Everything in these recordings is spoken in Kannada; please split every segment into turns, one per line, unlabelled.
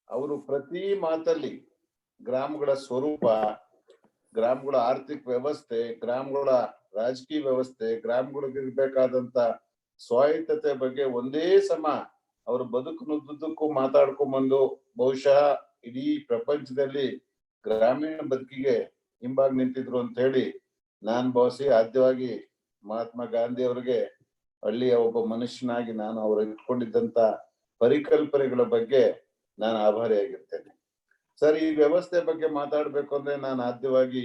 ಅವರು ಪ್ರತಿ ಮಾತಲ್ಲಿ ಗ್ರಾಮಗಳ ಸ್ವರೂಪ, ಗ್ರಾಮಗಳ ಆರ್ಥಿಕ ವ್ಯವಸ್ಥೆ, ಗ್ರಾಮಗಳ ರಾಜಕೀಯ ವ್ಯವಸ್ಥೆ, ಗ್ರಾಮಗಳಿಗೆ ಇರ್ಬೇಕಾದಂತ ಸ್ವಾಯತ್ತತೆ ಬಗ್ಗೆ ಒಂದೇ ಸಮ ಅವ್ರ ಬದುಕುನುದ್ದಕ್ಕೂ ಮಾತಾಡ್ಕೊಂಡ್ಬಂದು ಬಹುಶಃ ಇಡೀ ಪ್ರಪಂಚದಲ್ಲಿ ಗ್ರಾಮೀಣ ಬದುಕಿಗೆ ಹಿಂಬಾಗಿ ನಿಂತಿದ್ರು ಅಂತ ಹೇಳಿ ನಾನ್ ಭಾವಿಸಿ ಆದ್ಯವಾಗಿ ಮಹಾತ್ಮ ಗಾಂಧಿ ಅವರಿಗೆ ಹಳ್ಳಿಯ ಒಬ್ಬ ಮನುಷ್ಯನಾಗಿ ನಾನು ಅವರು ಇಟ್ಕೊಂಡಿದ್ದಂತ ಪರಿಕಲ್ಪನೆಗಳ ಬಗ್ಗೆ ನಾನು ಆಭಾರಿಯಾಗಿರ್ತೇನೆ. ಸರ್, ಈ ವ್ಯವಸ್ಥೆ ಬಗ್ಗೆ ಮಾತಾಡ್ಬೇಕು ಅಂದ್ರೆ ನಾನು ಆದ್ಯವಾಗಿ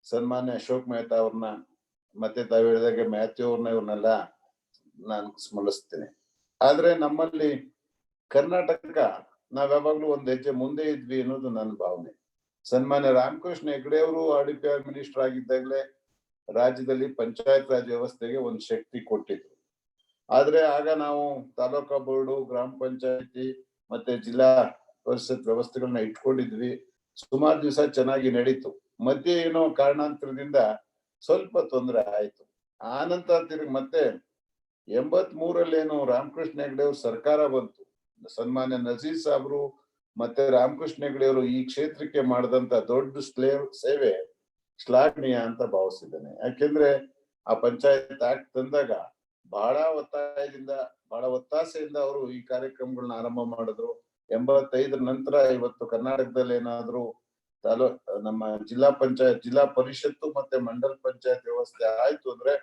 ಸನ್ಮಾನ್ಯ ಅಶೋಕ್ ಮೆಹ್ತಾ ಅವ್ರನ್ನ ಮತ್ತೆ ತಾವು ಹೇಳಿದಾಗೆ ಮ್ಯಾಥ್ಯೂ ಅವ್ರನ್ನ ಇವ್ರನ್ನೆಲ್ಲ ನಾನು ಸ್ಮರಿಸ್ತೇನೆ. ಆದ್ರೆ ನಮ್ಮಲ್ಲಿ ಕರ್ನಾಟಕ ನಾವ್ ಯಾವಾಗ್ಲೂ ಒಂದ್ ಹೆಜ್ಜೆ ಮುಂದೆ ಇದ್ವಿ ಅನ್ನೋದು ನನ್ನ ಭಾವನೆ. ಸನ್ಮಾನ್ಯ ರಾಮಕೃಷ್ಣ ಹೆಗಡೆ ಅವರು RDPR ಮಿನಿಸ್ಟರ್ ಆಗಿದ್ದಾಗಲೇ ರಾಜ್ಯದಲ್ಲಿ ಪಂಚಾಯತ್ ರಾಜ್ ವ್ಯವಸ್ಥೆಗೆ ಒಂದು ಶಕ್ತಿ ಕೊಟ್ಟಿದ್ರು. ಆದ್ರೆ ಆಗ ನಾವು ತಾಲೂಕಾ ಬೋರ್ಡು, ಗ್ರಾಮ ಪಂಚಾಯತಿ ಮತ್ತೆ ಜಿಲ್ಲಾ ಪರಿಷತ್ ವ್ಯವಸ್ಥೆಗಳನ್ನ ಇಟ್ಕೊಂಡಿದ್ವಿ. ಸುಮಾರು ದಿವಸ ಚೆನ್ನಾಗಿ ನಡೀತು. ಮಧ್ಯೆ ಏನೋ ಕಾರಣಾಂತರದಿಂದ ಸ್ವಲ್ಪ ತೊಂದರೆ ಆಯ್ತು. ಆ ನಂತರ ತಿರುಗಿ ಮತ್ತೆ 83 ಏನು ರಾಮಕೃಷ್ಣ ಹೆಗಡೆ ಅವ್ರ ಸರ್ಕಾರ ಬಂತು. ಸನ್ಮಾನ್ಯ ನಜೀರ್ ಸಾಬ್ರು ಮತ್ತೆ ರಾಮಕೃಷ್ಣ ಹೆಗಡೆ ಅವರು ಈ ಕ್ಷೇತ್ರಕ್ಕೆ ಮಾಡಿದಂತ ದೊಡ್ಡ ಸೇವೆ ಶ್ಲಾಘನೀಯ ಅಂತ ಭಾವಿಸಿದ್ದೇನೆ. ಯಾಕೆಂದ್ರೆ ಆ ಪಂಚಾಯತ್ ಆಕ್ಟ್ ತಂದಾಗ ಬಹಳ ಒತ್ತಾಸೆಯಿಂದ ಅವರು ಈ ಕಾರ್ಯಕ್ರಮಗಳನ್ನ ಆರಂಭ ಮಾಡಿದ್ರು. 85 ನಂತರ ಇವತ್ತು ಕರ್ನಾಟಕದಲ್ಲಿ ಏನಾದ್ರು ನಮ್ಮ ಜಿಲ್ಲಾ ಪರಿಷತ್ತು ಮತ್ತೆ ಮಂಡಲ್ ಪಂಚಾಯತ್ ವ್ಯವಸ್ಥೆ ಆಯ್ತು ಅಂದ್ರೆ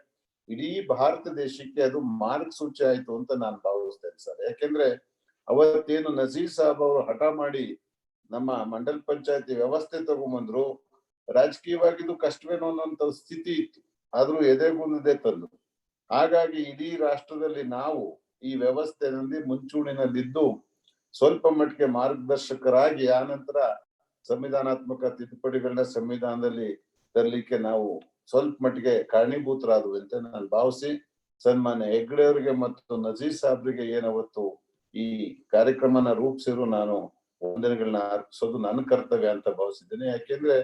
ಇಡೀ ಭಾರತ ದೇಶಕ್ಕೆ ಅದು ಮಾರ್ಗಸೂಚಿ ಆಯ್ತು ಅಂತ ನಾನು ಭಾವಿಸ್ತೇನೆ ಸರ್. ಯಾಕೆಂದ್ರೆ ಅವತ್ತೇನು ನಜೀರ್ ಸಾಬ್ ಅವರು ಹಠ ಮಾಡಿ ನಮ್ಮ ಮಂಡಲ್ ಪಂಚಾಯತಿ ವ್ಯವಸ್ಥೆ ತಗೊಂಬಂದ್ರು, ರಾಜಕೀಯವಾಗಿದ್ದು ಕಷ್ಟವೇನೋ ಅನ್ನೋಂತ ಸ್ಥಿತಿ ಇತ್ತು, ಆದ್ರೂ ಎದೆಗುಂದದೆ ತಂದು. ಹಾಗಾಗಿ ಇಡೀ ರಾಷ್ಟ್ರದಲ್ಲಿ ನಾವು ಈ ವ್ಯವಸ್ಥೆಯಲ್ಲಿ ಮುಂಚೂಣಿನಲ್ಲಿದ್ದು ಸ್ವಲ್ಪ ಮಟ್ಟಿಗೆ ಮಾರ್ಗದರ್ಶಕರಾಗಿ ಆ ನಂತರ ಸಂವಿಧಾನಾತ್ಮಕ ತಿದ್ದುಪಡಿಗಳನ್ನ ಸಂವಿಧಾನದಲ್ಲಿ ತರಲಿಕ್ಕೆ ನಾವು ಸ್ವಲ್ಪ ಮಟ್ಟಿಗೆ ಕಾರಣೀಭೂತರಾದ್ವು ಅಂತ ನಾನು ಭಾವಿಸಿ ಸನ್ಮಾನ್ಯ ಹೆಗ್ಡೆ ಅವರಿಗೆ ಮತ್ತು ನಜೀರ್ ಸಾಬ್ರಿಗೆ ಏನವತ್ತು ಈ ಕಾರ್ಯಕ್ರಮನ ರೂಪಿಸಿದ್ರು ನಾನು ವಂದನೆಗಳನ್ನ ಅರ್ಪಿಸೋದು ನನ್ನ ಕರ್ತವ್ಯ ಅಂತ ಭಾವಿಸಿದ್ದೇನೆ. ಯಾಕೆಂದ್ರೆ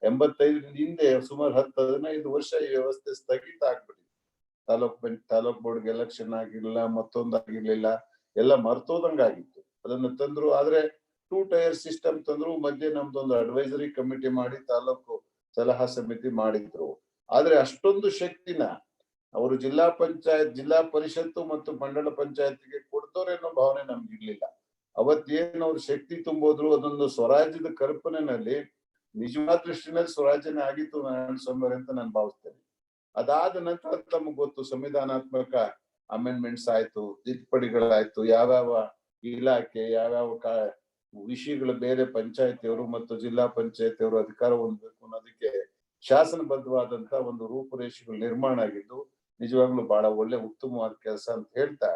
85 ಹಿಂದೆ ಸುಮಾರು 10-15 ವರ್ಷ ಈ ವ್ಯವಸ್ಥೆ ಸ್ಥಗಿತ ಆಗ್ಬಿಟ್ಟಿದೆ. ತಾಲೂಕ್ ಬೋರ್ಡ್ಗೆ ಎಲೆಕ್ಷನ್ ಆಗಿರ್ಲಿಲ್ಲ, ಮತ್ತೊಂದಾಗಿರ್ಲಿಲ್ಲ, ಎಲ್ಲ ಮರ್ತೋದಂಗಾಗಿತ್ತು. ಅದನ್ನ ತಂದ್ರು. ಆದ್ರೆ 2 ಟೈರ್ ಸಿಸ್ಟಮ್ ತಂದ್ರು. ಮಧ್ಯೆ ನಮ್ದೊಂದು ಅಡ್ವೈಸರಿ ಕಮಿಟಿ ಮಾಡಿ ತಾಲೂಕು ಸಲಹಾ ಸಮಿತಿ ಮಾಡಿದ್ರು. ಆದ್ರೆ ಅಷ್ಟೊಂದು ಶಕ್ತಿನ ಅವರು ಜಿಲ್ಲಾ ಪರಿಷತ್ತು ಮತ್ತು ಮಂಡಲ ಪಂಚಾಯತ್ಗೆ ಕೊಡ್ತವ್ರೇನೋ ಭಾವನೆ ನಮ್ಗಿರ್ಲಿಲ್ಲ. ಅವತ್ತೇನು ಅವ್ರು ಶಕ್ತಿ ತುಂಬೋದ್ರು, ಅದೊಂದು ಸ್ವರಾಜ್ಯದ ಕಲ್ಪನೆಯಲ್ಲಿ ನಿಜವಾದ ದೃಷ್ಟಿನಲ್ಲಿ ಸ್ವರಾಜ್ಯನೇ ಆಗಿತ್ತು ನಾರಾಯಣ ಸ್ವಾಮಿ ಅಂತ ನಾನು ಭಾವಿಸ್ತೇನೆ. ಅದಾದ ನಂತರ ತಮಗ್ ಗೊತ್ತು, ಸಂವಿಧಾನಾತ್ಮಕ ಅಮೆಂಡ್ಮೆಂಟ್ಸ್ ಆಯ್ತು, ತಿದ್ದುಪಡಿಗಳಾಯ್ತು, ಯಾವ್ಯಾವ ಇಲಾಖೆ ಯಾವ್ಯಾವ ವಿಷಯಗಳು ಬೇರೆ ಪಂಚಾಯತಿಯವರು ಮತ್ತು ಜಿಲ್ಲಾ ಪಂಚಾಯತಿಯವರು ಅಧಿಕಾರ ಹೊಂದಬೇಕು ಅನ್ನೋದಕ್ಕೆ ಶಾಸನಬದ್ಧವಾದಂತ ಒಂದು ರೂಪುರೇಷೆಗಳು ನಿರ್ಮಾಣ ಆಗಿದ್ದು ನಿಜವಾಗ್ಲೂ ಬಹಳ ಒಳ್ಳೆ ಉತ್ತಮವಾದ ಕೆಲಸ ಅಂತ ಹೇಳ್ತಾ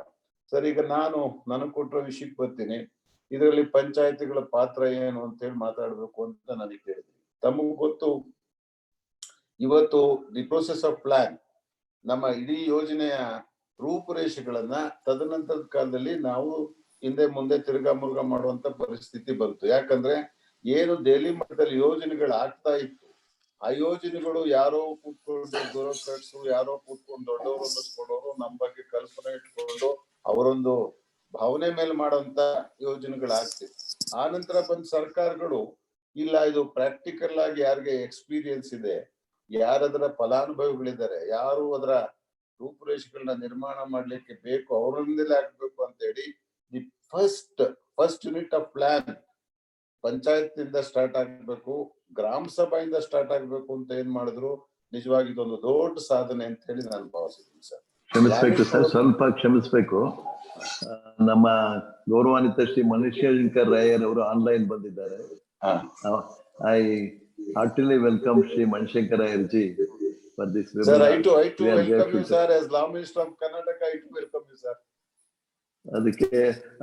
ಸರ್, ಈಗ ನಾನು ನನಗ್ ಕೊಟ್ಟಿರೋ ವಿಷಯಕ್ಕೆ ಬರ್ತೀನಿ. ಇದರಲ್ಲಿ ಪಂಚಾಯತಿಗಳ ಪಾತ್ರ ಏನು ಅಂತ ಹೇಳಿ ಮಾತಾಡ್ಬೇಕು ಅಂತ ನನಗೆ ಹೇಳಿದ್ರಿ. ತಮಗ್ ಗೊತ್ತು, ಇವತ್ತು ದಿ ಪ್ರೋಸೆಸ್ ಆಫ್ ಪ್ಲಾನ್, ನಮ್ಮ ಇಡೀ ಯೋಜನೆಯ ರೂಪುರೇಷೆಗಳನ್ನ ತದನಂತರದ ಕಾಲದಲ್ಲಿ ನಾವು ಹಿಂದೆ ಮುಂದೆ ತಿರ್ಗಾ ಮುರ್ಗಾ ಮಾಡುವಂತ ಪರಿಸ್ಥಿತಿ ಬಂತು. ಯಾಕಂದ್ರೆ ಏನು ದೆಹಲಿ ಮಟ್ಟದಲ್ಲಿ ಯೋಜನೆಗಳು ಆಗ್ತಾ ಇತ್ತು, ಆ ಯೋಜನೆಗಳು ಯಾರೋ ಕೂತ್ಕೊಂಡು ಬ್ಯೂರೋಕ್ರಾಟ್ಸು, ಯಾರೋ ಕೂತ್ಕೊಂಡು ದೊಡ್ಡವರು ಅನ್ನಿಸ್ಕೊಡೋರು ನಮ್ಮ ಬಗ್ಗೆ ಕಲ್ಪನೆ ಇಟ್ಕೊಂಡು ಅವರೊಂದು ಭಾವನೆ ಮೇಲೆ ಮಾಡುವಂತ ಯೋಜನೆಗಳಾಗ್ತಿತ್ತು. ಆ ನಂತರ ಬಂದ ಸರ್ಕಾರಗಳು ಇಲ್ಲ, ಇದು ಪ್ರಾಕ್ಟಿಕಲ್ ಆಗಿ ಯಾರಿಗೆ ಎಕ್ಸ್ಪೀರಿಯನ್ಸ್ ಇದೆ, ಯಾರದರ ಫಲಾನುಭವಿಗಳಿದ್ದಾರೆ, ಯಾರು ಅದರ ರೂಪುರೇಷೆಗಳನ್ನ ನಿರ್ಮಾಣ ಮಾಡ್ಲಿಕ್ಕೆ ಬೇಕು, ಅವರಿಂದಲೇ ಆಗ್ಬೇಕು ಅಂತ ಹೇಳಿ the first unit of plan panchayat ನಿಂದ ಸ್ಟಾರ್ಟ್ ಆಗ್ಬೇಕು, ಗ್ರಾಮ ಸಭೆಯಿಂದ ಸ್ಟಾರ್ಟ್ ಆಗ್ಬೇಕು ಅಂತ ಏನ್ ಮಾಡಿದ್ರು. ನಿಜವಾಗಿ ಇದೊಂದು ದೊಡ್ಡ ಸಾಧನೆ ಅಂತ ಹೇಳಿ ನಾನು ಭಾವಿಸಿದ್ದೀನಿ ಸರ್.
ಕ್ಷಮಿಸ್ಬೇಕು ಸರ್, ಸ್ವಲ್ಪ ಕ್ಷಮಿಸ್ಬೇಕು. ನಮ್ಮ ಗೌರವಾನ್ವಿತ ಶ್ರೀ ಮನುಷ್ಯಶಂಕರ್ ರಾಯರ್ ಅವರು ಆನ್ಲೈನ್ ಬಂದಿದ್ದಾರೆ. I heartily welcome Shri Manishankar Iyer ji for this webinar.
Sir, I too welcome you, sir. As Law Minister of Karnataka, I too welcome you, sir.
ಅದಕ್ಕೆ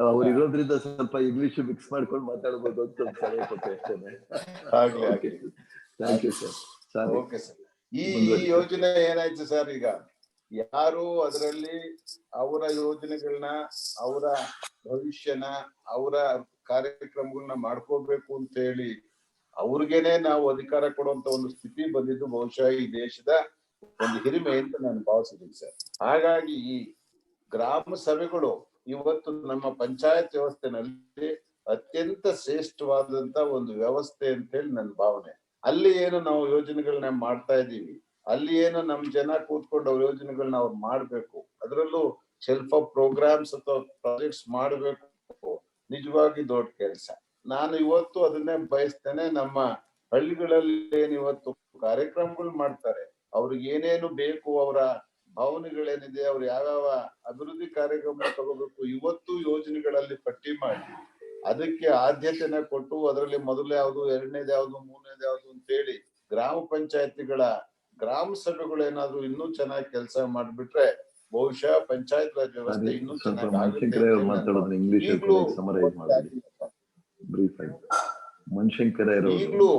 ಅವ್ರು ಇರೋದ್ರಿಂದ ಸ್ವಲ್ಪ ಇಂಗ್ಲಿಷ್ ಮಿಕ್ಸ್ ಮಾಡ್ಕೊಂಡು ಮಾತಾಡ್ಬೋದು ಅಂತ ಸಲಹೆ ಕೊಟ್ಟೆ ಅಷ್ಟೇನೆ. Thank you sir.
Okay sir. ಈ ಯೋಜನೆ ಏನಾಯ್ತು ಸರ್, ಈಗ ಯಾರು ಅದರಲ್ಲಿ ಅವರ ಯೋಜನೆಗಳನ್ನ, ಅವರ ಭವಿಷ್ಯನ, ಅವರ ಕಾರ್ಯಕ್ರಮಗಳನ್ನ ಮಾಡ್ಕೋಬೇಕು ಅಂತ ಹೇಳಿ ಅವ್ರಿಗೇನೆ ನಾವು ಅಧಿಕಾರ ಕೊಡುವಂತ ಒಂದು ಸ್ಥಿತಿ ಬಂದಿದ್ದು ಬಹುಶಃ ಈ ದೇಶದ ಒಂದು ಹಿರಿಮೆ ಅಂತ ನಾನು ಭಾವಿಸಿದ್ದೀನಿ ಸರ್. ಹಾಗಾಗಿ ಈ ಗ್ರಾಮ ಸಭೆಗಳು ಇವತ್ತು ನಮ್ಮ ಪಂಚಾಯತ್ ವ್ಯವಸ್ಥೆನಲ್ಲಿ ಅತ್ಯಂತ ಶ್ರೇಷ್ಠವಾದಂತ ಒಂದು ವ್ಯವಸ್ಥೆ ಅಂತ ಹೇಳಿ ನನ್ನ ಭಾವನೆ. ಅಲ್ಲಿ ಏನು ನಾವು ಯೋಜನೆಗಳನ್ನ ಮಾಡ್ತಾ ಇದೀವಿ, ಅಲ್ಲಿ ಏನು ನಮ್ ಜನ ಕೂತ್ಕೊಂಡು ಅವ್ರ ಯೋಜನೆಗಳನ್ನ ಅವ್ರು ಮಾಡ್ಬೇಕು, ಅದರಲ್ಲೂ ಶೆಲ್ಫ್ ಆಫ್ ಪ್ರೋಗ್ರಾಮ್ಸ್ ಅಥವಾ ಪ್ರಾಜೆಕ್ಟ್ಸ್ ಮಾಡ್ಬೇಕು, ನಿಜವಾಗಿ ದೊಡ್ಡ ಕೆಲಸ. ನಾನು ಇವತ್ತು ಅದನ್ನೇ ಬಯಸ್ತೇನೆ. ನಮ್ಮ ಹಳ್ಳಿಗಳಲ್ಲಿ ಏನ್ ಇವತ್ತು ಕಾರ್ಯಕ್ರಮಗಳು ಮಾಡ್ತಾರೆ, ಅವ್ರಿಗೆ ಏನೇನು ಬೇಕು, ಅವರ ಭಾವನೆಗಳೇನಿದೆ, ಅವ್ರು ಯಾವ್ಯಾವ ಅಭಿವೃದ್ಧಿ ಕಾರ್ಯಕ್ರಮ ತಗೋಬೇಕು, ಇವತ್ತು ಯೋಜನೆಗಳಲ್ಲಿ ಪಟ್ಟಿ ಮಾಡಿ ಅದಕ್ಕೆ ಆದ್ಯತೆನ ಕೊಟ್ಟು ಅದರಲ್ಲಿ ಮೊದಲು ಯಾವ್ದು, ಎರಡನೇದು ಯಾವ್ದು, ಮೂರನೇದು ಯಾವ್ದು ಅಂತ ಹೇಳಿ ಗ್ರಾಮ ಪಂಚಾಯತಿಗಳ ಗ್ರಾಮ ಸಭೆಗಳು ಏನಾದ್ರು ಇನ್ನೂ ಚೆನ್ನಾಗಿ ಕೆಲಸ ಮಾಡ್ಬಿಟ್ರೆ ಬಹುಶಃ ಪಂಚಾಯತ್ ರಾಜ್ ವ್ಯವಸ್ಥೆ ಇನ್ನೂ ಚೆನ್ನಾಗಿ ಆಗುತ್ತೆ.
ಮಾತಾಡೋದು ಇಂಗ್ಲಿಷ್ ಸಮರೈಸ್ ಮಾಡಿ ಬ್ರೀಫ್ ಆಗಿ. ಮನ್ಶಂಕರ
ಈಗಲೂ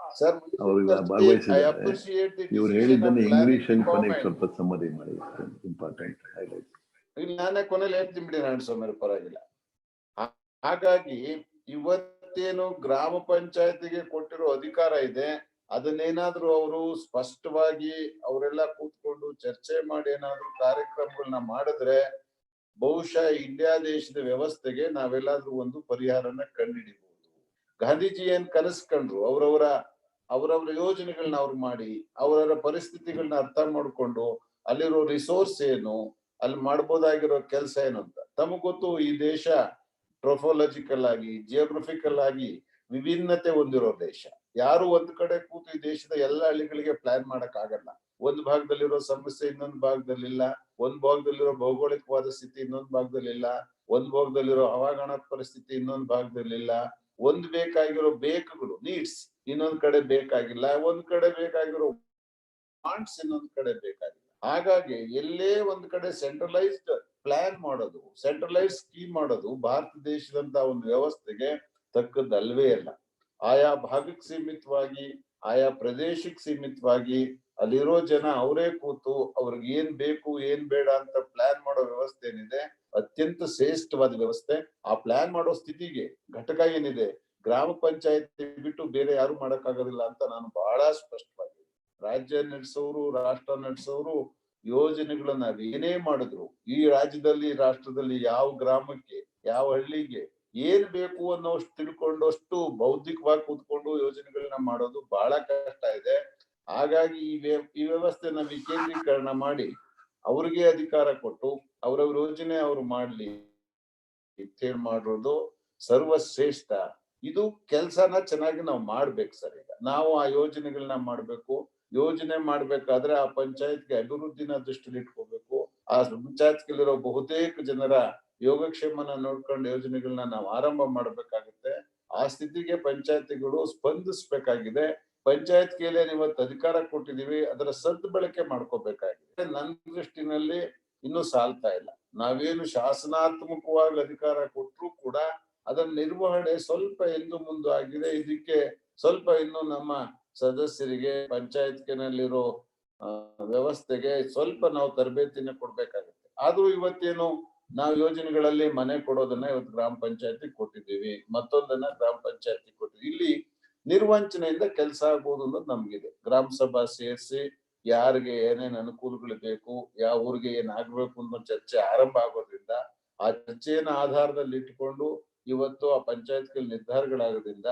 ಸರ್
ಅವರು ಭಾಗವಹಿಸಿದ್ದಾರೆ. ಇವ್ರು ಹೇಳಿದ್ದನ್ನು ಇಂಗ್ಲಿಷ್ ಅಲ್ಲಿ ಕೊನೆಗೆ ಸ್ವಲ್ಪ ಸಮರಿ ಮಾಡಿ, ಇಂಪಾರ್ಟೆಂಟ್ ಹೈಲೈಟ್.
ಇಲ್ಲಿ ನಾನೇ ಕೊನೆಯಲ್ಲಿ ಹೇಳ್ತೀನಿ ಬಿಡಿ ನಾರಾಯಣ ಸ್ವಾಮಿ, ಪರವಾಗಿಲ್ಲ. ಹಾಗಾಗಿ ಇವತ್ತೇನು ಗ್ರಾಮ ಪಂಚಾಯತಿಗೆ ಕೊಟ್ಟಿರೋ ಅಧಿಕಾರ ಇದೆ, ಅದನ್ನೇನಾದ್ರೂ ಅವರು ಸ್ಪಷ್ಟವಾಗಿ ಅವರೆಲ್ಲ ಕೂತ್ಕೊಂಡು ಚರ್ಚೆ ಮಾಡಿ ಏನಾದ್ರು ಕಾರ್ಯಕ್ರಮಗಳನ್ನ ಮಾಡಿದ್ರೆ ಬಹುಶಃ ಇಂಡಿಯಾ ದೇಶದ ವ್ಯವಸ್ಥೆಗೆ ನಾವೆಲ್ಲಾದ್ರೂ ಒಂದು ಪರಿಹಾರನ ಕಂಡುಹಿಡಿಬಹುದು. ಗಾಂಧೀಜಿ ಏನ್ ಕನಸು ಕಂಡ್ರು, ಅವರವರ ಯೋಜನೆಗಳನ್ನ ಅವ್ರು ಮಾಡಿ ಅವರವರ ಪರಿಸ್ಥಿತಿಗಳನ್ನ ಅರ್ಥ ಮಾಡ್ಕೊಂಡು ಅಲ್ಲಿರೋ ರಿಸೋರ್ಸ್ ಏನು, ಅಲ್ಲಿ ಮಾಡ್ಬೋದಾಗಿರೋ ಕೆಲಸ ಏನು ಅಂತ ತಮಗ್ ಗೊತ್ತು. ಈ ದೇಶ ಟ್ರೋಫಾಲಜಿಕಲ್ ಆಗಿ, ಜಿಯೋಗ್ರಫಿಕಲ್ ಆಗಿ ವಿಭಿನ್ನತೆ ಹೊಂದಿರೋ ದೇಶ. ಯಾರು ಒಂದ್ ಕಡೆ ಕೂತು ಈ ದೇಶದ ಎಲ್ಲ ಹಳ್ಳಿಗಳಿಗೆ ಪ್ಲಾನ್ ಮಾಡಕ್ ಆಗಲ್ಲ. ಒಂದ್ ಭಾಗದಲ್ಲಿರೋ ಸಮಸ್ಯೆ ಇನ್ನೊಂದ್ ಭಾಗದಲ್ಲಿ ಇಲ್ಲ, ಒಂದ್ ಭಾಗದಲ್ಲಿರೋ ಭೌಗೋಳಿಕವಾದ ಸ್ಥಿತಿ ಇನ್ನೊಂದ್ ಭಾಗದಲ್ಲಿ ಇಲ್ಲ, ಒಂದ್ ಭಾಗದಲ್ಲಿರೋ ಹವಾಮಾನ ಪರಿಸ್ಥಿತಿ ಇನ್ನೊಂದ್ ಭಾಗದಲ್ಲಿ ಇಲ್ಲ, ಒಂದ್ ಬೇಕಾಗಿರೋ ಬೇಕುಗಳು ನೀಡ್ಸ್ ಇನ್ನೊಂದ್ ಕಡೆ ಬೇಕಾಗಿಲ್ಲ, ಒಂದ್ ಕಡೆ ಬೇಕಾಗಿರೋ ವಾಂಟ್ಸ್ ಇನ್ನೊಂದ್ ಕಡೆ ಬೇಕಾಗಿಲ್ಲ. ಹಾಗಾಗಿ ಎಲ್ಲೇ ಒಂದ್ ಕಡೆ ಸೆಂಟ್ರಲೈಸ್ಡ್ ಪ್ಲಾನ್ ಮಾಡೋದು, ಸೆಂಟ್ರಲೈಸ್ಡ್ ಸ್ಕೀಮ್ ಮಾಡೋದು ಭಾರತ ದೇಶದಂತ ಒಂದು ವ್ಯವಸ್ಥೆಗೆ ತಕ್ಕದ್ದಲ್ವೇ ಅಲ್ಲ. ಆಯಾ ಭಾಗಕ್ಕೆ ಸೀಮಿತವಾಗಿ, ಆಯಾ ಪ್ರದೇಶಕ್ಕೆ ಸೀಮಿತವಾಗಿ ಅಲ್ಲಿರೋ ಜನ ಅವರೇ ಕೂತು ಅವ್ರಿಗೆ ಏನ್ ಬೇಕು ಏನ್ ಬೇಡ ಅಂತ ಪ್ಲಾನ್ ಮಾಡೋ ವ್ಯವಸ್ಥೆ ಏನಿದೆ ಅತ್ಯಂತ ಶ್ರೇಷ್ಠವಾದ ವ್ಯವಸ್ಥೆ. ಆ ಪ್ಲಾನ್ ಮಾಡೋ ಸ್ಥಿತಿಗೆ ಘಟಕ ಏನಿದೆ ಗ್ರಾಮ ಪಂಚಾಯತಿ ಬಿಟ್ಟು ಬೇರೆ ಯಾರು ಮಾಡಕ್ಕಾಗೋದಿಲ್ಲ ಅಂತ ನಾನು ಬಹಳ ಸ್ಪಷ್ಟವಾಗಿ. ರಾಜ್ಯ ನಡೆಸೋರು, ರಾಷ್ಟ್ರ ನಡೆಸೋರು ಯೋಜನೆಗಳನ್ನ ಏನೇ ಮಾಡಿದ್ರು ಈ ರಾಜ್ಯದಲ್ಲಿ, ರಾಷ್ಟ್ರದಲ್ಲಿ ಯಾವ ಗ್ರಾಮಕ್ಕೆ, ಯಾವ ಹಳ್ಳಿಗೆ ಏನ್ ಬೇಕು ಅನ್ನೋಷ್ಟು ತಿಳ್ಕೊಂಡಷ್ಟು ಬೌದ್ಧಿಕವಾಗಿ ಕೂತ್ಕೊಂಡು ಯೋಜನೆಗಳನ್ನ ಮಾಡೋದು ಬಹಳ ಕಷ್ಟ ಇದೆ. ಹಾಗಾಗಿ ಈ ವ್ಯವಸ್ಥೆನ ವಿಕೇಂದ್ರೀಕರಣ ಮಾಡಿ ಅವ್ರಿಗೆ ಅಧಿಕಾರ ಕೊಟ್ಟು ಅವ್ರವ್ರ ಯೋಜನೆ ಅವ್ರು ಮಾಡ್ಲಿ ಮಾಡೋದು ಸರ್ವಶ್ರೇಷ್ಠ. ಇದು ಕೆಲ್ಸನ ಚೆನ್ನಾಗಿ ನಾವು ಮಾಡ್ಬೇಕು ಸರ್. ಈಗ ನಾವು ಆ ಯೋಜನೆಗಳನ್ನ ಮಾಡ್ಬೇಕು. ಯೋಜನೆ ಮಾಡ್ಬೇಕಾದ್ರೆ ಆ ಪಂಚಾಯತ್ಗೆ ಅಭಿವೃದ್ಧಿನ ದೃಷ್ಟಿಲಿ ಇಟ್ಕೋಬೇಕು. ಆ ಪಂಚಾಯತ್ಗಳಿರೋ ಬಹುತೇಕ ಜನರ ಯೋಗಕ್ಷೇಮನ ನೋಡ್ಕೊಂಡು ಯೋಜನೆಗಳನ್ನ ನಾವು ಆರಂಭ ಮಾಡ್ಬೇಕಾಗುತ್ತೆ. ಆ ಸ್ಥಿತಿಗೆ ಪಂಚಾಯತಿಗಳು ಸ್ಪಂದಿಸ್ಬೇಕಾಗಿದೆ. ಪಂಚಾಯತ್ ಕೇಳಿ ಇವತ್ತು ಅಧಿಕಾರ ಕೊಟ್ಟಿದೀವಿ, ಅದರ ಸದ್ಬಳಕೆ ಮಾಡ್ಕೋಬೇಕಾಗಿದೆ. ನನ್ನ ದೃಷ್ಟಿನಲ್ಲಿ ಇನ್ನೂ ಸಾಲ್ತಾ ಇಲ್ಲ. ನಾವೇನು ಶಾಸನಾತ್ಮಕವಾಗಿ ಅಧಿಕಾರ ಕೊಟ್ಟರು ಕೂಡ ಅದರ ನಿರ್ವಹಣೆ ಸ್ವಲ್ಪ ಎಂದು ಮುಂದೆ ಆಗಿದೆ. ಇದಕ್ಕೆ ಸ್ವಲ್ಪ ಇನ್ನು ನಮ್ಮ ಸದಸ್ಯರಿಗೆ ಪಂಚಾಯತ್ನಲ್ಲಿರೋ ವ್ಯವಸ್ಥೆಗೆ ಸ್ವಲ್ಪ ನಾವು ತರಬೇತಿನ ಕೊಡ್ಬೇಕಾಗುತ್ತೆ. ಆದ್ರೂ ಇವತ್ತೇನು ನಾವು ಯೋಜನೆಗಳಲ್ಲಿ ಮನೆ ಕೊಡೋದನ್ನ ಇವತ್ತು ಗ್ರಾಮ ಪಂಚಾಯತಿ ಕೊಟ್ಟಿದ್ದೀವಿ, ಮತ್ತೊಂದನ್ನ ಗ್ರಾಮ ಪಂಚಾಯತಿ ಕೊಟ್ಟಿದ್ದೀವಿ. ಇಲ್ಲಿ ನಿರ್ವಂಚನೆಯಿಂದ ಕೆಲಸ ಆಗ್ಬೋದು ಅನ್ನೋದು ನಮ್ಗಿದೆ. ಗ್ರಾಮ ಸಭಾ ಸೇರಿಸಿ ಯಾರಿಗೆ ಏನೇನ್ ಅನುಕೂಲಗಳು ಬೇಕು, ಯಾವ ಊರಿಗೆ ಏನ್ ಆಗ್ಬೇಕು ಅನ್ನೋ ಚರ್ಚೆ ಆರಂಭ ಆಗೋದ್ರಿಂದ ಆ ಚರ್ಚೆಯನ್ನ ಆಧಾರದಲ್ಲಿ ಇಟ್ಕೊಂಡು ಇವತ್ತು ಆ ಪಂಚಾಯತ್ಗಳ ನಿರ್ಧಾರಗಳಾಗೋದ್ರಿಂದ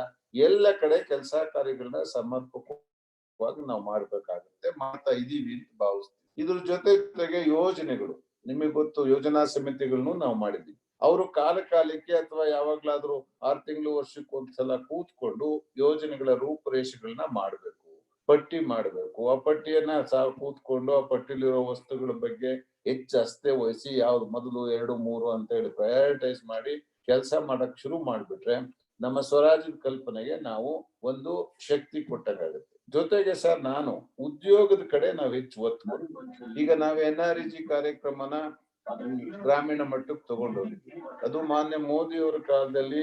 ಎಲ್ಲ ಕಡೆ ಕೆಲಸ ಕಾರ್ಯಗಳನ್ನ ಸಮರ್ಪಕವಾಗಿ ನಾವು ಮಾಡ್ಬೇಕಾಗುತ್ತೆ, ಮಾಡ್ತಾ ಇದೀವಿ ಅಂತ ಭಾವಿಸ್ತೀವಿ. ಇದ್ರ ಜೊತೆಗೆ ಯೋಜನೆಗಳು ನಿಮಗೆ ಗೊತ್ತು, ಯೋಜನಾ ಸಮಿತಿಗಳನ್ನು ನಾವು ಮಾಡಿದ್ವಿ. ಅವರು ಕಾಲಕ್ಕೆ ಅಥವಾ ಯಾವಾಗ್ಲಾದ್ರೂ 6 ತಿಂಗಳು ವರ್ಷಕ್ಕೆ ಒಂದ್ಸಲ ಕೂತ್ಕೊಂಡು ಯೋಜನೆಗಳ ರೂಪುರೇಷೆಗಳನ್ನ ಮಾಡ್ಬೇಕು, ಪಟ್ಟಿ ಮಾಡ್ಬೇಕು. ಆ ಪಟ್ಟಿಯನ್ನ ಕೂತ್ಕೊಂಡು ಆ ಪಟ್ಟಿಲಿರೋ ವಸ್ತುಗಳ ಬಗ್ಗೆ ಹೆಚ್ಚು ಅಸ್ತೆ ವಹಿಸಿ ಯಾವ್ದು ಮೊದಲು 2, 3 ಅಂತ ಹೇಳಿ ಪ್ರಯಾರಿಟೈಸ್ ಮಾಡಿ ಕೆಲಸ ಮಾಡಕ್ ಶುರು ಮಾಡ್ಬಿಟ್ರೆ ನಮ್ಮ ಸ್ವರಾಜ್ಯದ ಕಲ್ಪನೆಗೆ ನಾವು ಒಂದು ಶಕ್ತಿ ಕೊಟ್ಟಾಗುತ್ತೆ. ಜೊತೆಗೆ ಸರ್, ನಾನು ಉದ್ಯೋಗದ ಕಡೆ ನಾವು ಹೆಚ್ಚು ಒತ್ತು ಕೊಡ್ತೀವಿ. ಈಗ ನಾವು NREG ಕಾರ್ಯಕ್ರಮನ ಗ್ರಾಮೀಣ ಮಟ್ಟಕ್ಕೆ ತಗೊಂಡೋಗಿದ್ವಿ. ಅದು ಮಾನ್ಯ ಮೋದಿ ಅವರ ಕಾಲದಲ್ಲಿ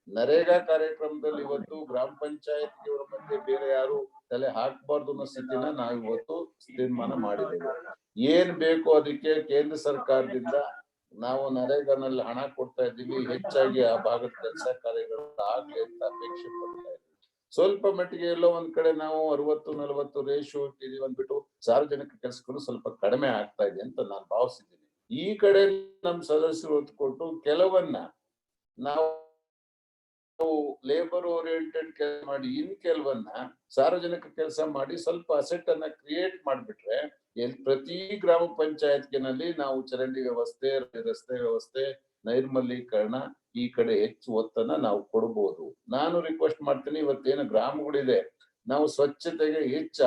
ನರೇಗಾ ಕಾರ್ಯಕ್ರಮದಲ್ಲಿ ಇವತ್ತು ಗ್ರಾಮ ಪಂಚಾಯತ್ ಅವರ ಮಧ್ಯೆ ಬೇರೆ ಯಾರು ತಲೆ ಹಾಕಬಾರ್ದು ಅನ್ನೋ ಸ್ಥಿತಿನ ನಾವು ಇವತ್ತು ತೀರ್ಮಾನ ಮಾಡಿದ್ದೇವೆ. ಏನ್ ಬೇಕು ಅದಕ್ಕೆ ಕೇಂದ್ರ ಸರ್ಕಾರದಿಂದ ನಾವು ನರೇಗಾನಲ್ಲಿ ಹಣ ಕೊಡ್ತಾ ಇದ್ದೀವಿ. ಹೆಚ್ಚಾಗಿ ಆ ಭಾಗದ ಕೆಲಸ ಕಾರ್ಯಗಳು ಆಗ್ಲಿ ಅಂತ ಅಪೇಕ್ಷೆ ಪಡ್ತಾ ಇದ್ದೀವಿ. ಸ್ವಲ್ಪ ಮಟ್ಟಿಗೆ ಎಲ್ಲೋ ಒಂದ್ ಕಡೆ ನಾವು 60-40 ರೇಷಿಯೋ ಇಟ್ಟಿದೀವಿ ಅಂದ್ಬಿಟ್ಟು ಸಾರ್ವಜನಿಕ ಕೆಲಸಗಳು ಸ್ವಲ್ಪ ಕಡಿಮೆ ಆಗ್ತಾ ಇದೆ ಅಂತ ನಾನು ಭಾವಿಸಿದ್ದೀನಿ. ಈ ಕಡೆ ನಮ್ ಸದಸ್ಯರು ಒತ್ತು ಕೊಟ್ಟು ಕೆಲವನ್ನ ನಾವು ಲೇಬರ್ ಓರಿಯೆಂಟೆಡ್ ಕೆಲಸ ಮಾಡಿ ಇನ್ ಕೆಲವನ್ನ ಸಾರ್ವಜನಿಕ ಕೆಲಸ ಮಾಡಿ ಸ್ವಲ್ಪ ಅಸೆಟ್ ಅನ್ನ ಕ್ರಿಯೇಟ್ ಮಾಡ್ಬಿಟ್ರೆ ಪ್ರತಿ ಗ್ರಾಮ ಪಂಚಾಯತ್ನಲ್ಲಿ ನಾವು ಚರಂಡಿ ವ್ಯವಸ್ಥೆ, ರಸ್ತೆ ವ್ಯವಸ್ಥೆ, ನೈರ್ಮಲೀಕರಣ ಈ ಕಡೆ ಹೆಚ್ಚು ಒತ್ತನ್ನ ನಾವು ಕೊಡಬಹುದು. ನಾನು ರಿಕ್ವೆಸ್ಟ್ ಮಾಡ್ತೀನಿ, ಇವತ್ತೇನು ಗ್ರಾಮಗಳಿದೆ ನಾವು ಸ್ವಚ್ಛತೆಗೆ ಹೆಚ್ಚು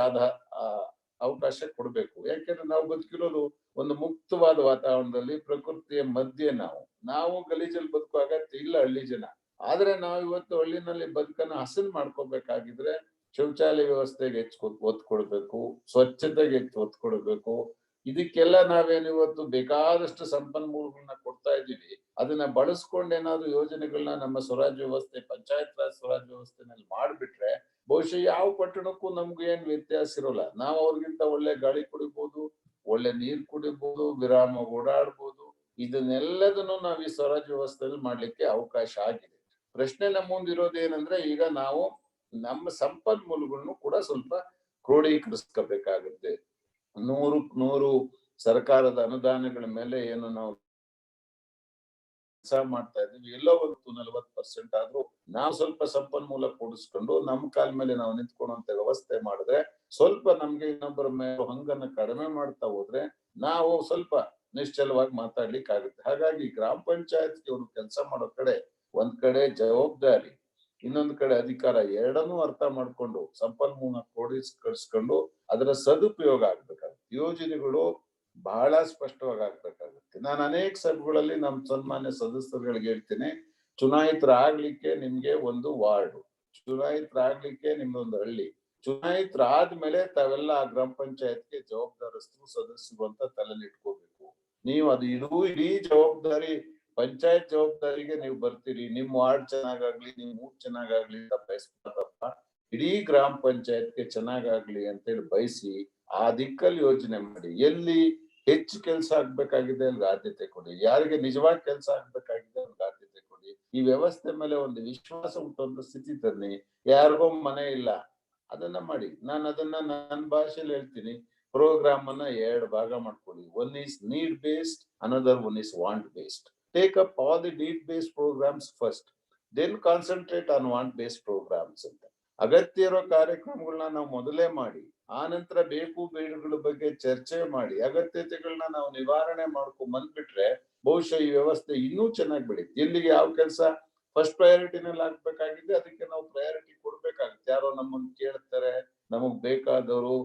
ಅವಕಾಶ ಕೊಡ್ಬೇಕು. ಯಾಕೆಂದ್ರೆ ನಾವು ಬದುಕಿರೋದು ಒಂದು ಮುಕ್ತವಾದ ವಾತಾವರಣದಲ್ಲಿ, ಪ್ರಕೃತಿಯ ಮಧ್ಯೆ. ನಾವು ಗಲೀಜಲ್ಲಿ ಬದುಕುವ ಅಗತ್ಯ ಇಲ್ಲ ಹಳ್ಳಿ ಜನ. ಆದ್ರೆ ನಾವು ಇವತ್ತು ಹಳ್ಳಿನಲ್ಲಿ ಬದುಕನ್ನ ಹಸನ್ ಮಾಡ್ಕೋಬೇಕಾಗಿದ್ರೆ ಶೌಚಾಲಯ ವ್ಯವಸ್ಥೆಗೆ ಹೆಚ್ಚು ಒತ್ತು ಕೊಡ್ಬೇಕು, ಸ್ವಚ್ಛತೆಗೆ ಹೆಚ್ಚು ಒತ್ತು ಕೊಡ್ಬೇಕು. ಇದಕ್ಕೆಲ್ಲ ನಾವೇನು ಇವತ್ತು ಬೇಕಾದಷ್ಟು ಸಂಪನ್ಮೂಲಗಳನ್ನ ಕೊಡ್ತಾ ಇದೀವಿ. ಅದನ್ನ ಬಳಸ್ಕೊಂಡು ಏನಾದ್ರು ಯೋಜನೆಗಳನ್ನ ನಮ್ಮ ಸ್ವರಾಜ್ಯ ವ್ಯವಸ್ಥೆ, ಪಂಚಾಯತ್ ರಾಜ್ ಸ್ವರಾಜ್ಯ ವ್ಯವಸ್ಥೆನಲ್ಲಿ ಮಾಡ್ಬಿಟ್ರೆ ಬಹುಶಃ ಯಾವ ಪಟ್ಟಣಕ್ಕೂ ನಮ್ಗೆ ಏನ್ ವ್ಯತ್ಯಾಸ ಇರೋಲ್ಲ. ನಾವು ಅವ್ರಿಗಿಂತ ಒಳ್ಳೆ ಗಾಳಿ ಕುಡಿಬಹುದು, ಒಳ್ಳೆ ನೀರ್ ಕುಡಿಬಹುದು, ವಿರಾಮ ಓಡಾಡ್ಬೋದು. ಇದನ್ನೆಲ್ಲದನ್ನು ನಾವು ಈ ಸ್ವರಾಜ್ಯ ವ್ಯವಸ್ಥೆಯಲ್ಲಿ ಮಾಡ್ಲಿಕ್ಕೆ ಅವಕಾಶ ಆಗಿದೆ. ಪ್ರಶ್ನೆ ನಮ್ಮ ಮುಂದಿರೋದೇನಂದ್ರೆ, ಈಗ ನಾವು ನಮ್ಮ ಸಂಪನ್ಮೂಲಗಳನ್ನು ಕೂಡ ಸ್ವಲ್ಪ ಕ್ರೋಢೀಕರಿಸ್ಕೋಬೇಕಾಗುತ್ತೆ. 100 ಸರ್ಕಾರದ ಅನುದಾನಗಳ ಮೇಲೆ ಏನು ನಾವು ಕೆಲಸ ಮಾಡ್ತಾ ಇದೀವಿ, ಎಲ್ಲೋ ಒಂದು 40% ಆದ್ರೂ ನಾವು ಸ್ವಲ್ಪ ಸಂಪನ್ಮೂಲ ಕೂಡಿಸ್ಕೊಂಡು ನಮ್ಮ ಕಾಲ ಮೇಲೆ ನಾವು ನಿಂತ್ಕೊಳ್ಳುವಂತ ವ್ಯವಸ್ಥೆ ಮಾಡಿದ್ರೆ, ಸ್ವಲ್ಪ ನಮ್ಗೆ ಇನ್ನೊಬ್ಬರ ಮೇಲೆ ಹಂಗನ್ನ ಕಡಿಮೆ ಮಾಡ್ತಾ ಹೋದ್ರೆ ನಾವು ಸ್ವಲ್ಪ ನಿಶ್ಚಲವಾಗಿ ಮಾತಾಡ್ಲಿಕ್ಕೆ ಆಗುತ್ತೆ. ಹಾಗಾಗಿ ಗ್ರಾಮ ಪಂಚಾಯತ್ ಇವರು ಕೆಲಸ ಮಾಡೋ ಕಡೆ ಒಂದ್ ಕಡೆ ಜವಾಬ್ದಾರಿ, ಇನ್ನೊಂದ್ ಕಡೆ ಅಧಿಕಾರ, ಎರಡನ್ನೂ ಅರ್ಥ ಮಾಡ್ಕೊಂಡು ಸಂಪನ್ಮೂಲ ಕ್ರೋಢೀಕರಿಸ್ಕೊಂಡು ಅದರ ಸದುಪಯೋಗ ಆಗ್ಬೇಕಾಗುತ್ತೆ. ಯೋಜನೆಗಳು ಬಹಳ ಸ್ಪಷ್ಟವಾಗಿ ಆಗ್ಬೇಕಾಗುತ್ತೆ. ನಾನು ಅನೇಕ ಸಭೆಗಳಲ್ಲಿ ನಮ್ಮ ಸನ್ಮಾನ್ಯ ಸದಸ್ಯರುಗಳಿಗೆ ಹೇಳ್ತೀನಿ, ಚುನಾಯಿತರಾಗ್ಲಿಕ್ಕೆ ನಿಮ್ಗೆ ಒಂದು ವಾರ್ಡ್, ಚುನಾಯಿತರಾಗ್ಲಿಕ್ಕೆ ನಿಮ್ದೊಂದು ಹಳ್ಳಿ, ಚುನಾಯಿತರಾದ್ಮೇಲೆ ತಾವೆಲ್ಲ ಆ ಗ್ರಾಮ ಪಂಚಾಯತ್ಗೆ ಜವಾಬ್ದಾರಸ್ಥರು, ಸದಸ್ಯರು ಅಂತ ತಲೆಯಲ್ಲಿ ಇಟ್ಕೋಬೇಕು. ನೀವು ಇಡೀ ಜವಾಬ್ದಾರಿ ಪಂಚಾಯತ್ ಜವಾಬ್ದಾರಿಗೆ ನೀವು ಬರ್ತೀರಿ, ನಿಮ್ ವಾರ್ಡ್ ಚೆನ್ನಾಗಾಗ್ಲಿ, ನಿಮ್ ಊರ್ ಚೆನ್ನಾಗಾಗ್ಲಿ ಅಂತ ಬಯಸ್ಬಾರ್ದಪ್ಪ. ಇಡೀ ಗ್ರಾಮ ಪಂಚಾಯತ್ಗೆ ಚೆನ್ನಾಗಾಗ್ಲಿ ಅಂತೇಳಿ ಬಯಸಿ ಆ ದಿಕ್ಕಲ್ಲಿ ಯೋಚನೆ ಮಾಡಿ. ಎಲ್ಲಿ ಹೆಚ್ಚು ಕೆಲಸ ಆಗ್ಬೇಕಾಗಿದೆ ಅಲ್ಲಿ ಆದ್ಯತೆ ಕೊಡಿ, ಯಾರಿಗೆ ನಿಜವಾಗಿ ಕೆಲಸ ಆಗ್ಬೇಕಾಗಿದೆ ಅವ್ರಿಗೆ ಆದ್ಯತೆ ಕೊಡಿ. ಈ ವ್ಯವಸ್ಥೆ ಮೇಲೆ ಒಂದು ವಿಶ್ವಾಸ ಉಂಟು ಸ್ಥಿತಿ ತನ್ನಿ. ಯಾರಿಗೋ ಮನೆ ಇಲ್ಲ ಅದನ್ನ ಮಾಡಿ. ನಾನು ಅದನ್ನ ನನ್ನ ಭಾಷೆಯಲ್ಲಿ ಹೇಳ್ತೀನಿ, ಪ್ರೋಗ್ರಾಮ್ ಅನ್ನ 2 ಭಾಗ ಮಾಡ್ಕೊಳ್ಳಿ. One is need based, another one is want based. Take up all the need-based programs first, then concentrate on want-based programs ಅಂತ. ಅಗತ್ಯ ಇರೋ ಕಾರ್ಯಕ್ರಮಗಳನ್ನ ನಾವು ಮೊದಲೇ ಮಾಡಿ, ಆ ನಂತರ ಬೇಕು ಬೇಡಗಳ ಬಗ್ಗೆ ಚರ್ಚೆ ಮಾಡಿ ಅಗತ್ಯತೆಗಳನ್ನ ನಾವು ನಿವಾರಣೆ ಮಾಡ್ಕೊಂಡ್ ಬಂದ್ಬಿಟ್ರೆ ಬಹುಶಃ ಈ ವ್ಯವಸ್ಥೆ ಇನ್ನೂ ಚೆನ್ನಾಗಿ ಬೆಳೀತಿ. ಎಲ್ಲಿಗೆ ಯಾವ ಕೆಲಸ ಫಸ್ಟ್ ಪ್ರಯಾರಿಟಿನಲ್ಲಿ ಆಗ್ಬೇಕಾಗಿದೆ ಅದಕ್ಕೆ ನಾವು ಪ್ರಯಾರಿಟಿ ಕೊಡ್ಬೇಕಾಗುತ್ತೆ. ಯಾರೋ ನಮ್ಮನ್ನು ಕೇಳ್ತಾರೆ, ನಮಗ್ ಬೇಕಾದವರು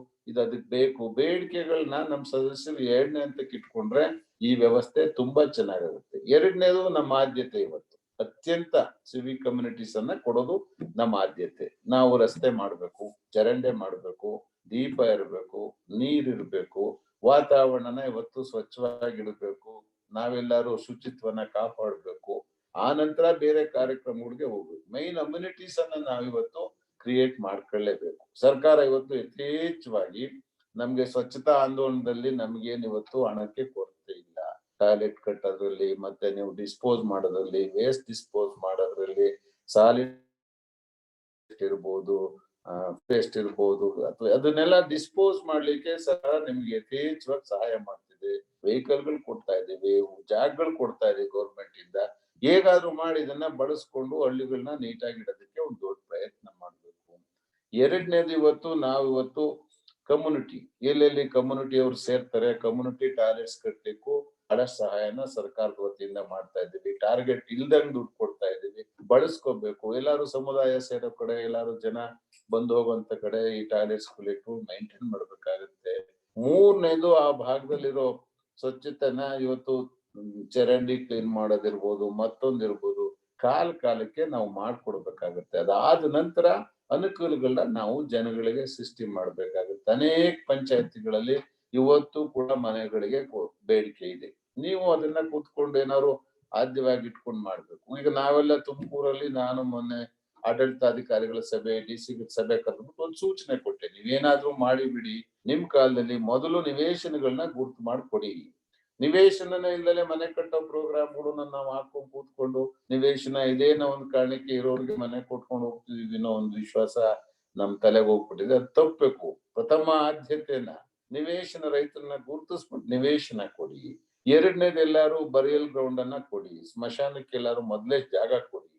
ಅದಕ್ಕೆ ಬೇಕು, ಬೇಡಿಕೆಗಳನ್ನ ನಮ್ಮ ಸದಸ್ಯರು 2ನೇ ಹಂತಕ್ಕೆ ಇಟ್ಕೊಂಡ್ರೆ ಈ ವ್ಯವಸ್ಥೆ ತುಂಬಾ ಚೆನ್ನಾಗಿರುತ್ತೆ. 2ನೇದು ನಮ್ಮ ಆದ್ಯತೆ. ಇವತ್ತು ಅತ್ಯಂತ ಸಿವಿಕ್ ಕಮ್ಯುನಿಟೀಸ್ ಅನ್ನ ಕೊಡೋದು ನಮ್ಮ ಆದ್ಯತೆ. ನಾವು ರಸ್ತೆ ಮಾಡ್ಬೇಕು, ಚರಂಡಿ ಮಾಡ್ಬೇಕು, ದೀಪ ಇರ್ಬೇಕು, ನೀರ್ ಇರ್ಬೇಕು, ವಾತಾವರಣನ ಇವತ್ತು ಸ್ವಚ್ಛವಾಗಿಡ್ಬೇಕು, ನಾವೆಲ್ಲರೂ ಶುಚಿತ್ವನ ಕಾಪಾಡ್ಬೇಕು. ಆ ನಂತರ ಬೇರೆ ಕಾರ್ಯಕ್ರಮಗಳಿಗೆ ಹೋಗ್ಬೇಕು. ಮೈನ್ ಅಮ್ಯುನಿಟೀಸ್ ಅನ್ನ ನಾವಿವತ್ತು ಕ್ರಿಯೇಟ್ ಮಾಡ್ಕೊಳ್ಳೇಬೇಕು. ಸರ್ಕಾರ ಇವತ್ತು ಯಥೇಚ್ಛವಾಗಿ ನಮ್ಗೆ ಸ್ವಚ್ಛತಾ ಆಂದೋಲನದಲ್ಲಿ ನಮ್ಗೇನ್ ಇವತ್ತು ಹಣಕ್ಕೆ ಕೊರತೆ ಇಲ್ಲ. ಟಾಯ್ಲೆಟ್ ಕಟ್ಟೋದ್ರಲ್ಲಿ, ಮತ್ತೆ ನೀವು ಡಿಸ್ಪೋಸ್ ಮಾಡೋದ್ರಲ್ಲಿ, ವೇಸ್ಟ್ ಡಿಸ್ಪೋಸ್ ಮಾಡೋದ್ರಲ್ಲಿ, ಸಾಲಿಡ್ ಇರ್ಬೋದು, ವೇಸ್ಟ್ ಇರ್ಬೋದು, ಅಥವಾ ಅದನ್ನೆಲ್ಲ ಡಿಸ್ಪೋಸ್ ಮಾಡ್ಲಿಕ್ಕೆ ಸರ್ಕಾರ ನಿಮ್ಗೆ ಯಥೇಚ್ಛವಾಗಿ ಸಹಾಯ ಮಾಡ್ತಿದೆ. ವೆಹಿಕಲ್ಗಳು ಕೊಡ್ತಾ ಇದೀವಿ, ಜಾಗಗಳು ಕೊಡ್ತಾ ಇದೆ ಗೌರ್ಮೆಂಟ್ ಇಂದ. ಹೇಗಾದ್ರೂ ಮಾಡಿ ಇದನ್ನ ಬಳಸ್ಕೊಂಡು ಹಳ್ಳಿಗಳನ್ನ ನೀಟಾಗಿ ಇಡೋದಕ್ಕೆ ಒಂದು ದೊಡ್ಡ ಪ್ರಯತ್ನ ಮಾಡ್ಬೇಕು. 2ನೇದು ಇವತ್ತು ಕಮ್ಯುನಿಟಿ, ಎಲ್ಲೆಲ್ಲಿ ಕಮ್ಯುನಿಟಿ ಅವ್ರು ಸೇರ್ತಾರೆ, ಕಮ್ಯುನಿಟಿ ಟಾಯ್ಲೆಟ್ಸ್ ಕಟ್ಟಲಿಕ್ಕೂ ಹಣ ಸಹಾಯನ ಸರ್ಕಾರದ ವತಿಯಿಂದ ಮಾಡ್ತಾ ಇದ್ದೀವಿ. ಟಾರ್ಗೆಟ್ ಇಲ್ದಂಗ್ ದುಡ್ಡು ಕೊಡ್ತಾ ಇದೀವಿ, ಬಳಸ್ಕೋಬೇಕು. ಎಲ್ಲಾರು ಸಮುದಾಯ ಸೇರೋ ಕಡೆ, ಎಲ್ಲಾರು ಜನ ಬಂದು ಹೋಗುವಂತ ಕಡೆ ಈ ಟಾಯ್ಲೆಟ್ಸ್ ಮೈಂಟೈನ್ ಮಾಡ್ಬೇಕಾಗುತ್ತೆ. 3ನೇದು ಆ ಭಾಗದಲ್ಲಿರೋ ಸ್ವಚ್ಛತೆನ ಇವತ್ತು ಚರಂಡಿ ಕ್ಲೀನ್ ಮಾಡೋದಿರ್ಬೋದು, ಮತ್ತೊಂದಿರ್ಬೋದು, ಕಾಲಕ್ಕೆ ನಾವು ಮಾಡ್ಕೊಡ್ಬೇಕಾಗತ್ತೆ. ಅದಾದ ನಂತರ ಅನುಕೂಲಗಳನ್ನ ನಾವು ಜನಗಳಿಗೆ ಸೃಷ್ಟಿ ಮಾಡ್ಬೇಕಾಗುತ್ತೆ. ಅನೇಕ ಪಂಚಾಯತಿಗಳಲ್ಲಿ ಇವತ್ತು ಕೂಡ ಮನೆಗಳಿಗೆ ಬೇಡಿಕೆ ಇದೆ. ನೀವು ಅದನ್ನ ಕೂತ್ಕೊಂಡು ಏನಾದ್ರು ಆದ್ಯವಾಗಿ ಇಟ್ಕೊಂಡು ಮಾಡ್ಬೇಕು. ಈಗ ನಾವೆಲ್ಲ ತುಮಕೂರಲ್ಲಿ ನಾನು ಮೊನ್ನೆ ಆಡಳಿತಾಧಿಕಾರಿಗಳ ಸಭೆ, DC ಸಭೆ ಕರೆದ್ಬಿಟ್ಟು ಒಂದು ಸೂಚನೆ ಕೊಟ್ಟೆ. ನೀವೇನಾದ್ರೂ ಮಾಡಿ ಬಿಡಿ, ನಿಮ್ ಕಾಲದಲ್ಲಿ ಮೊದಲು ನಿವೇಶನಗಳನ್ನ ಗುರ್ತು ಮಾಡ್ಕೊಡಿ. ನಿವೇಶನ ಇಲ್ಲದೆ ಮನೆ ಕಟ್ಟೋ ಪ್ರೋಗ್ರಾಮ್ಗಳನ್ನ ನಾವು ಹಾಕೊಂಡು ಕೂತ್ಕೊಂಡು ನಿವೇಶನ ಇದೇನೋ ಒಂದ್ ಕಾರಣಕ್ಕೆ ಇರೋರಿಗೆ ಮನೆ ಕೊಟ್ಕೊಂಡು ಹೋಗ್ತಿದೀವಿ ಅನ್ನೋ ಒಂದು ವಿಶ್ವಾಸ ನಮ್ ತಲೆಗೆ ಹೋಗ್ಬಿಟ್ಟಿದೆ. ಅದು ತಪ್ಪಬೇಕು. ಪ್ರಥಮ ಆದ್ಯತೆನ ನಿವೇಶನ ರೈತರನ್ನ ಗುರುತಿಸ್ಬಿಟ್ಟು ನಿವೇಶನ ಕೊಡಿ. 2ನೇದು ಎಲ್ಲಾರು ಬರಿಯಲ್ ಗ್ರೌಂಡ್ ಅನ್ನ ಕೊಡಿ, ಸ್ಮಶಾನಕ್ಕೆ ಎಲ್ಲಾರು ಮೊದ್ಲೇ ಜಾಗ ಕೊಡಿ.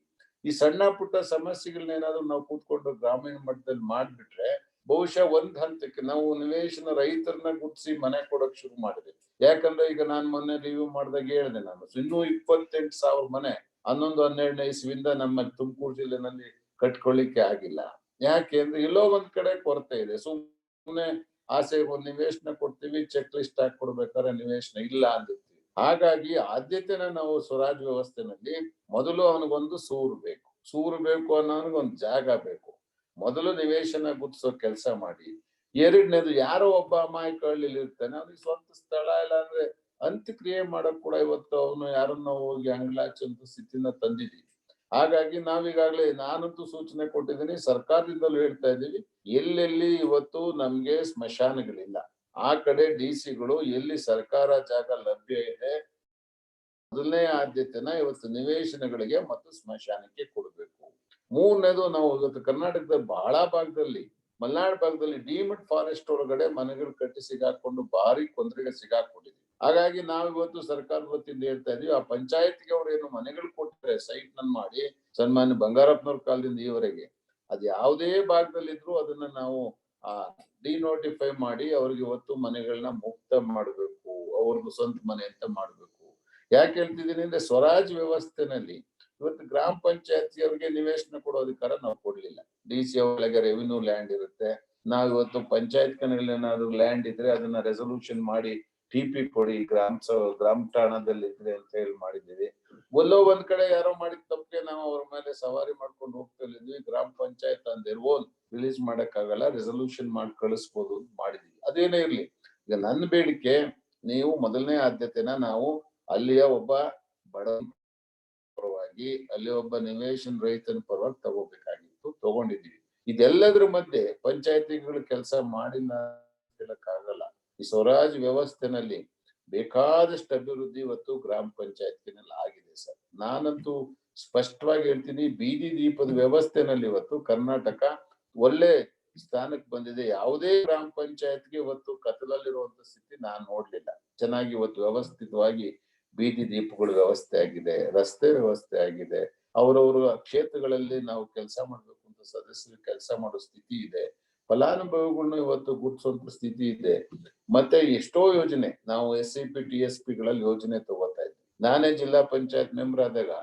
ಈ ಸಣ್ಣ ಪುಟ್ಟ ಸಮಸ್ಯೆಗಳನ್ನ ಏನಾದ್ರು ನಾವು ಕೂತ್ಕೊಂಡು ಗ್ರಾಮೀಣ ಮಟ್ಟದಲ್ಲಿ ಮಾಡ್ಬಿಟ್ರೆ ಬಹುಶಃ ಒಂದ್ ಹಂತಕ್ಕೆ ನಾವು ನಿವೇಶನ ರೈತರನ್ನ ಗುರ್ತಿಸಿ ಮನೆ ಕೊಡಕ್ ಶುರು ಮಾಡಿದ್ವಿ. ಯಾಕಂದ್ರೆ ಈಗ ನಾನ್ ಮೊನ್ನೆ ರಿವ್ಯೂ ಮಾಡಿದಾಗ ಹೇಳಿದೆ ನಾನು, ಇನ್ನೂ 28,000 ಮನೆ 11-12 ಇಸ್ವಿಯಿಂದ ನಮ್ಮ ತುಮಕೂರು ಜಿಲ್ಲೆನಲ್ಲಿ ಕಟ್ಕೊಳ್ಳಿಕ್ಕೆ ಆಗಿಲ್ಲ. ಯಾಕೆ ಅಂದ್ರೆ ಎಲ್ಲೋ ಒಂದ್ ಕಡೆ ಕೊರತೆ ಇದೆ. ಸುಮ್ಮನೆ ಆಸೆಗೆ ಒಂದ್ ನಿವೇಶನ ಕೊಡ್ತೀವಿ, ಚೆಕ್ ಲಿಸ್ಟ್ ಹಾಕಿ ಕೊಡ್ಬೇಕಾದ್ರೆ ನಿವೇಶನ ಇಲ್ಲ ಅಂದಿರ್ತೀವಿ. ಹಾಗಾಗಿ ಆದ್ಯತೆನ ನಾವು ಸ್ವರಾಜ್ ವ್ಯವಸ್ಥೆನಲ್ಲಿ ಮೊದಲು ಅವನಿಗೊಂದು ಸೂರು ಬೇಕು ಅನ್ನೋನಿಗೆ ಒಂದು ಜಾಗ ಬೇಕು. ಮೊದಲು ನಿವೇಶನ ಗುರ್ತಿಸೋ ಕೆಲಸ ಮಾಡಿ. ಎರಡನೇದು, ಯಾರೋ ಒಬ್ಬ ಅಮಾಯಕ ಹಳ್ಳಿಲಿ ಇರ್ತಾನೆ, ಅವ್ನಿಗೆ ಸ್ವಂತ ಸ್ಥಳ ಇಲ್ಲ ಅಂದ್ರೆ ಅಂತ್ಯಕ್ರಿಯೆ ಮಾಡಕ್ ಕೂಡ ಇವತ್ತು ಅವನು ಯಾರನ್ನ ಹೋಗಿ ಅಂಗ್ಲಾಚಂತ ಸ್ಥಿತಿನ ತಂದಿದೀವಿ. ಹಾಗಾಗಿ ನಾವೀಗಾಗ್ಲೇ ನಾನಂತೂ ಸೂಚನೆ ಕೊಟ್ಟಿದ್ದೀನಿ, ಸರ್ಕಾರದಿಂದಲೂ ಹೇಳ್ತಾ ಇದ್ದೀವಿ, ಎಲ್ಲೆಲ್ಲಿ ಇವತ್ತು ನಮ್ಗೆ ಸ್ಮಶಾನಗಳಿಲ್ಲ ಆ ಕಡೆ ಡಿಸಿಗಳು ಎಲ್ಲಿ ಸರ್ಕಾರ ಜಾಗ ಲಭ್ಯ ಇದೆ ಮೊದಲನೇ ಆದ್ಯತೆನ ಇವತ್ತು ನಿವೇಶನಗಳಿಗೆ ಮತ್ತು ಸ್ಮಶಾನಕ್ಕೆ ಕೊಡಬೇಕು. ಮೂರನೇದು, ನಾವು ಇವತ್ತು ಕರ್ನಾಟಕದ ಬಹಳ ಭಾಗದಲ್ಲಿ, ಮಲೆನಾಡು ಭಾಗದಲ್ಲಿ ಡೀಮ್ಡ್ ಫಾರೆಸ್ಟ್ ಒಳಗಡೆ ಮನೆಗಳು ಕಟ್ಟಿ ಸಿಗಾಕೊಂಡು ಭಾರಿ ತೊಂದರೆಗೆ ಸಿಗಾಕೊಂಡಿದ್ವಿ. ಹಾಗಾಗಿ ನಾವು ಇವತ್ತು ಸರ್ಕಾರದ ವತಿಯಿಂದ ಹೇಳ್ತಾ ಇದೀವಿ, ಆ ಪಂಚಾಯತ್ಗೆ ಅವ್ರು ಏನು ಮನೆಗಳು ಕೊಟ್ಟಿದ್ರೆ ಸೈಟ್ ನನ್ ಮಾಡಿ ಸನ್ಮಾನ್ಯ ಬಂಗಾರಪ್ಪನವ್ರ ಕಾಲದಿಂದ ಈವರೆಗೆ ಅದ್ ಯಾವುದೇ ಭಾಗದಲ್ಲಿದ್ರು ಅದನ್ನ ನಾವು ಡಿನೋಟಿಫೈ ಮಾಡಿ ಅವ್ರಿಗೆ ಇವತ್ತು ಮನೆಗಳನ್ನ ಮುಕ್ತ ಮಾಡ್ಬೇಕು, ಅವ್ರದ್ದು ಸ್ವಂತ ಮನೆ ಅಂತ ಮಾಡ್ಬೇಕು. ಯಾಕೆ ಹೇಳ್ತಿದ್ದೀನಿ ಅಂದ್ರೆ ಸ್ವರಾಜ್ ವ್ಯವಸ್ಥೆನಲ್ಲಿ ಇವತ್ತು ಗ್ರಾಮ ಪಂಚಾಯತಿಯವರಿಗೆ ನಿವೇಶನ ಕೊಡೋ ಅಧಿಕಾರ ನಾವು ಕೊಡ್ಲಿಲ್ಲ. ಡಿಸಿ ಒಳಗೆ ರೆವಿನ್ಯೂ ಲ್ಯಾಂಡ್ ಇರುತ್ತೆ. ನಾವ್ ಇವತ್ತು ಪಂಚಾಯತ್ ಕನಲ್ಲಿ ಏನಾದ್ರು ಲ್ಯಾಂಡ್ ಇದ್ರೆ ಅದನ್ನ ರೆಸೊಲ್ಯೂಷನ್ ಮಾಡಿ ಟಿಪಿ ಕೊಡಿ ಗ್ರಾಮ ಠಾಣದಲ್ಲಿ ಇದ್ರೆ ಅಂತ ಹೇಳಿ ಮಾಡಿದ್ದೀವಿ. ಎಲ್ಲೋ ಒಂದ್ ಕಡೆ ಯಾರೋ ಮಾಡಿದ ತಪ್ಪಿಗೆ ನಾವು ಅವ್ರ ಮೇಲೆ ಸವಾರಿ ಮಾಡ್ಕೊಂಡು ಹೋಗ್ತಿದ್ವಿ. ಗ್ರಾಮ ಪಂಚಾಯತ್ ಅಂದಿರ್ಬೋದು ರಿಲೀಸ್ ಮಾಡಕ್ ಆಗಲ್ಲ, ರೆಸೊಲ್ಯೂಷನ್ ಮಾಡಿ ಕಳಿಸ್ಬೋದು ಮಾಡಿದೀವಿ. ಅದೇನೇ ಇರ್ಲಿ, ಈಗ ನನ್ನ ಬೇಡಿಕೆ, ನೀವು ಮೊದಲನೇ ಆದ್ಯತೆನ ನಾವು ಅಲ್ಲಿಯ ಒಬ್ಬ ಬಡ ಪರವಾಗಿ, ಅಲ್ಲಿ ಒಬ್ಬ ನಿವೇಶನ ರೈತನ ಪರವಾಗಿ ತಗೋಬೇಕಾಗಿತ್ತು, ತಗೊಂಡಿದ್ದೀವಿ. ಇದೆಲ್ಲದ್ರ ಮಧ್ಯೆ ಪಂಚಾಯತಿಗಳು ಕೆಲಸ ಮಾಡಿಲ್ಲ ಹೇಳಕ್ಕಾಗಲ್ಲ. ಈ ಸ್ವರಾಜ್ ವ್ಯವಸ್ಥೆನಲ್ಲಿ ಬೇಕಾದಷ್ಟು ಅಭಿವೃದ್ಧಿ ಇವತ್ತು ಗ್ರಾಮ ಪಂಚಾಯತ್ನಲ್ಲಿ ಆಗಿದೆ ಸರ್. ನಾನಂತೂ ಸ್ಪಷ್ಟವಾಗಿ ಹೇಳ್ತೀನಿ, ಬೀದಿ ದೀಪದ ವ್ಯವಸ್ಥೆನಲ್ಲಿ ಇವತ್ತು ಕರ್ನಾಟಕ ಒಳ್ಳೆ ಸ್ಥಾನಕ್ಕೆ ಬಂದಿದೆ. ಯಾವುದೇ ಗ್ರಾಮ ಪಂಚಾಯತ್ಗೆ ಇವತ್ತು ಕತ್ತಲಲ್ಲಿರುವಂತ ಸ್ಥಿತಿ ನಾನ್ ನೋಡ್ಲಿಲ್ಲ. ಚೆನ್ನಾಗಿ ಇವತ್ತು ವ್ಯವಸ್ಥಿತವಾಗಿ ಬೀದಿ ದೀಪಗಳ ವ್ಯವಸ್ಥೆ ಆಗಿದೆ, ರಸ್ತೆ ವ್ಯವಸ್ಥೆ ಆಗಿದೆ. ಅವರವರ ಕ್ಷೇತ್ರಗಳಲ್ಲಿ ನಾವು ಕೆಲಸ ಮಾಡ್ಬೇಕು ಅಂತ ಸದಸ್ಯರು ಕೆಲಸ ಮಾಡೋ ಸ್ಥಿತಿ ಇದೆ. ಫಲಾನುಭವಿಗಳನ್ನ ಇವತ್ತು ಗುರ್ತಿಸುವಂತ ಸ್ಥಿತಿ ಇದೆ. ಮತ್ತೆ ಎಷ್ಟೋ ಯೋಜನೆ ನಾವು SCP TSP ಗಳಲ್ಲಿ ಯೋಜನೆ ತಗೋತಾ ಇದ್ವಿ. ನಾನೇ ಜಿಲ್ಲಾ ಪಂಚಾಯತ್ ಮೆಂಬರ್ ಆದಾಗ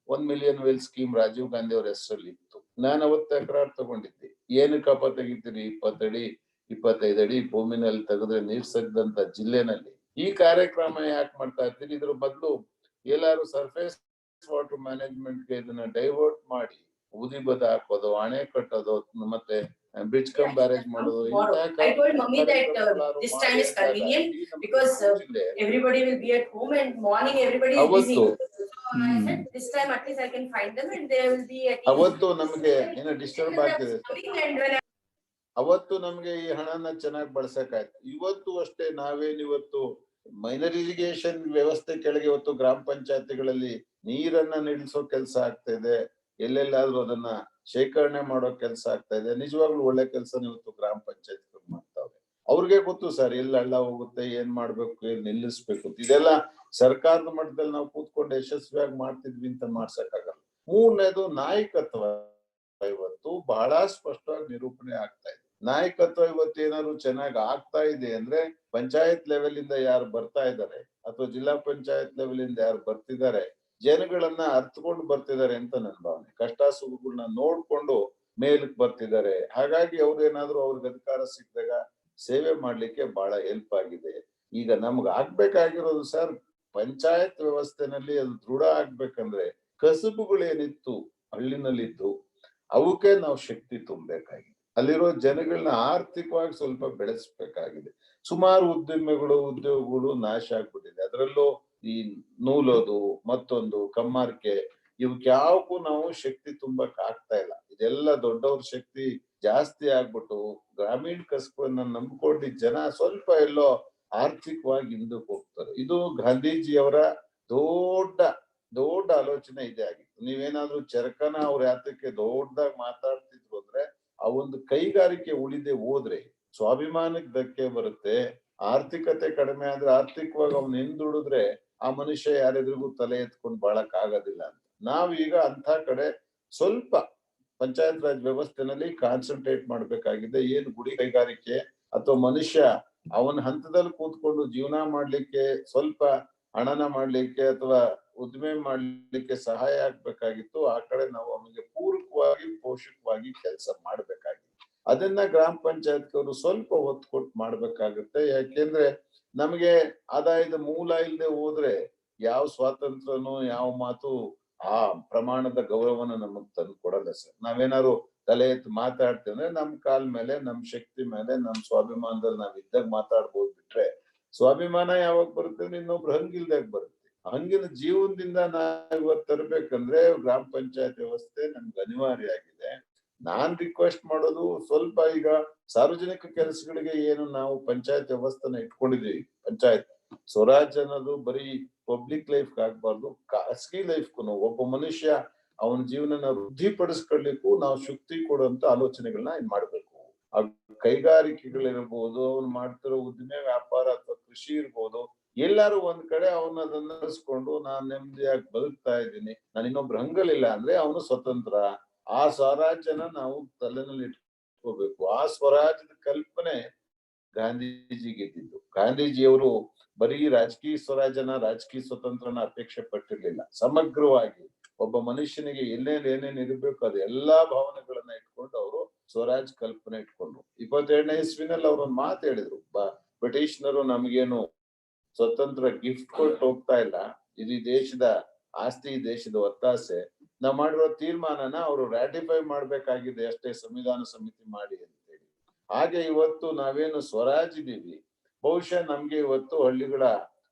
1 million well scheme Rajiv Gandhi ಅವ್ರ ಹೆಸರಲ್ಲಿ ಇತ್ತು. ನಾನು ಅವತ್ತು ತಕರಾರು ತಗೊಂಡಿದ್ದೆ, ಏನಕ್ಕಪ್ಪ ತೆಗಿತೀರಿ 20 ಅಡಿ 25 ಅಡಿ ಭೂಮಿನಲ್ಲಿ ತೆಗೆದ್ರೆ ನೀರ್ ಸಗ್ದಂತ ಜಿಲ್ಲೆನಲ್ಲಿ ಈ ಕಾರ್ಯಕ್ರಮ ಯಾಕೆ ಮಾಡ್ತಾ ಇರ್ತೀರಿ? ಇದ್ರ ಬದಲು ಎಲ್ಲಾರು ಸರ್ಫೇಸ್ ವಾಟರ್ ಮ್ಯಾನೇಜ್ಮೆಂಟ್ಗೆ ಇದನ್ನ ಡೈವರ್ಟ್ ಮಾಡಿ ಬೂದಿ ಬದ ಹಾಕೋದು, ಅಣೆ ಕಟ್ಟೋದು, ಮತ್ತೆ ಬ್ರಿಡ್ಜ್ ಕಮ್ ಬ್ಯಾರೇಜ್ ಮಾಡೋದು.
I told mummy that this time is convenient because everybody will be at home and morning everybody is busy. So I said this time at least I can find them and they will be at
ಅವತ್ತು ನಮಗೆ ಏನೋ ಡಿಸ್ಟರ್ಬ್ ಆಗ್ತಿದೆ. ಅವತ್ತು ನಮ್ಗೆ ಈ ಹಣನ ಚೆನ್ನಾಗಿ ಬಳಸಕ್ಕಾಯ್ತು. ಇವತ್ತು ಅಷ್ಟೇ ನಾವೇನಿವತ್ತು ಮೈನರ್ ಇರಿಗೇಷನ್ ವ್ಯವಸ್ಥೆ ಕೆಳಗೆ ಇವತ್ತು ಗ್ರಾಮ ಪಂಚಾಯತಿಗಳಲ್ಲಿ ನೀರನ್ನ ನಿಲ್ಲಿಸೋ ಕೆಲಸ ಆಗ್ತಾ ಇದೆ. ಎಲ್ಲೆಲ್ಲಾದ್ರೂ ಅದನ್ನ ಶೇಖರಣೆ ಮಾಡೋ ಕೆಲಸ ಆಗ್ತಾ ಇದೆ. ನಿಜವಾಗ್ಲೂ ಒಳ್ಳೆ ಕೆಲಸ ಇವತ್ತು ಗ್ರಾಮ ಪಂಚಾಯತ್ ಮಾಡ್ತಾವ್ರೆ. ಅವ್ರಿಗೆ ಗೊತ್ತು ಸರ್ ಎಲ್ಲಿ ಹಳ್ಳ ಹೋಗುತ್ತೆ, ಏನ್ ಮಾಡ್ಬೇಕು, ಏನ್ ನಿಲ್ಲಿಸ್ಬೇಕು. ಇದೆಲ್ಲ ಸರ್ಕಾರದ ಮಟ್ಟದಲ್ಲಿ ನಾವು ಕೂತ್ಕೊಂಡು ಯಶಸ್ವಿಯಾಗಿ ಮಾಡ್ತಿದ್ವಿ ಅಂತ ಮಾಡ್ಸಕ್ಕಾಗಲ್ಲ. ಮೂರನೇದು ನಾಯಕತ್ವ ಇವತ್ತು ಬಹಳ ಸ್ಪಷ್ಟವಾಗಿ ನಿರೂಪಣೆ ಆಗ್ತಾ ಇದೆ. ನಾಯಕತ್ವ ಇವತ್ತು ಏನಾದ್ರು ಚೆನ್ನಾಗಿ ಆಗ್ತಾ ಇದೆ ಅಂದ್ರೆ ಪಂಚಾಯತ್ ಲೆವೆಲ್ ಇಂದ ಯಾರು ಬರ್ತಾ ಇದ್ದಾರೆ ಅಥವಾ ಜಿಲ್ಲಾ ಪಂಚಾಯತ್ ಲೆವೆಲ್ ಇಂದ ಯಾರು ಬರ್ತಿದ್ದಾರೆ, ಜನಗಳನ್ನ ಅರ್ಥಕೊಂಡು ಬರ್ತಿದ್ದಾರೆ ಅಂತ ನನ್ನ ಭಾವನೆ. ಕಷ್ಟ ಸುಖಗಳನ್ನ ನೋಡ್ಕೊಂಡು ಮೇಲಕ್ಕೆ ಬರ್ತಿದ್ದಾರೆ. ಹಾಗಾಗಿ ಅವ್ರು ಏನಾದ್ರು ಅವ್ರಿಗೆ ಅಧಿಕಾರ ಸಿಕ್ಕಿದಾಗ ಸೇವೆ ಮಾಡ್ಲಿಕ್ಕೆ ಬಹಳ ಹೆಲ್ಪ್ ಆಗಿದೆ. ಈಗ ನಮ್ಗೆ ಆಗ್ಬೇಕಾಗಿರೋದು ಸರ್, ಪಂಚಾಯತ್ ವ್ಯವಸ್ಥೆನಲ್ಲಿ ಅದು ದೃಢ ಆಗ್ಬೇಕಂದ್ರೆ ಕಸುಬುಗಳೇನಿತ್ತು ಹಳ್ಳಿನಲ್ಲಿದ್ದು ಅವಕ್ಕೆ ನಾವು ಶಕ್ತಿ ತುಂಬಬೇಕಾಗಿದೆ. ಅಲ್ಲಿರೋ ಜನಗಳನ್ನ ಆರ್ಥಿಕವಾಗಿ ಸ್ವಲ್ಪ ಬೆಳೆಸ್ಬೇಕಾಗಿದೆ. ಸುಮಾರು ಉದ್ಯೋಗಗಳು ನಾಶ ಆಗ್ಬಿಟ್ಟಿದೆ. ಅದರಲ್ಲೂ ಈ ನೂಲೋದು, ಮತ್ತೊಂದು ಕಮ್ಮಾರಿಕೆ, ಇವಕ್ಕೆ ಯಾವಕ್ಕೂ ನಾವು ಶಕ್ತಿ ತುಂಬಕ್ ಆಗ್ತಾ ಇಲ್ಲ. ಇದೆಲ್ಲ ದೊಡ್ಡವ್ರ ಶಕ್ತಿ ಜಾಸ್ತಿ ಆಗ್ಬಿಟ್ಟು ಗ್ರಾಮೀಣ ಕಸಬನ್ನ ನಂಬ್ಕೊಂಡಿದ್ದ ಜನ ಸ್ವಲ್ಪ ಎಲ್ಲೋ ಆರ್ಥಿಕವಾಗಿ ಹಿಂದಕ್ಕೆ ಹೋಗ್ತಾರೆ. ಇದು ಗಾಂಧೀಜಿಯವರ ದೊಡ್ಡ ಆಲೋಚನೆ ಇದೆ ಆಗಿತ್ತು. ನೀವೇನಾದ್ರೂ ಚರಕನ ಅವ್ರ ಯಾತಕ್ಕೆ ದೊಡ್ಡದಾಗಿ ಮಾತಾಡ್ತಿದ್ರು ಅಂದ್ರೆ ಆ ಒಂದು ಕೈಗಾರಿಕೆ ಉಳಿದೆ ಹೋದ್ರೆ ಸ್ವಾಭಿಮಾನಕ್ಕೆ ಧಕ್ಕೆ ಬರುತ್ತೆ. ಆರ್ಥಿಕತೆ ಕಡಿಮೆ ಆದ್ರೆ ಆರ್ಥಿಕವಾಗಿ ಅವ್ನು ಹಿಂದುಳಿದ್ರೆ ಆ ಮನುಷ್ಯ ಯಾರೆದ್ರಿಗೂ ತಲೆ ಎತ್ಕೊಂಡು ಬಾಳಕ್ ಆಗೋದಿಲ್ಲ ಅಂತ ನಾವೀಗ ಅಂತ ಕಡೆ ಸ್ವಲ್ಪ ಪಂಚಾಯತ್ ರಾಜ್ ವ್ಯವಸ್ಥೆನಲ್ಲಿ ಕಾನ್ಸಂಟ್ರೇಟ್ ಮಾಡ್ಬೇಕಾಗಿದೆ. ಏನು ಗುಡಿ ಕೈಗಾರಿಕೆ ಅಥವಾ ಮನುಷ್ಯ ಅವನ ಹಂತದಲ್ಲಿ ಕೂತ್ಕೊಂಡು ಜೀವನ ಮಾಡ್ಲಿಕ್ಕೆ, ಸ್ವಲ್ಪ ಹಣನ ಮಾಡ್ಲಿಕ್ಕೆ ಅಥವಾ ಉದ್ದಿಮೆ ಮಾಡ್ಲಿಕ್ಕೆ ಸಹಾಯ ಆಗ್ಬೇಕಾಗಿತ್ತು, ಆ ಕಡೆ ನಾವು ಅವನಿಗೆ ಪೂರಕವಾಗಿ ಪೋಷಕವಾಗಿ ಕೆಲಸ ಮಾಡ್ಬೇಕಾಗಿತ್ತು. ಅದನ್ನ ಗ್ರಾಮ ಪಂಚಾಯತ್ ಅವರು ಸ್ವಲ್ಪ ಒತ್ತು ಕೊಟ್ಟು ಮಾಡ್ಬೇಕಾಗುತ್ತೆ. ಯಾಕೆಂದ್ರೆ ನಮಗೆ ಆದಾಯದ ಮೂಲ ಇಲ್ಲದೆ ಹೋದ್ರೆ ಯಾವ ಸ್ವಾತಂತ್ರ್ಯನೋ ಯಾವ ಮಾತು ಆ ಪ್ರಮಾಣದ ಗೌರವನ ನಮಗ್ ತಂದು ಕೊಡಲ್ಲ ಸರ್. ನಾವೇನಾದ್ರು ತಲೆ ಎತ್ತು ಮಾತಾಡ್ತೀವಿ ಅಂದ್ರೆ ನಮ್ ಕಾಲ್ ಮೇಲೆ, ನಮ್ ಶಕ್ತಿ ಮೇಲೆ, ನಮ್ ಸ್ವಾಭಿಮಾನದಲ್ಲಿ ನಾವ್ ಇದ್ದಾಗ ಮಾತಾಡ್ಬೋದು ಬಿಟ್ರೆ, ಸ್ವಾಭಿಮಾನ ಯಾವಾಗ ಬರುತ್ತೆ ಇನ್ನೊಬ್ರು ಹಂಗಿಲ್ದಾಗ ಬರುತ್ತೆ. ಹಂಗಿನ ಜೀವನದಿಂದ ನಾವ್ ಇವತ್ತು ತರ್ಬೇಕಂದ್ರೆ ಗ್ರಾಮ ಪಂಚಾಯತ್ ವ್ಯವಸ್ಥೆ ನಮ್ಗೆ ಅನಿವಾರ್ಯ ಆಗಿದೆ. ನಾನ್ ರಿಕ್ವೆಸ್ಟ್ ಮಾಡೋದು ಸ್ವಲ್ಪ ಈಗ ಸಾರ್ವಜನಿಕ ಕೆಲಸಗಳಿಗೆ ಏನು ನಾವು ಪಂಚಾಯತ್ ವ್ಯವಸ್ಥೆನ ಇಟ್ಕೊಂಡಿದೀವಿ. ಪಂಚಾಯತ್ ಸ್ವರಾಜ್ ಅನ್ನೋದು ಬರೀ ಪಬ್ಲಿಕ್ ಲೈಫ್ ಆಗ್ಬಾರ್ದು, ಖಾಸಗಿ ಲೈಫ್ಗೂ ಒಬ್ಬ ಮನುಷ್ಯ ಅವನ ಜೀವನನ ವೃದ್ಧಿಪಡಿಸ್ಕೊಳ್ಳಿಕ್ಕೂ ನಾವು ಶಕ್ತಿ ಕೊಡುವಂತ ಆಲೋಚನೆಗಳನ್ನ ಮಾಡ್ಬೇಕು. ಆ ಕೈಗಾರಿಕೆಗಳಿರ್ಬೋದು, ಅವ್ನು ಮಾಡ್ತಿರೋ ಉದ್ದಿಮೆ ವ್ಯಾಪಾರ ಅಥವಾ ಕೃಷಿ ಇರ್ಬೋದು, ಎಲ್ಲಾರು ಒಂದ್ ಕಡೆ ಅವನ್ನ ಅದನ್ನ ನಡೆಸ್ಕೊಂಡು ನಾನ್ ನೆಮ್ಮದಿಯಾಗಿ ಬದುಕ್ತಾ ಇದ್ದೀನಿ, ನಾನು ಇನ್ನೊಬ್ರು ಹಂಗಲಿಲ್ಲ ಅಂದ್ರೆ ಅವನು ಸ್ವತಂತ್ರ. ಆ ಸ್ವರಾಜ್ಯನ ನಾವು ತಲೆನಲ್ಲಿ ಇಟ್ಕೋಬೇಕು. ಆ ಸ್ವರಾಜ್ಯದ ಕಲ್ಪನೆ ಗಾಂಧೀಜಿಗೆ ಇದ್ದಿದ್ದು. ಗಾಂಧೀಜಿಯವರು ಬರೀ ರಾಜಕೀಯ ಸ್ವರಾಜ್ಯನ, ರಾಜಕೀಯ ಸ್ವತಂತ್ರನ ಅಪೇಕ್ಷೆ ಪಟ್ಟಿರ್ಲಿಲ್ಲ. ಸಮಗ್ರವಾಗಿ ಒಬ್ಬ ಮನುಷ್ಯನಿಗೆ ಏನೇನ್ ಇರಬೇಕು ಅದು ಎಲ್ಲಾ ಭಾವನೆಗಳನ್ನ ಇಟ್ಕೊಂಡು ಅವರು ಸ್ವರಾಜ್ ಕಲ್ಪನೆ ಇಟ್ಕೊಂಡ್ರು. 22ನೇ ಇಸ್ವಿನಲ್ಲಿ ಅವ್ರೊಂದ್ ಮಾತು ಹೇಳಿದ್ರು, ಬ್ರಿಟಿಷ್ನರು ನಮ್ಗೇನು ಸ್ವತಂತ್ರ ಗಿಫ್ಟ್ ಕೊಟ್ಟು ಹೋಗ್ತಾ ಇಲ್ಲ, ಇದು ದೇಶದ ಆಸ್ತಿ, ದೇಶದ ಒತ್ತಾಸೆ. ನಾವ್ ಮಾಡಿರೋ ತೀರ್ಮಾನನ ಅವರು ರಾಟಿಫೈ ಮಾಡ್ಬೇಕಾಗಿದೆ ಅಷ್ಟೇ, ಸಂವಿಧಾನ ಸಮಿತಿ ಮಾಡಿ ಅಂತೇಳಿ. ಹಾಗೆ ಇವತ್ತು ನಾವೇನು ಸ್ವರಾಜ್ ಇದೀವಿ, ಬಹುಶಃ ನಮ್ಗೆ ಇವತ್ತು ಹಳ್ಳಿಗಳ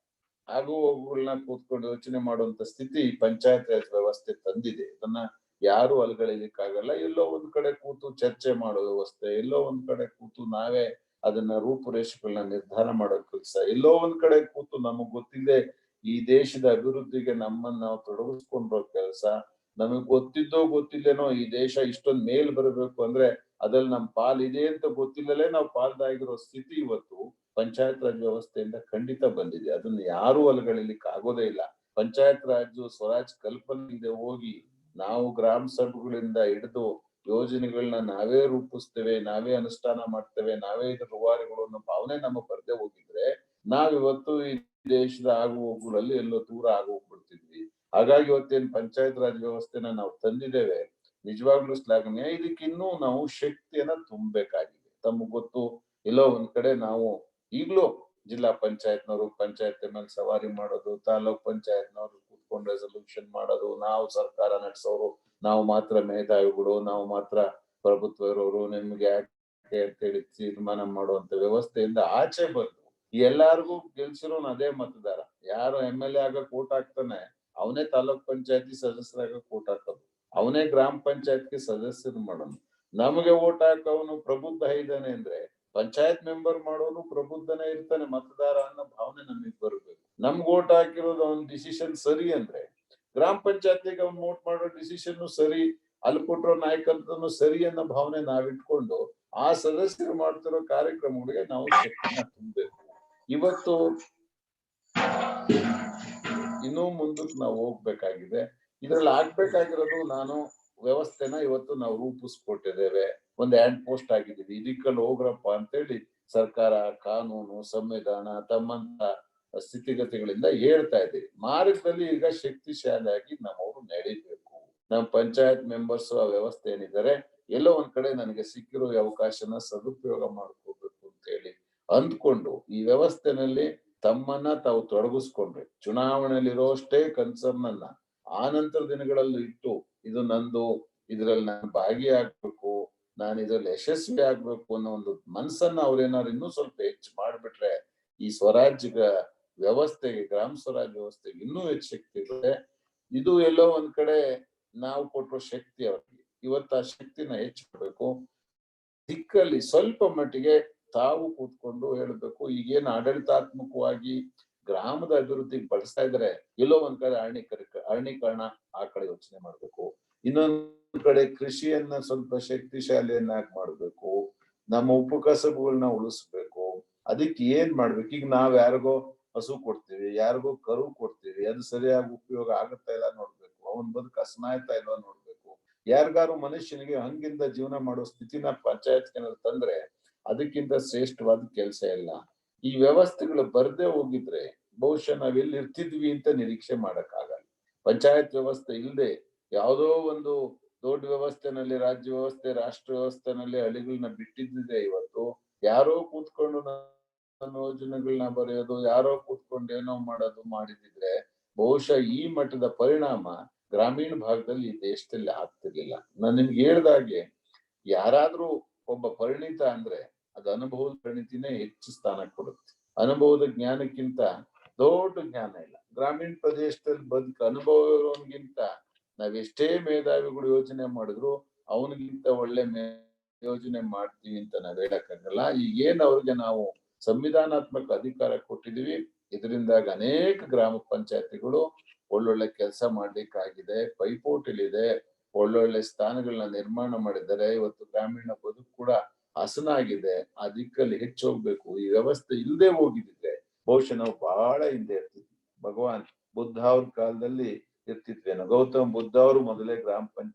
ಆಗು ಹೋಗುಗಳನ್ನ ಕೂತ್ಕೊಂಡು ಯೋಚನೆ ಮಾಡುವಂತ ಸ್ಥಿತಿ ಪಂಚಾಯತ್ ರಾಜ್ ವ್ಯವಸ್ಥೆ ತಂದಿದೆ. ಅದನ್ನ ಯಾರು ಅಲ್ಗಳಿಲಿಕ್ಕಾಗಲ್ಲ. ಎಲ್ಲೋ ಒಂದ್ ಕಡೆ ಕೂತು ಚರ್ಚೆ ಮಾಡೋ ವ್ಯವಸ್ಥೆ, ಎಲ್ಲೋ ಒಂದ್ ಕಡೆ ಕೂತು ನಾವೇ ಅದನ್ನ ರೂಪುರೇಷೆಗಳನ್ನ ನಿರ್ಧಾರ ಮಾಡೋ ಕೆಲಸ, ಎಲ್ಲೋ ಒಂದ್ ಕಡೆ ಕೂತು ನಮಗ್ ಗೊತ್ತಿದೆ ಈ ದೇಶದ ಅಭಿವೃದ್ಧಿಗೆ ನಮ್ಮನ್ನ ನಾವು ತೊಡಗಿಸ್ಕೊಂಡ್ರೋ ಕೆಲಸ, ನಮಗ್ ಗೊತ್ತಿದ್ದೋ ಗೊತ್ತಿಲ್ಲೇನೋ ಈ ದೇಶ ಇಷ್ಟೊಂದ್ ಮೇಲ್ ಬರಬೇಕು ಅಂದ್ರೆ ಅದ್ರಲ್ಲಿ ನಮ್ ಪಾಲಿದೆ ಅಂತ ಗೊತ್ತಿಲ್ಲಲೇ ನಾವು ಪಾಲ್ದಾಗಿರೋ ಸ್ಥಿತಿ ಇವತ್ತು ಪಂಚಾಯತ್ ರಾಜ್ ವ್ಯವಸ್ಥೆಯಿಂದ ಖಂಡಿತ ಬಂದಿದೆ. ಅದನ್ನ ಯಾರು ಅಲ್ಗಳಿಲಿಕ್ಕೆ ಆಗೋದೇ ಇಲ್ಲ. ಪಂಚಾಯತ್ ರಾಜ್ ಸ್ವರಾಜ್ ಕಲ್ಪನೆಯಿಂದ ಹೋಗಿ ನಾವು ಗ್ರಾಮ ಸಭೆಗಳಿಂದ ಹಿಡಿದು ಯೋಜನೆಗಳನ್ನ ನಾವೇ ರೂಪಿಸ್ತೇವೆ, ನಾವೇ ಅನುಷ್ಠಾನ ಮಾಡ್ತೇವೆ, ನಾವೇ ಇದ್ರ ರೂವಾರಿಗಳು ಅನ್ನೋ ಭಾವನೆ ನಮಗ್ ಬರ್ದೇ ಹೋಗಿದ್ರೆ ನಾವಿವತ್ತು ಈ ದೇಶದ ಆಗು ಹೋಗುಗಳಲ್ಲಿ ಎಲ್ಲೋ ದೂರ ಆಗೋಗ್ಬಿಡ್ತಿದ್ವಿ. ಹಾಗಾಗಿ ಇವತ್ತೇನ್ ಪಂಚಾಯತ್ ರಾಜ್ ವ್ಯವಸ್ಥೆನ ನಾವು ತಂದಿದ್ದೇವೆ, ನಿಜವಾಗ್ಲೂ ಶ್ಲಾಘನೀಯ. ಇದಕ್ಕಿನ್ನೂ ನಾವು ಶಕ್ತಿಯನ್ನ ತುಂಬಬೇಕಾಗಿದೆ. ತಮಗ್ ಗೊತ್ತು, ಎಲ್ಲೋ ಒಂದ್ ಕಡೆ ನಾವು ಈಗ್ಲೂ ಜಿಲ್ಲಾ ಪಂಚಾಯತ್ನವರು ಪಂಚಾಯತ್ ಮೇಲೆ ಸವಾರಿ ಮಾಡೋದು, ತಾಲೂಕ್ ಪಂಚಾಯತ್ನವರು ಕೂತ್ಕೊಂಡು ರೆಸಲ್ಯೂಷನ್ ಮಾಡೋದು, ನಾವು ಸರ್ಕಾರ ನಡೆಸೋರು, ನಾವು ಮಾತ್ರ ಮೇಧಾವಿಗಳು, ನಾವು ಮಾತ್ರ ಪ್ರಭುತ್ವ ಇರೋರು, ನಿಮ್ಗೆ ಯಾಕೆ ಅಂತೇಳಿ ತೀರ್ಮಾನ ಮಾಡುವಂತ ವ್ಯವಸ್ಥೆಯಿಂದ ಆಚೆ ಬಂದು ಎಲ್ಲಾರ್ಗು ಗೆಲ್ಸಿರೋನ್ ಅದೇ ಮತದಾರ. ಯಾರು MLA ಆಗಕ್ ಓಟ್ ಹಾಕ್ತಾನೆ ಅವನೇ ತಾಲೂಕ್ ಪಂಚಾಯತಿ ಸದಸ್ಯರಾಗಕ್ ಓಟ್ ಹಾಕೋದು, ಅವನೇ ಗ್ರಾಮ ಪಂಚಾಯತ್ಗೆ ಸದಸ್ಯರು ಮಾಡೋನು. ನಮಗೆ ಓಟ್ ಹಾಕವನು ಪ್ರಬುದ್ಧ ಇದ್ದಾನೆ ಅಂದ್ರೆ ಪಂಚಾಯತ್ ಮೆಂಬರ್ ಮಾಡೋನು ಪ್ರಬುದ್ಧನೇ ಇರ್ತಾನೆ, ಮತದಾರ ಅನ್ನೋ ಭಾವನೆ ನಮಗ್ ಬರ್ಬೇಕು. ನಮ್ಗೆ ಓಟ್ ಹಾಕಿರೋದು ಅವ್ನ ಡಿಸಿಷನ್ ಸರಿ ಅಂದ್ರೆ ಗ್ರಾಮ ಪಂಚಾಯತಿಗೆ ಅವ್ನು ವೋಟ್ ಮಾಡೋ ಡಿಸಿಷನ್ ಸರಿ, ಅಲ್ಲಿ ಕೊಟ್ಟಿರೋ ನಾಯಕತ್ವನು ಸರಿ ಅನ್ನೋ ಭಾವನೆ ನಾವಿಟ್ಕೊಂಡು ಆ ಸದಸ್ಯರು ಮಾಡ್ತಿರೋ ಕಾರ್ಯಕ್ರಮಗಳಿಗೆ ನಾವು ಶಕ್ತಿನ ತುಂಬಬೇಕು. ಇವತ್ತು ಇನ್ನೂ ಮುಂದಕ್ಕೆ ನಾವು ಹೋಗ್ಬೇಕಾಗಿದೆ. ಇದ್ರಲ್ಲಿ ಆಗ್ಬೇಕಾಗಿರೋದು, ನಾನು ವ್ಯವಸ್ಥೆನ ಇವತ್ತು ನಾವು ರೂಪಿಸ್ಕೊಟ್ಟಿದ್ದೇವೆ, ಒಂದ್ ಹ್ಯಾಂಡ್ ಪೋಸ್ಟ್ ಆಗಿದ್ದೀವಿ, ಇದಕ್ಕಲ್ಲಿ ಹೋಗ್ರಪ್ಪ ಅಂತೇಳಿ ಸರ್ಕಾರ, ಕಾನೂನು, ಸಂವಿಧಾನ ತಮ್ಮಂತ ಸ್ಥಿತಿಗತಿಗಳಿಂದ ಹೇಳ್ತಾ ಇದ್ದೀವಿ. ಮಾರ್ಗದಲ್ಲಿ ಈಗ ಶಕ್ತಿಶಾಲಿಯಾಗಿ ನಮ್ಮವರು ನಡೀಬೇಕು. ನಮ್ಮ ಪಂಚಾಯತ್ ಮೆಂಬರ್ಸ್ ಆ ವ್ಯವಸ್ಥೆ ಏನಿದ್ದಾರೆ ಎಲ್ಲೋ ಒಂದ್ ಕಡೆ ನನಗೆ ಸಿಕ್ಕಿರೋ ಅವಕಾಶನ ಸದುಪಯೋಗ ಮಾಡ್ಕೋಬೇಕು ಅಂತ ಹೇಳಿ ಅಂದ್ಕೊಂಡು ಈ ವ್ಯವಸ್ಥೆನಲ್ಲಿ ತಮ್ಮನ್ನ ತಾವು ತೊಡಗಿಸ್ಕೊಂಡ್ರೆ ಚುನಾವಣೆಯಲ್ಲಿರೋ ಅಷ್ಟೇ ಕನ್ಸರ್ನ್ ಅನ್ನ ಆ ನಂತರ ದಿನಗಳಲ್ಲಿ ಇಟ್ಟು ಇದು ನಂದು, ಇದ್ರಲ್ಲಿ ನಾನು ಭಾಗಿಯಾಗ್ಬೇಕು, ನಾನು ಇದ್ರಲ್ಲಿ ಯಶಸ್ವಿ ಆಗ್ಬೇಕು ಅನ್ನೋ ಒಂದು ಮನ್ಸನ್ನ ಅವ್ರೇನಾದ್ರು ಇನ್ನೂ ಸ್ವಲ್ಪ ಹೆಚ್ಚು ಮಾಡ್ಬಿಟ್ರೆ ಈ ಸ್ವರಾಜ್ಯ ವ್ಯವಸ್ಥೆಗೆ, ಗ್ರಾಮ ಸ್ವರಾಜ್ಯ ವ್ಯವಸ್ಥೆಗೆ ಇನ್ನೂ ಹೆಚ್ಚು ಶಕ್ತಿ ಇರುತ್ತೆ. ಇದು ಎಲ್ಲೋ ಒಂದ್ ಕಡೆ ನಾವು ಕೊಟ್ಟಿರೋ ಶಕ್ತಿ ಅವ್ರಿಗೆ. ಇವತ್ತು ಆ ಶಕ್ತಿನ ಹೆಚ್ಚಬೇಕು. ದಿಕ್ಕಲ್ಲಿ ಸ್ವಲ್ಪ ಮಟ್ಟಿಗೆ ತಾವು ಕೂತ್ಕೊಂಡು ಹೇಳ್ಬೇಕು, ಈಗೇನು ಆಡಳಿತಾತ್ಮಕವಾಗಿ ಗ್ರಾಮದ ಅಭಿವೃದ್ಧಿಗೆ ಬಳಸ್ತಾ ಇದ್ರೆ ಎಲ್ಲೋ ಒಂದ್ ಕಡೆ ಅರಣ್ಯೀಕರಣ ಆ ಕಡೆ ಯೋಚನೆ ಮಾಡ್ಬೇಕು, ಇನ್ನೊಂದ್ ಕಡೆ ಕೃಷಿಯನ್ನ ಸ್ವಲ್ಪ ಶಕ್ತಿಶಾಲಿಯನ್ನಾಗಿ ಮಾಡ್ಬೇಕು, ನಮ್ಮ ಉಪಕಸಬುಗಳನ್ನ ಉಳಿಸ್ಬೇಕು. ಅದಕ್ಕೆ ಏನ್ ಮಾಡ್ಬೇಕು? ಈಗ ನಾವ್ ಯಾರಿಗೋ ಹಸು ಕೊಡ್ತೀವಿ, ಯಾರಿಗೋ ಕರು ಕೊಡ್ತೀವಿ, ಅದು ಸರಿಯಾಗಿ ಉಪಯೋಗ ಆಗುತ್ತಾ ಇಲ್ಲ ನೋಡ್ಬೇಕು, ಅವನ್ ಬದುಕು ಹಸನಾಯ್ತಾ ಇಲ್ವಾ ನೋಡ್ಬೇಕು, ಯಾರಿಗಾರು ಮನುಷ್ಯನಿಗೆ ಹಂಗಿಂದ ಜೀವನ ಮಾಡೋ ಸ್ಥಿತಿನ ಪಂಚಾಯತ್ ತಂದ್ರೆ ಅದಕ್ಕಿಂತ ಶ್ರೇಷ್ಠವಾದ ಕೆಲಸ ಇಲ್ಲ. ಈ ವ್ಯವಸ್ಥೆಗಳು ಬರ್ದೇ ಹೋಗಿದ್ರೆ ಬಹುಶಃ ನಾವೆಲ್ಲಿ ಇರ್ತಿದ್ವಿ ಅಂತ ನಿರೀಕ್ಷೆ ಮಾಡಕ್ಕಾಗಲ್ಲ. ಪಂಚಾಯತ್ ವ್ಯವಸ್ಥೆ ಇಲ್ಲದೆ ಯಾವುದೋ ಒಂದು ದೊಡ್ಡ ವ್ಯವಸ್ಥೆನಲ್ಲಿ, ರಾಜ್ಯ ವ್ಯವಸ್ಥೆ, ರಾಷ್ಟ್ರ ವ್ಯವಸ್ಥೆನಲ್ಲಿ ಹಳ್ಳಿಗಳನ್ನ ಬಿಟ್ಟಿದ್ದಿದೆ. ಇವತ್ತು ಯಾರೋ ಕೂತ್ಕೊಂಡು ನನ್ನ ಯೋಜನೆಗಳನ್ನ ಬರೆಯೋದು, ಯಾರೋ ಕೂತ್ಕೊಂಡು ಏನೋ ಮಾಡೋದು ಮಾಡಿದಿದ್ರೆ ಬಹುಶಃ ಈ ಮಟ್ಟದ ಪರಿಣಾಮ ಗ್ರಾಮೀಣ ಭಾಗದಲ್ಲಿ ಈ ದೇಶದಲ್ಲಿ ಆಗ್ತಿರ್ಲಿಲ್ಲ. ನಾನು ನಿಮ್ಗೆ ಹೇಳ್ದಾಗೆ ಯಾರಾದ್ರೂ ಒಬ್ಬ ಪರಿಣಿತ ಅಂದ್ರೆ ಅದು ಅನುಭವದ ಪರಿಣಿತಿನೇ ಹೆಚ್ಚು ಸ್ಥಾನ ಕೊಡುತ್ತೆ. ಅನುಭವದ ಜ್ಞಾನಕ್ಕಿಂತ ದೊಡ್ಡ ಜ್ಞಾನ ಇಲ್ಲ. ಗ್ರಾಮೀಣ ಪ್ರದೇಶದಲ್ಲಿ ಅನುಭವ ಇರೋನ್ಗಿಂತ ನಾವೆಷ್ಟೇ ಮೇಧಾವಿಗಳು ಯೋಚನೆ ಮಾಡಿದ್ರು ಅವನಿಗಿಂತ ಒಳ್ಳೆ ಯೋಜನೆ ಮಾಡ್ತೀವಿ ಅಂತ ನಾವ್ ಹೇಳಕ್ಕಾಗಲ್ಲ. ಈಗೇನ್ ಅವ್ರಿಗೆ ನಾವು ಸಂವಿಧಾನಾತ್ಮಕ ಅಧಿಕಾರ ಕೊಟ್ಟಿದೀವಿ, ಇದರಿಂದಾಗಿ ಅನೇಕ ಗ್ರಾಮ ಪಂಚಾಯತಿಗಳು ಒಳ್ಳೊಳ್ಳೆ ಕೆಲಸ ಮಾಡ್ಲಿಕ್ಕಾಗಿದೆ, ಪೈಪೋಟಿಲಿದೆ, ಒಳ್ಳೊಳ್ಳೆ ಸ್ಥಾನಗಳನ್ನ ನಿರ್ಮಾಣ ಮಾಡಿದ್ದಾರೆ. ಇವತ್ತು ಗ್ರಾಮೀಣ ಬದುಕು ಕೂಡ ಹಸನಾಗಿದೆ. ಆ ದಿಕ್ಕಲ್ಲಿ ಹೆಚ್ಚು ಹೋಗ್ಬೇಕು. ಈ ವ್ಯವಸ್ಥೆ ಇಲ್ಲದೆ ಹೋಗಿದ್ರೆ ಬಹುಶಃ ನಾವು ಬಹಳ ಹಿಂದೆ ಇರ್ತಿದ್ವಿ. ಭಗವಾನ್ ಬುದ್ಧ ಅವ್ರ ಕಾಲದಲ್ಲಿ ಇರ್ತಿದ್ವೇನೋ. ಗೌತಮ್ ಬುದ್ಧ ಅವರು ಮೊದಲೇ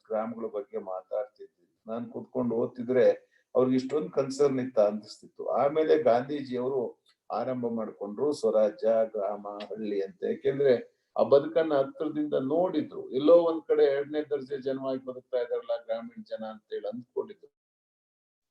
ಗ್ರಾಮಗಳ ಬಗ್ಗೆ ಮಾತಾಡ್ತಿದ್ವಿ. ನಾನ್ ಕುತ್ಕೊಂಡು ಓದ್ತಿದ್ರೆ ಅವ್ರಿಗೆ ಇಷ್ಟೊಂದು ಕನ್ಸರ್ನ್ ಇತ್ತ ಅನಿಸ್ತಿತ್ತು. ಆಮೇಲೆ ಗಾಂಧೀಜಿಯವರು ಆರಂಭ ಮಾಡ್ಕೊಂಡ್ರು ಸ್ವರಾಜ್ಯ, ಗ್ರಾಮ, ಹಳ್ಳಿ ಅಂತ. ಯಾಕೆಂದ್ರೆ ಆ ಬದುಕನ್ನ ಹತ್ರದಿಂದ ನೋಡಿದ್ರು. ಎಲ್ಲೋ ಒಂದ್ ಕಡೆ 2ನೇ ದರ್ಜೆ ಜನವಾಗಿ ಬದುಕ್ತಾ ಇದಾರಲ್ಲ ಗ್ರಾಮೀಣ ಜನ ಅಂತ ಹೇಳಿ ಅಂದ್ಕೊಂಡಿದ್ರು.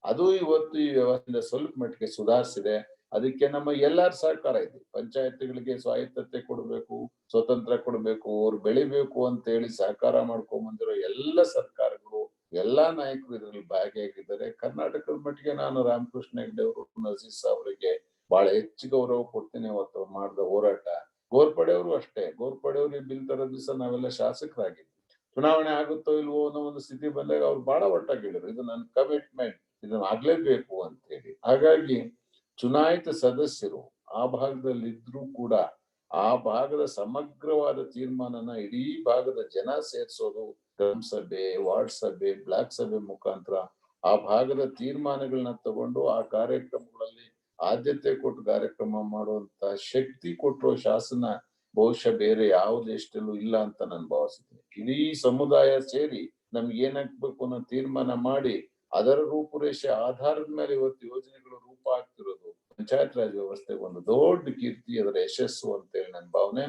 ಅದು ಇವತ್ತು ಈ ವ್ಯವಸ್ಥೆ ಸ್ವಲ್ಪ ಮಟ್ಟಿಗೆ ಸುಧಾರಿಸಿದೆ. ಅದಕ್ಕೆ ನಮ್ಮ ಎಲ್ಲಾರ ಸಹಕಾರ ಇದೆ. ಪಂಚಾಯತ್ಗಳಿಗೆ ಸ್ವಾಯತ್ತತೆ ಕೊಡ್ಬೇಕು, ಸ್ವತಂತ್ರ ಕೊಡ್ಬೇಕು, ಅವ್ರು ಬೆಳಿಬೇಕು ಅಂತ ಹೇಳಿ ಸಹಕಾರ ಮಾಡ್ಕೊಂಡ್ ಎಲ್ಲ ಸರ್ಕಾರಗಳು, ಎಲ್ಲಾ ನಾಯಕರು ಇದರಲ್ಲಿ ಭಾಗಿಯಾಗಿದ್ದಾರೆ. ಕರ್ನಾಟಕದ ಮಟ್ಟಿಗೆ ನಾನು ರಾಮಕೃಷ್ಣ ಹೆಗಡೆ ಅವರು, ನಜೀರ್ ಅವರಿಗೆ ಬಹಳ ಹೆಚ್ಚು ಗೌರವ ಕೊಡ್ತೀನಿ. ಅವತ್ತು ಮಾಡಿದ ಹೋರಾಟ. ಗೋರ್ಪಡೆಯವರು ಅಷ್ಟೇ. ಗೋರ್ಪಡೆಯವರು ಈ ಬಿಲ್ ತರೋ ದಿವಸ ನಾವೆಲ್ಲ ಶಾಸಕರಾಗಿದ್ವಿ. ಚುನಾವಣೆ ಆಗುತ್ತೋ ಇಲ್ವೋ ಅನ್ನೋ ಒಂದು ಸ್ಥಿತಿ ಬಂದಾಗ ಅವ್ರು ಬಹಳ ಒಟ್ಟಾಗಿ ಹೇಳಿದ್ರು, ಇದು ನನ್ನ ಕಮಿಟ್ಮೆಂಟ್, ಇದನ್ನ ಆಗ್ಲೇಬೇಕು ಅಂತ ಹೇಳಿ. ಹಾಗಾಗಿ ಚುನಾಯಿತ ಸದಸ್ಯರು ಆ ಭಾಗದಲ್ಲಿ ಇದ್ರೂ ಕೂಡ ಆ ಭಾಗದ ಸಮಗ್ರವಾದ ತೀರ್ಮಾನನ ಇಡೀ ಭಾಗದ ಜನ ಸೇರ್ಸೋದು, ಗ್ರಾಮ ಸಭೆ, ವಾರ್ಡ್ ಸಭೆ, ಬ್ಲಾಕ್ ಸಭೆ ಮುಖಾಂತರ ಆ ಭಾಗದ ತೀರ್ಮಾನಗಳನ್ನ ತಗೊಂಡು ಆ ಕಾರ್ಯಕ್ರಮಗಳಲ್ಲಿ ಆದ್ಯತೆ ಕೊಟ್ಟು ಕಾರ್ಯಕ್ರಮ ಮಾಡುವಂತ ಶಕ್ತಿ ಕೊಟ್ಟಿರೋ ಶಾಸನ ಬಹುಶಃ ಬೇರೆ ಯಾವ ದೇಶದಲ್ಲೂ ಇಲ್ಲ ಅಂತ ನಾನು ಭಾವಿಸಿದ್ದೀನಿ. ಇಡೀ ಸಮುದಾಯ ಸೇರಿ ನಮ್ಗೆ ಏನಾಗ್ಬೇಕು ಅನ್ನೋ ತೀರ್ಮಾನ ಮಾಡಿ ಅದರ ರೂಪುರೇಷೆ ಆಧಾರದ ಮೇಲೆ ಇವತ್ತು ಯೋಜನೆಗಳು ರೂಪ ಆಗ್ತಿರೋದು ಪಂಚಾಯತ್ ರಾಜ್ ವ್ಯವಸ್ಥೆಗೆ ಒಂದು ದೊಡ್ಡ ಕೀರ್ತಿ, ಅದರ ಯಶಸ್ಸು ಅಂತ ಹೇಳಿ ನನ್ನ ಭಾವನೆ.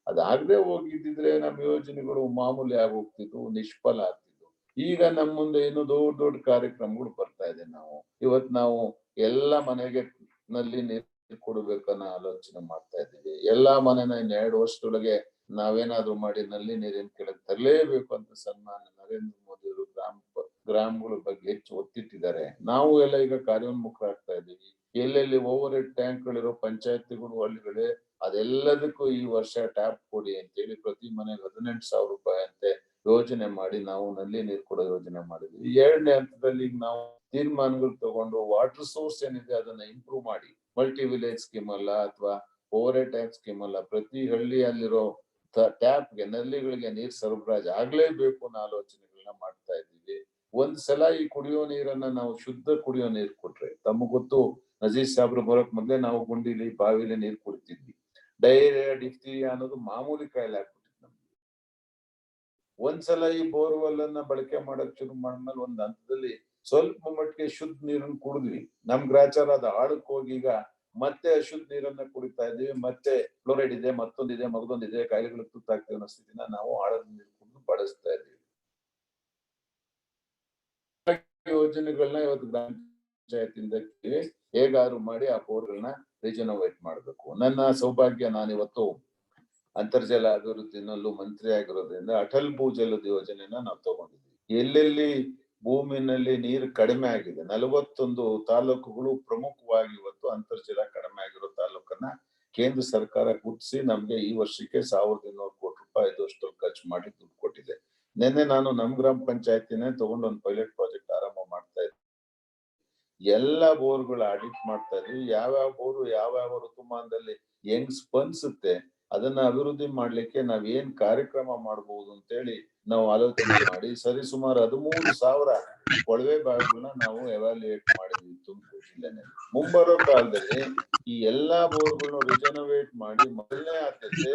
ಅದಾಗದೆ ಹೋಗಿದ್ದಿದ್ರೆ ನಮ್ಮ ಯೋಜನೆಗಳು ಮಾಮೂಲಿ ಆಗೋಗ್ತಿದ್ವು, ನಿಷ್ಫಲ ಆಗ್ತಿದ್ವು. ಈಗ ನಮ್ಮ ಮುಂದೆ ಇನ್ನೂ ದೊಡ್ಡ ದೊಡ್ಡ ಕಾರ್ಯಕ್ರಮಗಳು ಬರ್ತಾ ಇದೆ. ನಾವು ಎಲ್ಲ ಮನೆಗೆ ನಲ್ಲಿ ನೀರು ಕೊಡ್ಬೇಕನ್ನೋ ಆಲೋಚನೆ ಮಾಡ್ತಾ ಇದ್ದೀವಿ. ಎಲ್ಲಾ ಮನೆನ 2 ವರ್ಷದೊಳಗೆ ನಾವೇನಾದ್ರೂ ಮಾಡಿ ನಲ್ಲಿ ನೀರಿನ ಕೆಳಗೆ ತರಲೇಬೇಕು ಅಂತ ಸನ್ಮಾನ ನರೇಂದ್ರ ಮೋದಿ ಅವರು ಗ್ರಾಮಗಳ ಬಗ್ಗೆ ಹೆಚ್ಚು ಒತ್ತಿಟ್ಟಿದ್ದಾರೆ. ನಾವು ಎಲ್ಲ ಈಗ ಕಾರ್ಯೋನ್ಮುಖರಾಗ್ತಾ ಇದ್ದೀವಿ. ಎಲ್ಲೆಲ್ಲಿ ಓವರ್ ಹೆಡ್ ಟ್ಯಾಂಕ್ ಗಳಿರೋ ಪಂಚಾಯತಿಗಳು, ಹಳ್ಳಿಗಳೇ, ಅದೆಲ್ಲದಕ್ಕೂ ಈ ವರ್ಷ ಟ್ಯಾಪ್ ಕೊಡಿ ಅಂತೇಳಿ ಪ್ರತಿ ಮನೆಗೆ 18,000 ರೂಪಾಯಿ ಅಂತೆ ಯೋಜನೆ ಮಾಡಿ ನಾವು ನಲ್ಲಿ ನೀರು ಕೊಡೋ ಯೋಜನೆ ಮಾಡಿದ್ವಿ. 2ನೇ ಹಂತದಲ್ಲಿ ಈಗ ನಾವು ತೀರ್ಮಾನಗಳು ತಗೊಂಡು ವಾಟರ್ ಸೋರ್ಸ್ ಏನಿದೆ ಅದನ್ನ ಇಂಪ್ರೂವ್ ಮಾಡಿ ಮಲ್ಟಿ ವಿಲೇಜ್ ಸ್ಕೀಮ್ ಅಲ್ಲ ಅಥವಾ ಓವರ್ ಹೆಡ್ ಟ್ಯಾಂಕ್ ಸ್ಕೀಮ್ ಅಲ್ಲ, ಪ್ರತಿ ಹಳ್ಳಿಯಲ್ಲಿರೋ ಟ್ಯಾಪ್ಗೆ, ನಲ್ಲಿಗಳಿಗೆ ನೀರ್ ಸರಬರಾಜು ಆಗ್ಲೇಬೇಕು ಅನ್ನೋ ಆಲೋಚನೆಗಳನ್ನ ಮಾಡ್ತಾ ಇದ್ದೀವಿ. ಒಂದ್ಸಲ ಈ ಕುಡಿಯೋ ನೀರನ್ನ ನಾವು ಶುದ್ಧ ಕುಡಿಯೋ ನೀರು ಕೊಟ್ರೆ, ತಮ್ಮ ಗೊತ್ತು ನಜೀರ್ ಸಾಬ್ರು ಬರೋಕ್ ಮೊದ್ಲೇ ನಾವು ಗುಂಡಿಲಿ, ಬಾವಿಲಿ ನೀರು ಕುಡಿತಿದ್ವಿ. ಡೈರಿಯಾ, ಡಿಫ್ತೀರಿಯಾ ಅನ್ನೋದು ಮಾಮೂಲಿ ಕಾಯಿಲೆ ಆಗ್ಬಿಟ್ಟಿತ್ತು ನಮ್ಗೆ. ಒಂದ್ಸಲ ಈ ಬೋರ್ವೆಲ್ ಅನ್ನ ಬಳಕೆ ಮಾಡಕ್ ಶುರು ಮಾಡಿದ್ಮೇಲೆ ಒಂದ್ ಹಂತದಲ್ಲಿ ಸ್ವಲ್ಪ ಮಟ್ಟಿಗೆ ಶುದ್ಧ ನೀರನ್ನು ಕುಡಿದ್ವಿ. ನಮ್ ಗ್ರಾಚಾರ ಅದು ಆಳಕ್ ಹೋಗಿ ಈಗ ಮತ್ತೆ ಅಶುದ್ಧ ನೀರನ್ನ ಕುಡಿತಾ ಇದ್ದೀವಿ. ಮತ್ತೆ ಫ್ಲೋರೈಡ್ ಇದೆ, ಮತ್ತೊಂದಿದೆ, ಮಗದೊಂದಿದೆ, ಕಾಯಿಲೆಗಳಿಗೆ ತುತ್ತಾಗ್ತೀವಿ ಅನ್ನೋ ಸ್ಥಿತಿನ ನಾವು ಆಳದ ನೀರು ಕುಡಿದು ಬಳಸ್ತಾ ಇದ್ದೀವಿ. ಯೋಜನೆಗಳನ್ನ ಇವತ್ತು ಗ್ರಾಮ ಪಂಚಾಯತಿಂದ ಹೇಗಾದ್ರು ಮಾಡಿ ಆ ಬೋರ್ಗಳನ್ನ ರಿಜನೋವೇಟ್ ಮಾಡ್ಬೇಕು. ನನ್ನ ಸೌಭಾಗ್ಯ, ನಾನಿವತ್ತು ಅಂತರ್ಜಲ ಅಭಿವೃದ್ಧಿನಲ್ಲೂ ಮಂತ್ರಿ ಆಗಿರೋದ್ರಿಂದ ಅಟಲ್ ಭೂಜಲದ ಯೋಜನೆನ ನಾವು ತಗೊಂಡಿದ್ವಿ. ಎಲ್ಲೆಲ್ಲಿ ಭೂಮಿನಲ್ಲಿ ನೀರು ಕಡಿಮೆ ಆಗಿದೆ, 41 ತಾಲೂಕುಗಳು ಪ್ರಮುಖವಾಗಿ ಇವತ್ತು ಅಂತರ್ಜಲ ಕಡಿಮೆ ಆಗಿರೋ ತಾಲೂಕನ್ನ ಕೇಂದ್ರ ಸರ್ಕಾರ ಗುರುತಿಸಿ ನಮ್ಗೆ ಈ ವರ್ಷಕ್ಕೆ 1,200 ಕೋಟಿ ರೂಪಾಯಿ 5 ವರ್ಷದಲ್ಲಿ ಖರ್ಚು ಮಾಡಿ ದುಡ್ಡು ಕೊಟ್ಟಿದೆ. ನಿನ್ನೆ ನಾನು ನಮ್ ಗ್ರಾಮ ಪಂಚಾಯತಿನೇ ತಗೊಂಡು ಒಂದು ಪೈಲಟ್ ಪ್ರಾಜೆಕ್ಟ್ ಆರಂಭ ಮಾಡ್ತಾ ಇದ್ವಿ. ಎಲ್ಲ ಬೋರ್ಗಳು ಆಡಿಟ್ ಮಾಡ್ತಾ ಇದ್ವಿ. ಯಾವ್ಯಾವ ಬೋರು ಯಾವ್ಯಾವ ಋತುಮಾನದಲ್ಲಿ ಹೆಂಗ್ ಸ್ಪಂದಿಸುತ್ತೆ ಅದನ್ನ ಅಭಿವೃದ್ಧಿ ಮಾಡ್ಲಿಕ್ಕೆ ನಾವ್ ಏನ್ ಕಾರ್ಯಕ್ರಮ ಮಾಡ್ಬೋದು ಅಂತ ಹೇಳಿ ನಾವು ಆಲೋಚನೆ ಮಾಡಿ ಸರಿಸುಮಾರು 13,000 ಕೊಳವೆ ಬಾವಿಗಳನ್ನ ನಾವು ಎವಾಲ್ಯೂಯೇಟ್ ಮಾಡಿದ್ವಿ ತುಮಕೂರು ಜಿಲ್ಲೆನಲ್ಲಿ. ಮುಂಬರೋ ಕಾಲದಲ್ಲಿ ಈ ಎಲ್ಲಾ ಬೋರ್ಗಳನ್ನು ರಿಜನೋವೇಟ್ ಮಾಡಿ ಮೊದಲನೇ ಆದ್ಯತೆ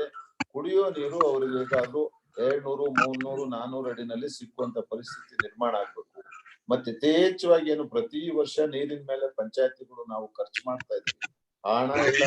ಕುಡಿಯೋ ನೀರು ಅವ್ರಿಗೆ ಹೇಗಾದ್ರೂ 200, 300, 400 ಅಡಿನಲ್ಲಿ ಸಿಕ್ಕುವಂತ ಪರಿಸ್ಥಿತಿ ನಿರ್ಮಾಣ ಆಗ್ಬೇಕು. ಮತ್ತೆ ಯಥೇಚ್ಛವಾಗಿ ಏನು ಪ್ರತಿ ವರ್ಷ ನೀರಿನ ಮೇಲೆ ಪಂಚಾಯತಿಗಳು ನಾವು ಖರ್ಚು ಮಾಡ್ತಾ ಇದ್ವಿ. ಆ ಹಣ ಎಲ್ಲ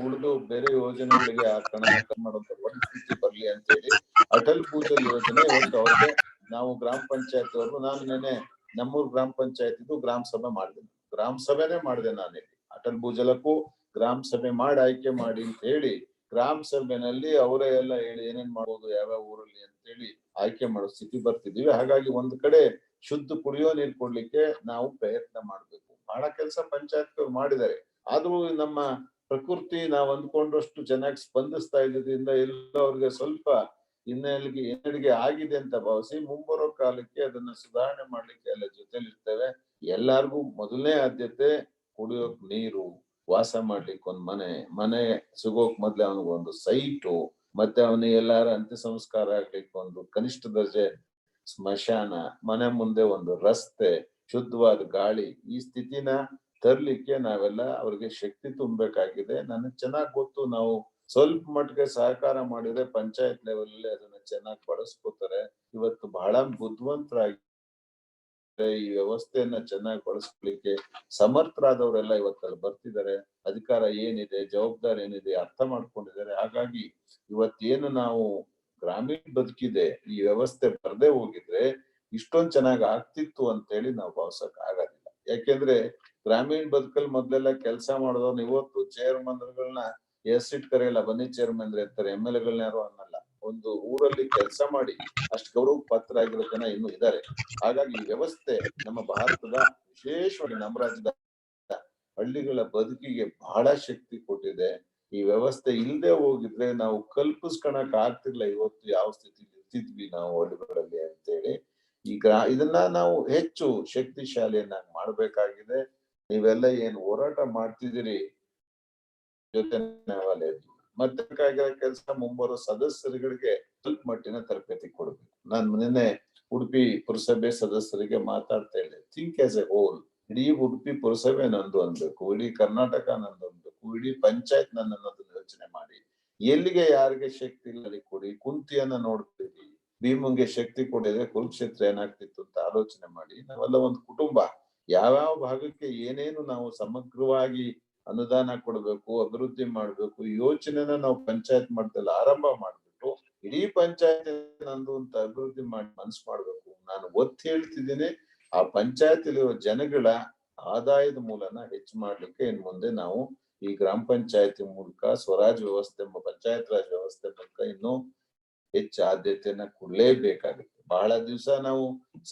ಉಳಿದು ಬೇರೆ ಯೋಜನೆಗಳಿಗೆ ಆ ಹಣನ ಖರ್ಚು ಮಾಡುವಂತ ಪರಿಸ್ಥಿತಿ ಬರ್ಲಿ ಅಂತ ಹೇಳಿ ಅಟಲ್ ಭೂಜಲ್ ಯೋಜನೆ ಇವತ್ತು ಅವ್ರಿಗೆ ನಾವು ಗ್ರಾಮ ಪಂಚಾಯತ್ ಅವರು, ನಾನು ನೆನೆ ನಮ್ಮೂರ್ ಗ್ರಾಮ ಪಂಚಾಯತಿದು ಗ್ರಾಮ ಸಭೆ ಮಾಡಿದೆ. ಗ್ರಾಮ ಸಭೆನೇ ಮಾಡಿದೆ ನಾನೇ. ಅಟಲ್ ಭೂಜಲಕ್ಕೂ ಗ್ರಾಮ ಸಭೆ ಮಾಡಿ ಆಯ್ಕೆ ಮಾಡಿ ಅಂತ ಹೇಳಿ ಗ್ರಾಮ ಸಭೆನಲ್ಲಿ ಅವರೇ ಎಲ್ಲ ಹೇಳಿ ಏನೇನ್ ಮಾಡೋದು ಯಾವ್ಯಾವ ಊರಲ್ಲಿ ಅಂತ ಹೇಳಿ ಆಯ್ಕೆ ಮಾಡೋ ಸ್ಥಿತಿ ಬರ್ತಿದೀವಿ. ಹಾಗಾಗಿ ಒಂದ್ ಕಡೆ ಶುದ್ಧ ಕುಡಿಯೋ ನೀರು ಕೊಡ್ಲಿಕ್ಕೆ ನಾವು ಪ್ರಯತ್ನ ಮಾಡ್ಬೇಕು. ಬಹಳ ಕೆಲಸ ಪಂಚಾಯತ್ ಮಾಡಿದ್ದಾರೆ. ಆದ್ರೂ ನಮ್ಮ ಪ್ರಕೃತಿ ನಾವು ಅಂದ್ಕೊಂಡಷ್ಟು ಚೆನ್ನಾಗಿ ಸ್ಪಂದಿಸ್ತಾ ಇದ್ರಿಂದ ಎಲ್ಲ ಅವ್ರಿಗೆ ಸ್ವಲ್ಪ ಹಿನ್ನಡೆಗೆ ಆಗಿದೆ ಅಂತ ಭಾವಿಸಿ ಮುಂಬರೋ ಕಾಲಕ್ಕೆ ಅದನ್ನ ಸುಧಾರಣೆ ಮಾಡ್ಲಿಕ್ಕೆ ಎಲ್ಲ ಜೊತೆಲಿ ಇರ್ತೇವೆ. ಎಲ್ಲಾರ್ಗೂ ಮೊದಲನೇ ಆದ್ಯತೆ ಕುಡಿಯೋಕ್ ನೀರು, ವಾಸ ಮಾಡ್ಲಿಕ್ಕೆ ಒಂದ್ ಮನೆ ಸಿಗೋಕ್ ಮೊದ್ಲೇ ಅವನಿಗೊಂದು ಸೈಟು, ಮತ್ತೆ ಅವನಿಗೆ ಎಲ್ಲಾರ ಅಂತ್ಯ ಸಂಸ್ಕಾರ ಆಗ್ಲಿಕ್ಕೆ ಒಂದು ಕನಿಷ್ಠ ದರ್ಜೆ ಸ್ಮಶಾನ, ಮನೆ ಮುಂದೆ ಒಂದು ರಸ್ತೆ, ಶುದ್ಧವಾದ ಗಾಳಿ, ಈ ಸ್ಥಿತಿನ ತರ್ಲಿಕ್ಕೆ ನಾವೆಲ್ಲ ಅವ್ರಿಗೆ ಶಕ್ತಿ ತುಂಬಬೇಕಾಗಿದೆ. ನನಗೆ ಚೆನ್ನಾಗ್ ಗೊತ್ತು, ನಾವು ಸ್ವಲ್ಪ ಮಟ್ಟಿಗೆ ಸಹಕಾರ ಮಾಡಿದ್ರೆ ಪಂಚಾಯತ್ ಲೆವೆಲ್ ಅಲ್ಲಿ ಅದನ್ನ ಚೆನ್ನಾಗಿ ಬಳಸ್ಕೋತಾರೆ. ಇವತ್ತು ಬಹಳ ಬುದ್ಧಿವಂತರಾಗಿ ಈ ವ್ಯವಸ್ಥೆಯನ್ನ ಚೆನ್ನಾಗಿ ಬಳಸ್ಲಿಕ್ಕೆ ಸಮರ್ಥರಾದವರೆಲ್ಲ ಇವತ್ತಲ್ಲಿ ಬರ್ತಿದ್ದಾರೆ. ಅಧಿಕಾರ ಏನಿದೆ, ಜವಾಬ್ದಾರಿ ಏನಿದೆ ಅರ್ಥ ಮಾಡ್ಕೊಂಡಿದ್ದಾರೆ. ಹಾಗಾಗಿ ಇವತ್ತೇನು ನಾವು ಗ್ರಾಮೀಣ ಬದುಕಿದೆ, ಈ ವ್ಯವಸ್ಥೆ ಬರ್ದೇ ಹೋಗಿದ್ರೆ ಇಷ್ಟೊಂದ್ ಚೆನ್ನಾಗಿ ಆಗ್ತಿತ್ತು ಅಂತ ಹೇಳಿ ನಾವು ಭಾವಿಸಕ್ ಆಗೋದಿಲ್ಲ. ಯಾಕೆಂದ್ರೆ ಗ್ರಾಮೀಣ ಬದುಕಲ್ಲಿ ಮೊದ್ಲೆಲ್ಲ ಕೆಲಸ ಮಾಡಿದವ್ರು ಇವತ್ತು ಚೇರ್ಮನ್ಗಳನ್ನ ಹೆಸರಿಟ್ ಕರೆಯಲ್ಲ, ಬನ್ನಿ ಚೇರ್ಮನ್ ಇರ್ತಾರೆ. MLA ಯಾರು ಅನ್ನಲ್ಲ. ಒಂದು ಊರಲ್ಲಿ ಕೆಲಸ ಮಾಡಿ ಅಷ್ಟು ಗೌರವ ಪಾತ್ರ ಆಗಿರೋ ಜನ ಇನ್ನೂ ಇದ್ದಾರೆ. ಹಾಗಾಗಿ ಈ ವ್ಯವಸ್ಥೆ ನಮ್ಮ ಭಾರತದ, ವಿಶೇಷವಾಗಿ ನಮ್ಮ ರಾಜ್ಯದ ಹಳ್ಳಿಗಳ ಬದುಕಿಗೆ ಬಹಳ ಶಕ್ತಿ ಕೊಟ್ಟಿದೆ. ಈ ವ್ಯವಸ್ಥೆ ಇಲ್ಲದೆ ಹೋಗಿದ್ರೆ ನಾವು ಕಲ್ಪಿಸ್ಕೊಳಕ್ ಆಗ್ತಿರ್ಲಿಲ್ಲ ಇವತ್ತು ಯಾವ ಸ್ಥಿತಿಲಿ ಇರ್ತಿದ್ವಿ ನಾವು ಹಳ್ಳಿಗಳಲ್ಲಿ ಅಂತೇಳಿ. ಈಗ ಇದನ್ನ ನಾವು ಹೆಚ್ಚು ಶಕ್ತಿಶಾಲಿಯನ್ನಾಗಿ ಮಾಡ್ಬೇಕಾಗಿದೆ. ನೀವೆಲ್ಲ ಏನ್ ಹೋರಾಟ ಮಾಡ್ತಿದ್ದೀರಿ ಜೊತೆ ಮತ್ತೆ ಕೆಲಸ ಮುಂಬರೋ ಸದಸ್ಯರುಗಳಿಗೆ ಸ್ವಲ್ಪ ಮಟ್ಟಿನ ತರಬೇತಿ ಕೊಡ್ಬೇಕು. ನಾನು ನಿನ್ನೆ ಉಡುಪಿ ಪುರಸಭೆ ಸದಸ್ಯರಿಗೆ ಮಾತಾಡ್ತಾ ಇದ್ದೆ, ಥಿಂಕ್ ಆಸ್ ಎ ಹೋಲ್. ಇಡೀ ಉಡುಪಿ ಪುರಸಭೆ ನಂದು ಅನ್ಬೇಕು, ಇಡೀ ಕರ್ನಾಟಕ ನಂದು ಅನ್ಬೇಕು, ಇಡೀ ಪಂಚಾಯತ್ ನನ್ನ ಅನ್ನೋದನ್ನ ಯೋಚನೆ ಮಾಡಿ. ಎಲ್ಲಿಗೆ ಯಾರಿಗೆ ಶಕ್ತಿ ಇಲ್ಲ ಅಲ್ಲಿ ಕೊಡಿ. ಕುಂತಿಯನ್ನ ನೋಡ್ತೀವಿ, ಭೀಮಂಗೆ ಶಕ್ತಿ ಕೊಡಿದ್ರೆ ಕುರುಕ್ಷೇತ್ರ ಏನಾಗ್ತಿತ್ತು ಅಂತ ಆಲೋಚನೆ ಮಾಡಿ. ನಾವೆಲ್ಲ ಒಂದು ಕುಟುಂಬ, ಯಾವ್ಯಾವ ಭಾಗಕ್ಕೆ ಏನೇನು ನಾವು ಸಮಗ್ರವಾಗಿ ಅನುದಾನ ಕೊಡ್ಬೇಕು, ಅಭಿವೃದ್ಧಿ ಮಾಡ್ಬೇಕು, ಯೋಚನೆನ ನಾವು ಪಂಚಾಯತ್ ಮಟ್ಟದಲ್ಲಿ ಆರಂಭ ಮಾಡ್ಬಿಟ್ಟು ಇಡೀ ಪಂಚಾಯತ್ ನಂದು ಅಂತ ಅಭಿವೃದ್ಧಿ ಮಾಡಿ ಮನ್ಸು ಮಾಡ್ಬೇಕು. ನಾನು ಒತ್ತಿ ಹೇಳ್ತಿದ್ದೀನಿ, ಆ ಪಂಚಾಯತಿಲಿರೋ ಜನಗಳ ಆದಾಯದ ಮೂಲನ ಹೆಚ್ಚು ಮಾಡ್ಲಿಕ್ಕೆ ಇನ್ ಮುಂದೆ ನಾವು ಈ ಗ್ರಾಮ ಪಂಚಾಯತಿ ಮೂಲಕ ಸ್ವರಾಜ್ ವ್ಯವಸ್ಥೆ, ಪಂಚಾಯತ್ ರಾಜ್ ವ್ಯವಸ್ಥೆ ಮೂಲಕ ಇನ್ನೂ ಹೆಚ್ಚು ಆದ್ಯತೆಯನ್ನ ಕೊಡ್ಲೇಬೇಕಾಗುತ್ತೆ. ಬಹಳ ದಿವಸ ನಾವು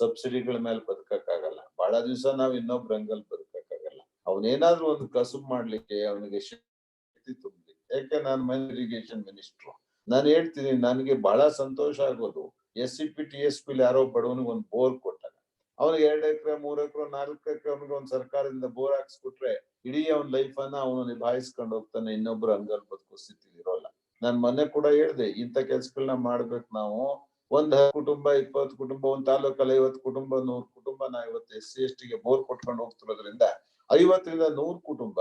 ಸಬ್ಸಿಡಿಗಳ ಮೇಲೆ ಬದುಕಕ್ಕಾಗಲ್ಲ. ಬಹಳ ದಿವಸ ನಾವು ಇನ್ನೊಬ್ರ ರಂಗಲ್ಲಿ ಬದುಕಕ್ಕಾಗಲ್ಲ. ಅವನೇನಾದ್ರೂ ಒಂದು ಕಸುಬು ಮಾಡ್ಲಿಕ್ಕೆ ಅವನಿಗೆ ಶಕ್ತಿ ತುಂಬಲಿ. ಯಾಕೆ ನಾನು ಇರಿಗೇಷನ್ ಮಿನಿಸ್ಟ್ರು, ನಾನು ಹೇಳ್ತೀನಿ, ನನಗೆ ಬಹಳ ಸಂತೋಷ ಆಗೋದು SCP TSP ಯಾರೋ ಬಡವನಿಗೆ ಒಂದು ಬೋರ್ ಕೊಟ್ಟಾಗ ಅವ್ನಿಗೆ 2 ಎಕರೆ 3 ಎಕರೆ 4 ಎಕರೆ ಅವನಿಗೆ ಒಂದು ಸರ್ಕಾರದಿಂದ ಬೋರ್ ಹಾಕ್ಸ್ಬಿಟ್ರೆ ಇಡೀ ಅವನ ಲೈಫ್ ಅನ್ನ ಅವನು ನಿಭಾಯಿಸ್ಕೊಂಡು ಹೋಗ್ತಾನೆ. ಇನ್ನೊಬ್ರು ಹಂಗಲ್ ಬದುಕೋ ಸ್ಥಿತಿ ಇರೋಲ್ಲ. ನಾನ್ ಮೊನ್ನೆ ಕೂಡ ಹೇಳ್ದೆ, ಇಂಥ ಕೆಲ್ಸಗಳನ್ನ ಮಾಡ್ಬೇಕು ನಾವು. ಒಂದ್ 10 ಕುಟುಂಬ 20 ಕುಟುಂಬ, ಒಂದ್ ತಾಲೂಕಲ್ಲಿ 50 ಕುಟುಂಬ 100 ಕುಟುಂಬ ನಾ ಇವತ್ತು SC ST ಗೆ ಬೋರ್ ಕೊಟ್ಕೊಂಡು ಹೋಗ್ತಿರೋದ್ರಿಂದ 50ರಿಂದ 100 ಕುಟುಂಬ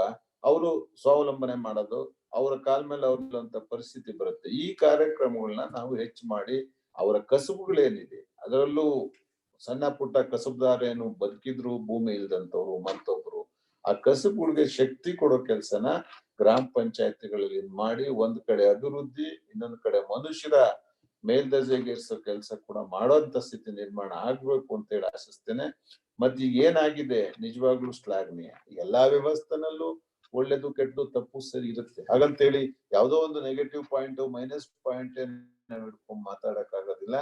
ಅವರು ಸ್ವಾವಲಂಬನೆ ಮಾಡೋದು, ಅವರ ಕಾಲ್ ಮೇಲೆ ಅವ್ರ ಪರಿಸ್ಥಿತಿ ಬರುತ್ತೆ. ಈ ಕಾರ್ಯಕ್ರಮಗಳನ್ನ ನಾವು ಹೆಚ್ಚು ಮಾಡಿ ಅವರ ಕಸುಬುಗಳೇನಿದೆ, ಅದರಲ್ಲೂ ಸಣ್ಣ ಪುಟ್ಟ ಕಸುಬುದಾರ ಏನು ಬದುಕಿದ್ರು ಭೂಮಿ ಇಲ್ದಂತವ್ರು ಮತ್ತೊಬ್ರು, ಆ ಕಸುಬುಗಳಿಗೆ ಶಕ್ತಿ ಕೊಡೋ ಕೆಲ್ಸನ ಗ್ರಾಮ ಪಂಚಾಯತಿಗಳಲ್ಲಿ ಮಾಡಿ ಒಂದ್ ಕಡೆ ಅಭಿವೃದ್ಧಿ, ಇನ್ನೊಂದ್ ಕಡೆ ಮನುಷ್ಯರ ಮೇಲ್ದರ್ಜೆಗೇರಿಸೋ ಕೆಲಸ ಕೂಡ ಮಾಡೋಂತ ಸ್ಥಿತಿ ನಿರ್ಮಾಣ ಆಗ್ಬೇಕು ಅಂತ ಹೇಳಿ ಆಶಿಸ್ತೇನೆ. ಮತ್ ಈಗ ಏನಾಗಿದೆ ನಿಜವಾಗ್ಲೂ ಶ್ಲಾಘನೀಯ. ಎಲ್ಲಾ ವ್ಯವಸ್ಥೆನಲ್ಲೂ ಒಳ್ಳೇದು ಕೆಟ್ಟು ತಪ್ಪು ಸರಿ ಇರುತ್ತೆ. ಹಾಗಂತೇಳಿ ಯಾವ್ದೋ ಒಂದು ನೆಗೆಟಿವ್ ಪಾಯಿಂಟ್ ಮೈನಸ್ ಪಾಯಿಂಟ್ ನಾವ್ ಹಿಡ್ಕೊಂಡ್ ಮಾತಾಡಕ್ ಆಗೋದಿಲ್ಲ.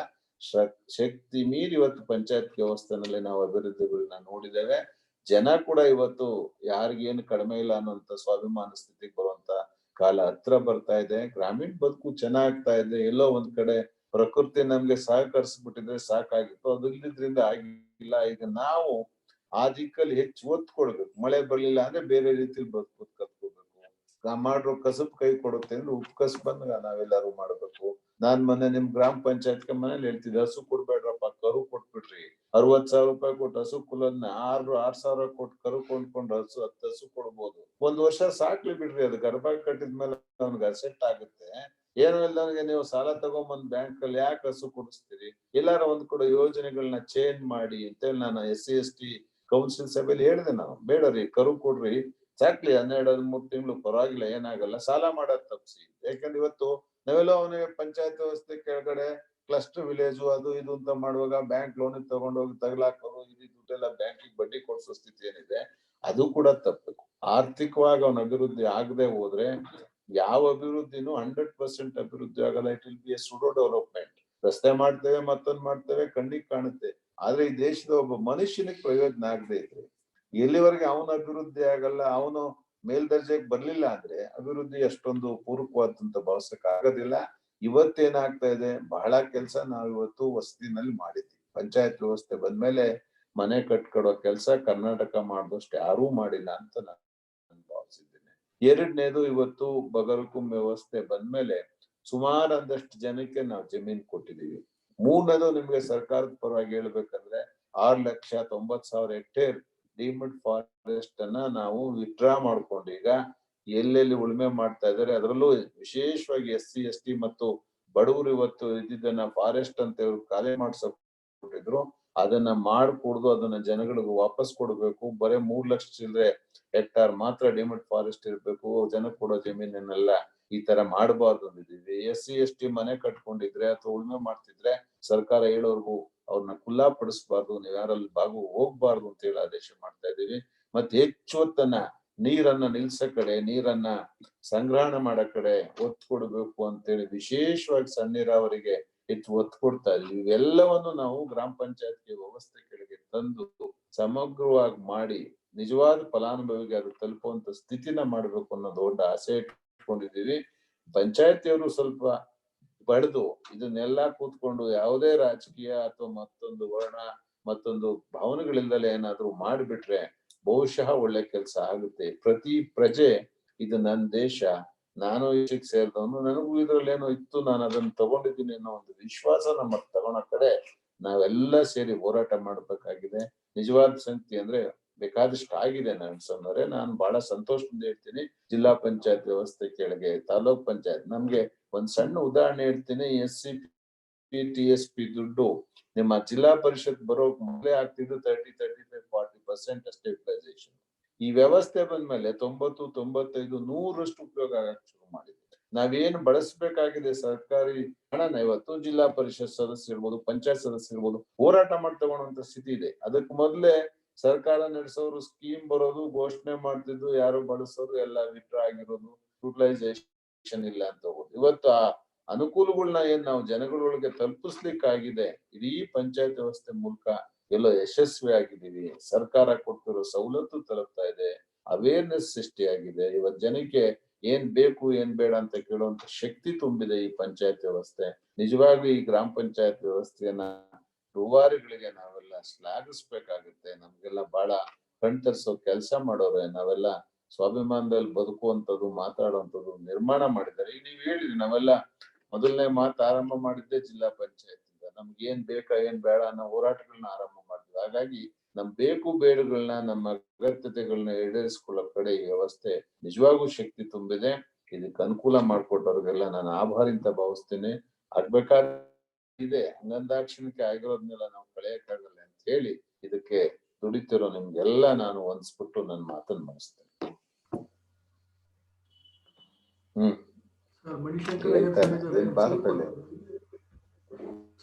ಶಕ್ತಿ ಮೀರಿ ಇವತ್ತು ಪಂಚಾಯತ್ ವ್ಯವಸ್ಥೆನಲ್ಲಿ ನಾವು ಅಭಿವೃದ್ಧಿಗಳನ್ನ ನೋಡಿದ್ದೇವೆ. ಜನ ಕೂಡ ಇವತ್ತು ಯಾರಿಗೇನು ಕಡಿಮೆ ಇಲ್ಲ ಅನ್ನೋಂತ ಸ್ವಾಭಿಮಾನ ಸ್ಥಿತಿಗೆ ಬರುವಂತ ಕಾಲ ಹತ್ರ ಬರ್ತಾ ಇದೆ. ಗ್ರಾಮೀಣ ಬದುಕು ಚೆನ್ನಾಗ್ತಾ ಇದೆ. ಎಲ್ಲೋ ಒಂದ್ ಕಡೆ ಪ್ರಕೃತಿ ನಮ್ಗೆ ಸಹಕರಿಸ್ಬಿಟ್ಟಿದ್ರೆ ಸಾಕಾಗಿತ್ತು, ಅದು ಇಲ್ಲದ್ರಿಂದ ಆಗಿಲ್ಲ. ಈಗ ನಾವು ಆ ದಿಕ್ಕಲ್ಲಿ ಹೆಚ್ಚು ಒತ್ತು ಕೊಡ್ಬೇಕು. ಮಳೆ ಬರ್ಲಿಲ್ಲ ಅಂದ್ರೆ ಬೇರೆ ರೀತಿಲಿ ಬದುಕೋದು ಕತ್ಕೋಬೇಕು. ಮಾಡ್ರೋ ಕಸಬ್ ಕೈ ಕೊಡುತ್ತೆ ಅಂದ್ರೆ ಉಪಕಸಬನ್ನ ನಾವೆಲ್ಲರೂ ಮಾಡ್ಬೇಕು. ನಾನ್ ಮೊನ್ನೆ ನಿಮ್ ಗ್ರಾಮ ಪಂಚಾಯತ್ಗೆ ಮನೇಲಿ ಹೇಳ್ತಿದ್ದೆ, ಹಸು ಕೊಡ್ಬೇಡ್ರಪ್ಪ, ಕರು ಕೊಟ್ಬಿಡ್ರಿ. 60,000 ರೂಪಾಯಿ ಕೊಟ್ಟು ಹಸು ಕುಲನ್ನ 6,000 ಕೊಟ್ಟು ಕರು ಕೊಂಡ್ಕೊಂಡು 10 ಹಸು ಕೊಡ್ಬೋದು. ಒಂದ್ ವರ್ಷ ಸಾಕ್ಲಿ ಬಿಡ್ರಿ, ಅದು ಗರ್ಭ ಕಟ್ಟಿದ್ಮೇಲೆ ಅವ್ನಿಗೆ ಅಸೆಟ್ ಆಗುತ್ತೆ. ಏನು ಇಲ್ದವನಿಗೆ ನೀವು ಸಾಲ ತಗೊಂಬಂದ್ ಬ್ಯಾಂಕ್ ಅಲ್ಲಿ ಯಾಕೆ ಹಸು ಕೊಡಿಸ್ತೀರಿ? ಎಲ್ಲಾರ ಒಂದ್ ಕೂಡ ಯೋಜನೆಗಳನ್ನ ಚೇಂಜ್ ಮಾಡಿ ಅಂತೇಳಿ ನಾನು SC/ST ಕೌನ್ಸಿಲ್ ಸಭೆಯಲ್ಲಿ ಹೇಳಿದೆ. ನಾವು ಬೇಡರಿ ಕರು ಕೊಡ್ರಿ, ಸಾಕ್ಲಿ 12-13 ತಿಂಗಳು ಪರವಾಗಿಲ್ಲ, ಏನಾಗಲ್ಲ, ಸಾಲ ಮಾಡೋದ್ ತಪ್ಸಿ. ಯಾಕಂದ್ರೆ ಇವತ್ತು ನಾವೆಲ್ಲೋ ಅವನಿಗೆ ಪಂಚಾಯತ್ ವ್ಯವಸ್ಥೆ ಕೆಳಗಡೆ ಕ್ಲಸ್ಟರ್ ವಿಲೇಜ್ ಅದು ಇದು ಅಂತ ಮಾಡುವಾಗ ಬ್ಯಾಂಕ್ ಲೋನ್ ತಗೊಂಡೋಗಿ ತಗಲಾಕೋದು, ಇದು ದುಡ್ಡೆಲ್ಲ ಬ್ಯಾಂಕಿಗೆ ಬಡ್ಡಿ ಕೊಡ್ಸೋ ಸ್ಥಿತಿ ಏನಿದೆ ಅದು ಕೂಡ ತಪ್ಪಬೇಕು. ಆರ್ಥಿಕವಾಗಿ ಅವನ ಅಭಿವೃದ್ಧಿ ಆಗದೆ ಹೋದ್ರೆ ಯಾವ ಅಭಿವೃದ್ಧಿನೂ 100% ಅಭಿವೃದ್ಧಿ ಆಗಲ್ಲ. ಇಟ್ ವಿಲ್ ಬಿ ಎ ಸುಡೋ ಡೆವಲಪ್ಮೆಂಟ್. ರಸ್ತೆ ಮಾಡ್ತೇವೆ, ಮತ್ತೊಂದ್ ಮಾಡ್ತೇವೆ, ಕಣ್ಣಿಗೆ ಕಾಣುತ್ತೆ, ಆದ್ರೆ ಈ ದೇಶದ ಒಬ್ಬ ಮನುಷ್ಯನಿಗೆ ಪ್ರಯೋಜನ ಆಗದೆ ಇದ್ರೆ ಎಲ್ಲಿವರೆಗೆ ಅವನ ಅಭಿವೃದ್ಧಿ ಆಗಲ್ಲ, ಅವನು ಮೇಲ್ದರ್ಜೆಗೆ ಬರ್ಲಿಲ್ಲ ಅಂದ್ರೆ ಅಭಿವೃದ್ಧಿ ಅಷ್ಟೊಂದು ಪೂರಕವಾದಂತ ಭಾವಿಸಕ್ ಆಗೋದಿಲ್ಲ. ಇವತ್ತೇನಾಗ್ತಾ ಇದೆ, ಬಹಳ ಕೆಲಸ ನಾವು ಇವತ್ತು ವಸತಿನಲ್ಲಿ ಮಾಡಿದ್ವಿ. ಪಂಚಾಯತ್ ವ್ಯವಸ್ಥೆ ಬಂದ್ಮೇಲೆ ಮನೆ ಕಟ್ಕೊಡೋ ಕೆಲಸ ಕರ್ನಾಟಕ ಮಾಡಿದಷ್ಟು ಯಾರೂ ಮಾಡಿಲ್ಲ ಅಂತ ನಾನು ಭಾವಿಸಿದ್ದೇನೆ. ಎರಡನೇದು, ಇವತ್ತು ಬಗರ್ಹುಕುಂ ವ್ಯವಸ್ಥೆ ಬಂದ್ಮೇಲೆ ಸುಮಾರು ಒಂದಷ್ಟು ಜನಕ್ಕೆ ನಾವು ಜಮೀನ್ ಕೊಟ್ಟಿದೀವಿ. ಮೂರನೇದು, ನಿಮ್ಗೆ ಸರ್ಕಾರದ ಪರವಾಗಿ ಹೇಳ್ಬೇಕಂದ್ರೆ 6,90,000 ಹೆಕ್ಟೇರ್ ಡೀಮ್ಡ್ ಫಾರೆಸ್ಟ್ ಅನ್ನ ನಾವು ವಿತ್ಡ್ರಾ ಮಾಡ್ಕೊಂಡು ಈಗ ಎಲ್ಲೆಲ್ಲಿ ಉಳುಮೆ ಮಾಡ್ತಾ ಇದಾರೆ, ಅದರಲ್ಲೂ ವಿಶೇಷವಾಗಿ SC/ST ಮತ್ತು ಬಡವರು ಇವತ್ತು ಇದ್ದಿದ್ದನ್ನ ಫಾರೆಸ್ಟ್ ಅಂತ ಹೇಳಿ ಖಾಲಿ ಮಾಡ್ಸಕ್ಕೊಟ್ಟಿದ್ರು. ಅದನ್ನ ಮಾಡ್ಕೊಡ್ದು ಅದನ್ನ ಜನಗಳಿಗೆ ವಾಪಸ್ ಕೊಡ್ಬೇಕು. ಬರೇ 3 ಲಕ್ಷ ಚಿಲ್ಲರೆ ಹೆಕ್ಟಾರ್ ಮಾತ್ರ ಡಿಮಿಡ್ ಫಾರೆಸ್ಟ್ ಇರ್ಬೇಕು, ಜನಕ್ಕೆ ಕೊಡೋ ಜಮೀನನ್ನೆಲ್ಲ ಈ ತರ ಮಾಡಬಾರ್ದು ಅಂದಿದ್ದೀವಿ. SC/ST ಮನೆ ಕಟ್ಕೊಂಡಿದ್ರೆ ಅಥವಾ ಉಳುಮೆ ಮಾಡ್ತಿದ್ರೆ ಸರ್ಕಾರ ಹೇಳೋರ್ಗು ಅವ್ರನ್ನ ಖುಲ್ಲಾ ಪಡಿಸ್ಬಾರ್ದು, ನೀವ್ ಯಾರಲ್ಲಿ ಹೋಗ್ಬಾರ್ದು ಅಂತ ಹೇಳಿ ಆದೇಶ ಮಾಡ್ತಾ ಇದೀವಿ. ಮತ್ತೆ ಹೆಚ್ಚು ಹೊತ್ತನ್ನ ನೀರನ್ನ ನಿಲ್ಸ ಕಡೆ, ನೀರನ್ನ ಸಂಗ್ರಹಣೆ ಮಾಡೋ ಕಡೆ ಒತ್ತು ಕೊಡ್ಬೇಕು ಅಂತೇಳಿ ವಿಶೇಷವಾಗಿ ಸಣ್ಣ ನೀರಾವರಿಗೆ ಹೆಚ್ಚು ಒತ್ತು ಕೊಡ್ತಾ ಇದೀವಿ. ಇವೆಲ್ಲವನ್ನು ನಾವು ಗ್ರಾಮ ಪಂಚಾಯತ್ಗೆ ವ್ಯವಸ್ಥೆ ಕೆಳಗೆ ತಂದು ಸಮಗ್ರವಾಗಿ ಮಾಡಿ ನಿಜವಾದ ಫಲಾನುಭವಿಗೆ ಅದು ತಲುಪುವಂತ ಸ್ಥಿತಿನ ಮಾಡ್ಬೇಕು ಅನ್ನೋ ದೊಡ್ಡ ಆಸೆ ಇಟ್ಕೊಂಡಿದೀವಿ. ಪಂಚಾಯತಿಯವರು ಸ್ವಲ್ಪ ಬಡ್ದು ಇದನ್ನೆಲ್ಲ ಕೂತ್ಕೊಂಡು ಯಾವುದೇ ರಾಜಕೀಯ ಅಥವಾ ಮತ್ತೊಂದು ವರ್ಣ ಮತ್ತೊಂದು ಭಾವನೆಗಳಿಂದಲೇ ಏನಾದ್ರು ಮಾಡಿಬಿಟ್ರೆ ಬಹುಶಃ ಒಳ್ಳೆ ಕೆಲಸ ಆಗುತ್ತೆ. ಪ್ರತಿ ಪ್ರಜೆ ಇದು ನನ್ನ ದೇಶ, ನಾನು ಇದಕ್ಕೆ ಸೇರಿದವನು, ನನಗೂ ಇದ್ರಲ್ಲಿ ಏನೋ ಇತ್ತು, ನಾನು ಅದನ್ನ ತಗೊಂಡಿದ್ದೀನಿ ಅನ್ನೋ ಒಂದು ವಿಶ್ವಾಸ ನಮ್ಮ ತಗೊಳೋ ಕಡೆ ನಾವೆಲ್ಲ ಸೇರಿ ಹೋರಾಟ ಮಾಡ್ಬೇಕಾಗಿದೆ. ನಿಜವಾದ ಸಂಗತಿ ಅಂದ್ರೆ ಬೇಕಾದಷ್ಟು ಆಗಿದೆ ನರಸಿಂಹರೇ. ನಾನು ಬಹಳ ಸಂತೋಷದಿಂದ ಹೇಳ್ತೀನಿ, ಜಿಲ್ಲಾ ಪಂಚಾಯತ್ ವ್ಯವಸ್ಥೆ ಕೆಳಗೆ ತಾಲೂಕ್ ಪಂಚಾಯತ್, ನಮ್ಗೆ ಒಂದ್ ಸಣ್ಣ ಉದಾಹರಣೆ ಹೇಳ್ತೀನಿ. SCP TSP ದುಡ್ಡು ನಿಮ್ಮ ಜಿಲ್ಲಾ ಪರಿಷತ್ ಬರೋಕ್ ಮೊದಲೇ ಆಗ್ತಿದ್ದು 30-35-40% ಅಷ್ಟೇ ಯುಟಿಲೈಸೇಷನ್. ಈ ವ್ಯವಸ್ಥೆ ಬಂದ್ಮೇಲೆ 90-95-100% ಉಪಯೋಗ ಆಗಕ್ಕೆ ಶುರು ಮಾಡಿದೆ. ನಾವೇನು ಬಳಸಬೇಕಾಗಿದೆ ಸರ್ಕಾರಿ ಹಣನ ಇವತ್ತು ಜಿಲ್ಲಾ ಪರಿಷತ್ ಸದಸ್ಯ ಇರ್ಬೋದು, ಪಂಚಾಯತ್ ಸದಸ್ಯ ಇರ್ಬೋದು, ಹೋರಾಟ ಮಾಡಿ ತಗೊಳ್ಳುವಂತ ಸ್ಥಿತಿ ಇದೆ. ಅದಕ್ಕೆ ಮೊದಲೇ ಸರ್ಕಾರ ನಡೆಸೋರು ಸ್ಕೀಮ್ ಬರೋದು, ಘೋಷಣೆ ಮಾಡ್ತಿದ್ದು, ಯಾರು ಬಳಸೋರು ಎಲ್ಲ ವಿಡ್ರಾ ಆಗಿರೋದು, ಯುಟಿಲೈಸೇಷನ್ ಇಲ್ಲ ಅಂತ ಹೋಗೋದು. ಇವತ್ತು ಆ ಅನುಕೂಲಗಳನ್ನ ಏನ್ ನಾವು ಜನಗಳೊಳಗೆ ತಲುಪಿಸ್ಲಿಕ್ಕಾಗಿದೆ ಇಡೀ ಪಂಚಾಯತ್ ವ್ಯವಸ್ಥೆ ಮೂಲಕ ಎಲ್ಲೋ ಯಶಸ್ವಿ ಆಗಿದ್ದೀವಿ. ಸರ್ಕಾರ ಕೊಡ್ತಿರೋ ಸವಲತ್ತು ತಲುಪ್ತಾ ಇದೆ, ಅವೇರ್ನೆಸ್ ಸೃಷ್ಟಿಯಾಗಿದೆ. ಇವತ್ ಜನಕ್ಕೆ ಏನ್ ಬೇಕು ಏನ್ ಬೇಡ ಅಂತ ಕೇಳುವಂತ ಶಕ್ತಿ ತುಂಬಿದೆ ಈ ಪಂಚಾಯತ್ ವ್ಯವಸ್ಥೆ. ನಿಜವಾಗ್ಲೂ ಈ ಗ್ರಾಮ ಪಂಚಾಯತ್ ವ್ಯವಸ್ಥೆಯನ್ನ ರೂವಾರಿಗಳಿಗೆ ನಾವೆಲ್ಲ ಶ್ಲಾಘಿಸ್ಬೇಕಾಗುತ್ತೆ. ನಮ್ಗೆಲ್ಲ ಬಹಳ ಕಣ್ತರಿಸೋ ಕೆಲಸ ಮಾಡೋರೆ, ನಾವೆಲ್ಲ ಸ್ವಾಭಿಮಾನದಲ್ಲಿ ಬದುಕುವಂಥದ್ದು, ಮಾತಾಡುವಂಥದ್ದು ನಿರ್ಮಾಣ ಮಾಡಿದ್ದಾರೆ. ಈಗ ನೀವ್ ಹೇಳಿದ್ರಿ, ನಾವೆಲ್ಲ ಮೊದಲನೇ ಮಾತು ಆರಂಭ ಮಾಡಿದ್ದೆ ಜಿಲ್ಲಾ ಪಂಚಾಯತ್ ಇಂದ. ನಮ್ಗೆ ಏನ್ ಬೇಕಾ ಏನ್ ಬೇಡ ಅನ್ನೋ ಹೋರಾಟಗಳನ್ನ ಆರಂಭ ಮಾಡಿದ್ವಿ. ಹಾಗಾಗಿ ನಮ್ ಬೇಕು ಬೇಡಗಳನ್ನ, ನಮ್ಮ ಅಗತ್ಯತೆಗಳನ್ನ ಈಡೇರಿಸಿಕೊಳ್ಳೋ ಕಡೆ ಈ ವ್ಯವಸ್ಥೆ ನಿಜವಾಗೂ ಶಕ್ತಿ ತುಂಬಿದೆ. ಇದಕ್ಕೆ ಅನುಕೂಲ ಮಾಡ್ಕೊಟ್ಟವ್ರಿಗೆಲ್ಲ ನಾನು ಆಭಾರಿ ಅಂತ ಭಾವಿಸ್ತೇನೆ. ಆಗ್ಬೇಕಾಗಿದೆ ಅಂಗಂದಾಕ್ಷಿಣ್ಯಕ್ಕೆ ಆಗಿರೋದ್ನೆಲ್ಲ ನಾವು ಕಳೆಯಕ್ಕಾಗಲ್ಲ ಅಂತ ಹೇಳಿ ಇದಕ್ಕೆ ದುಡಿತಿರೋ ನಿಮ್ಗೆಲ್ಲ ನಾನು ಹೊಂದಿಸ್ಬಿಟ್ಟು ನನ್ನ ಮಾತನ್ನ ಮುಗಿಸ್ತೇನೆ.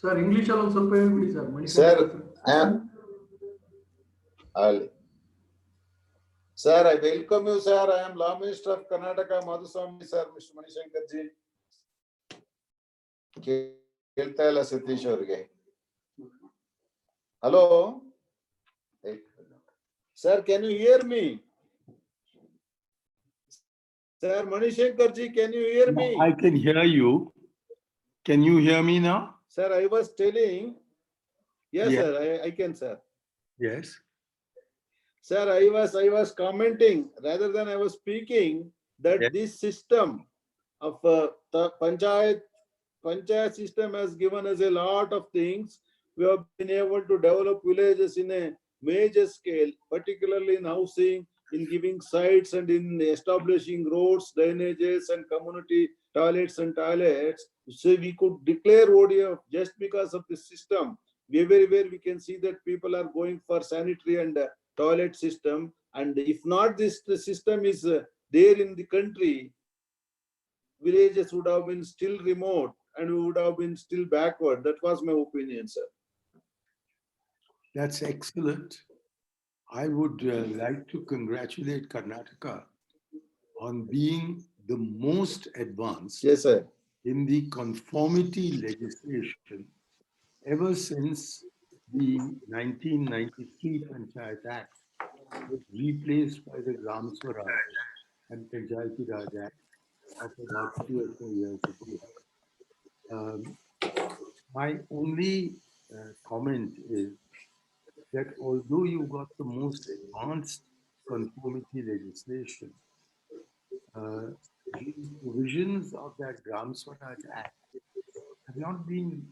ಸರ್ ಇಂಗ್ಲಿಷ್ ಅಲ್ಲಿ ಒಂದು ಸ್ವಲ್ಪ ಹೇಳ್ಬಿಡಿ sir.
Sir, I welcome you, sir. I am Law Minister of Karnataka, Madhuswamy, sir, Mr. Manishankar ji. ಕೇಳ್ತಾ ಇಲ್ಲ ಸತೀಶ್ ಅವ್ರಿಗೆ. Hello? Sir, can you hear me? Sir, Manishankar ji, can you hear me?
I can hear you. Can you hear me now?
Sir, I was telling. Yes,
Yeah.
sir, I can, sir.
Yes.
Sir, I was commenting rather than I was speaking that
Yes.
this system of the panchayat system has given us a lot of things. We have been able to develop villages in a major scale, particularly in housing, in giving sites and in establishing roads, drainages and community
toilets, so we could declare ODF just because of the system. Everywhere we can see that people are going for sanitary and toilet system, and if not this the system is there in the country, villages would have been still remote and we would have been still backward. That was my opinion, sir.
That's excellent. I would like to congratulate Karnataka on being the most advanced
Yes, sir.
in the conformity legislation ever since the 1993 Panchayat Act was replaced by the Gram Swaraj and Panchayati Raj Act of about 3 or 4 years ago. My only comment is that although you got the most advanced conformity legislation, the provisions of that Gram Swaraj Act have not been,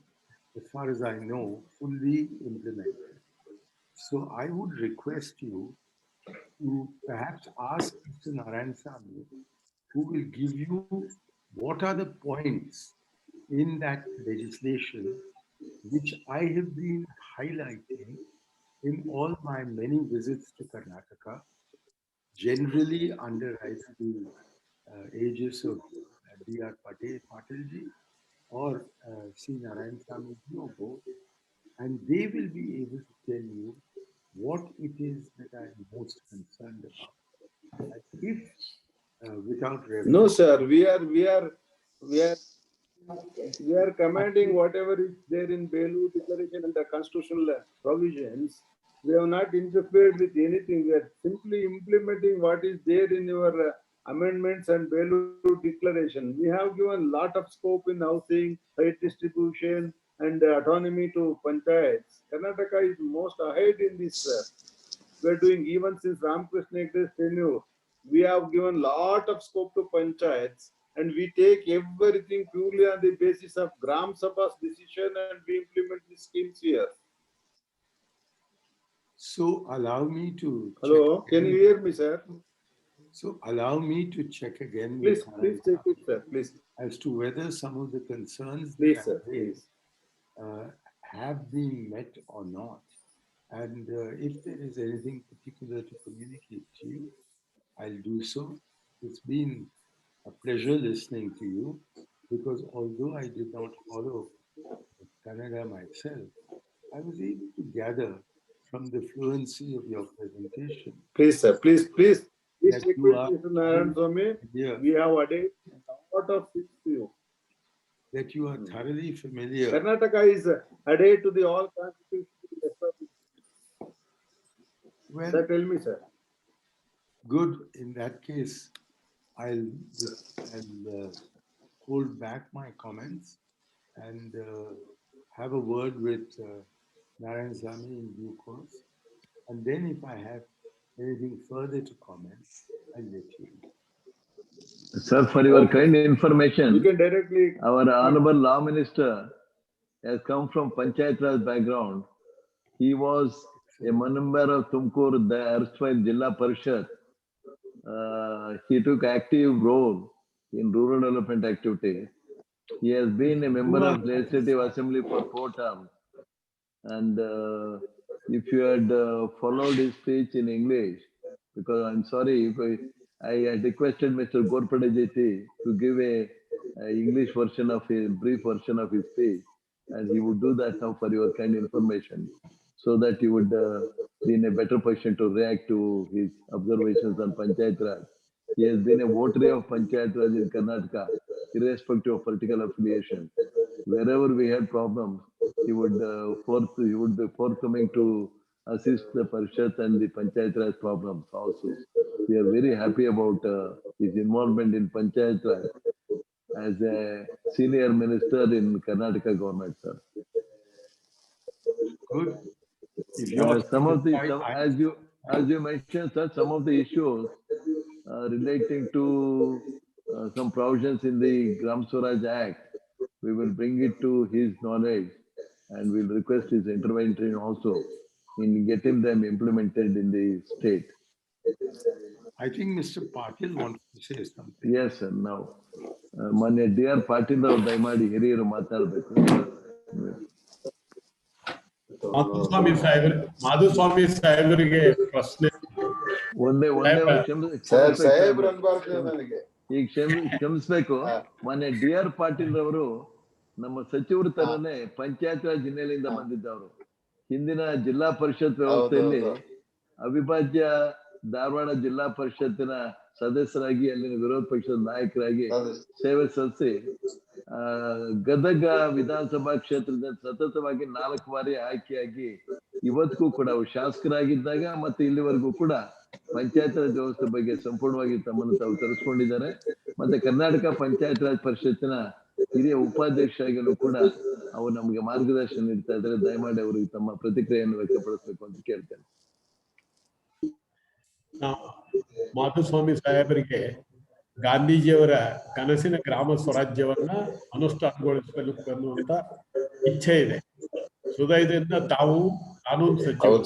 as far as I know, fully implemented. So I would request you to perhaps ask Mr. Narayansamy, who will give you what are the points in that legislation which I have been highlighting in all my many visits to Karnataka, generally under either the aegis of D.R. Patilji or C. Narayansamy or both, and they will be able to tell you what it is that I'm most concerned about. And if, without reference,
No, sir. We are commanding whatever is there in Belur Declaration and the constitutional provisions. We have not interfered with anything. We are simply implementing what is there in your amendments and Belur Declaration. We have given lot of scope in housing, right distribution, and autonomy to panchayats. Karnataka is most ahead in this. We are doing even since Ramakrishna Hegde's tenure. We have given lot of scope to panchayats, and we take everything purely on the basis of Gram Sabha's decision, and we implement the schemes here.
so allow me to
Hello,
check
can you
again.
hear me, sir?
So allow me to check again
Please,
with
please take it, sir. Please,
as to whether some of the concerns
please,
that
sir.
I raised have been met or not. And if there is anything particular to communicate to you, I'll do so. It's been a pleasure listening to you because although I did not follow Kannada myself, I was able to gather from the fluency of your presentation.
Please, sir. Please, please. Please
That
take
you
with
are
Mr. Narayansamy.
here,
We have added a lot of things to you.
that you are thoroughly familiar.
Karnataka is added to the all constitutions established.
Well,
Sir, tell me, sir.
good. In that case, I'll hold back my comments and have a word with Narayansamy in due course. And then if I have anything further to comment, I'll let you know.
Sir, for your
Okay.
kind
You
information,
can directly.
our Honorable Law Minister has come from Panchayat Raj background. He was a member of Tumkur, the erstwhile Jilla Parishad. He took active role in rural development activity. He has been a member of Legislative Assembly for 4 terms. And if you had followed his speech in English, because I'm sorry, I had requested Mr. Gorpadejiti to give a English version of his brief version of his speech, and he would do that now for your kind information, so that you would be in a better position to react to his observations on Panchayat Raj. He has been a votary of Panchayat Raj in Karnataka, irrespective of political affiliation. Wherever we had problems, he would be forthcoming to assist the Parishad and the Panchayat Raj problems also. We are very happy about his involvement in Panchayat Raj as a senior minister in Karnataka government, sir.
Good. If you're
As you mentioned, sir, some of the issues relating to some provisions in the Gram Swaraj Act, we will bring it to his knowledge and we'll request his intervention also in getting them implemented in the state.
I think Mr. Patil wants to say something.
Yes, sir. Now, ಮಾನ್ಯ DR ಪಾಟೀಲ್ ಅವರು ದಯಮಾಡಿ ಹಿರಿಯರು ಮಾತಾಡ್ಬೇಕು.
ಮಾಧುಸ್ವಾಮಿ ಸಾಹೇಬರಿಗೆ ಪ್ರಶ್ನೆ.
ಒಂದೇ
ಸಾಹೇಬ್ರು ಅನ್ಬಾರ್ದು ನನಗೆ.
ಈಗ ಕ್ಷಮಿಸ್ಬೇಕು. ಮಾನ್ಯ DR ಪಾಟೀಲ್ ಅವರು ನಮ್ಮ ಸಚಿವರು ತರನೇ ಪಂಚಾಯತ್ ರಾಜ್ ಹಿನ್ನೆಲೆಯಿಂದ ಬಂದಿದ್ದವರು. ಹಿಂದಿನ ಜಿಲ್ಲಾ ಪರಿಷತ್ ವ್ಯವಸ್ಥೆಯಲ್ಲಿ ಅವಿಭಾಜ್ಯ ಧಾರವಾಡ ಜಿಲ್ಲಾ ಪರಿಷತ್ತಿನ ಸದಸ್ಯರಾಗಿ ಅಲ್ಲಿನ ವಿರೋಧ ಪಕ್ಷದ ನಾಯಕರಾಗಿ ಸೇವೆ ಸಲ್ಲಿಸಿ ಗದಗ ವಿಧಾನಸಭಾ ಕ್ಷೇತ್ರದ ಸತತವಾಗಿ 4 ಬಾರಿ ಆಯ್ಕೆಯಾಗಿ ಇವತ್ತಿಗೂ ಕೂಡ ಅವರು ಶಾಸಕರಾಗಿದ್ದಾಗ ಮತ್ತೆ ಇಲ್ಲಿವರೆಗೂ ಕೂಡ ಪಂಚಾಯತ್ ರಾಜ್ ವ್ಯವಸ್ಥೆ ಬಗ್ಗೆ ಸಂಪೂರ್ಣವಾಗಿ ತಮ್ಮನ್ನು ತಾವು ತರಿಸ್ಕೊಂಡಿದ್ದಾರೆ. ಮತ್ತೆ ಕರ್ನಾಟಕ ಪಂಚಾಯತ್ ರಾಜ್ ಪರಿಷತ್ತಿನ ಹಿರಿಯ ಉಪಾಧ್ಯಕ್ಷರಾಗಲು ಕೂಡ ಅವರು ನಮಗೆ ಮಾರ್ಗದರ್ಶನ ನೀಡ್ತಾ ಇದ್ದಾರೆ. ದಯಮಾಡಿ ಅವರಿಗೆ ತಮ್ಮ ಪ್ರತಿಕ್ರಿಯೆಯನ್ನು ವ್ಯಕ್ತಪಡಿಸಬೇಕು ಅಂತ ಕೇಳ್ತೇನೆ.
ಮಾಧುಸ್ವಾಮಿ ಸಾಹೇಬರಿಗೆ ಗಾಂಧೀಜಿಯವರ ಕನಸಿನ ಗ್ರಾಮ ಸ್ವರಾಜ್ಯವನ್ನ ಅನುಷ್ಠಾನಗೊಳಿಸಬೇಕು ಅನ್ನುವಂತ ಇಚ್ಛೆ ಇದೆ. ಹೃದಯದಿಂದ ತಾವು ಕಾನೂನು ಸಚಿವರು,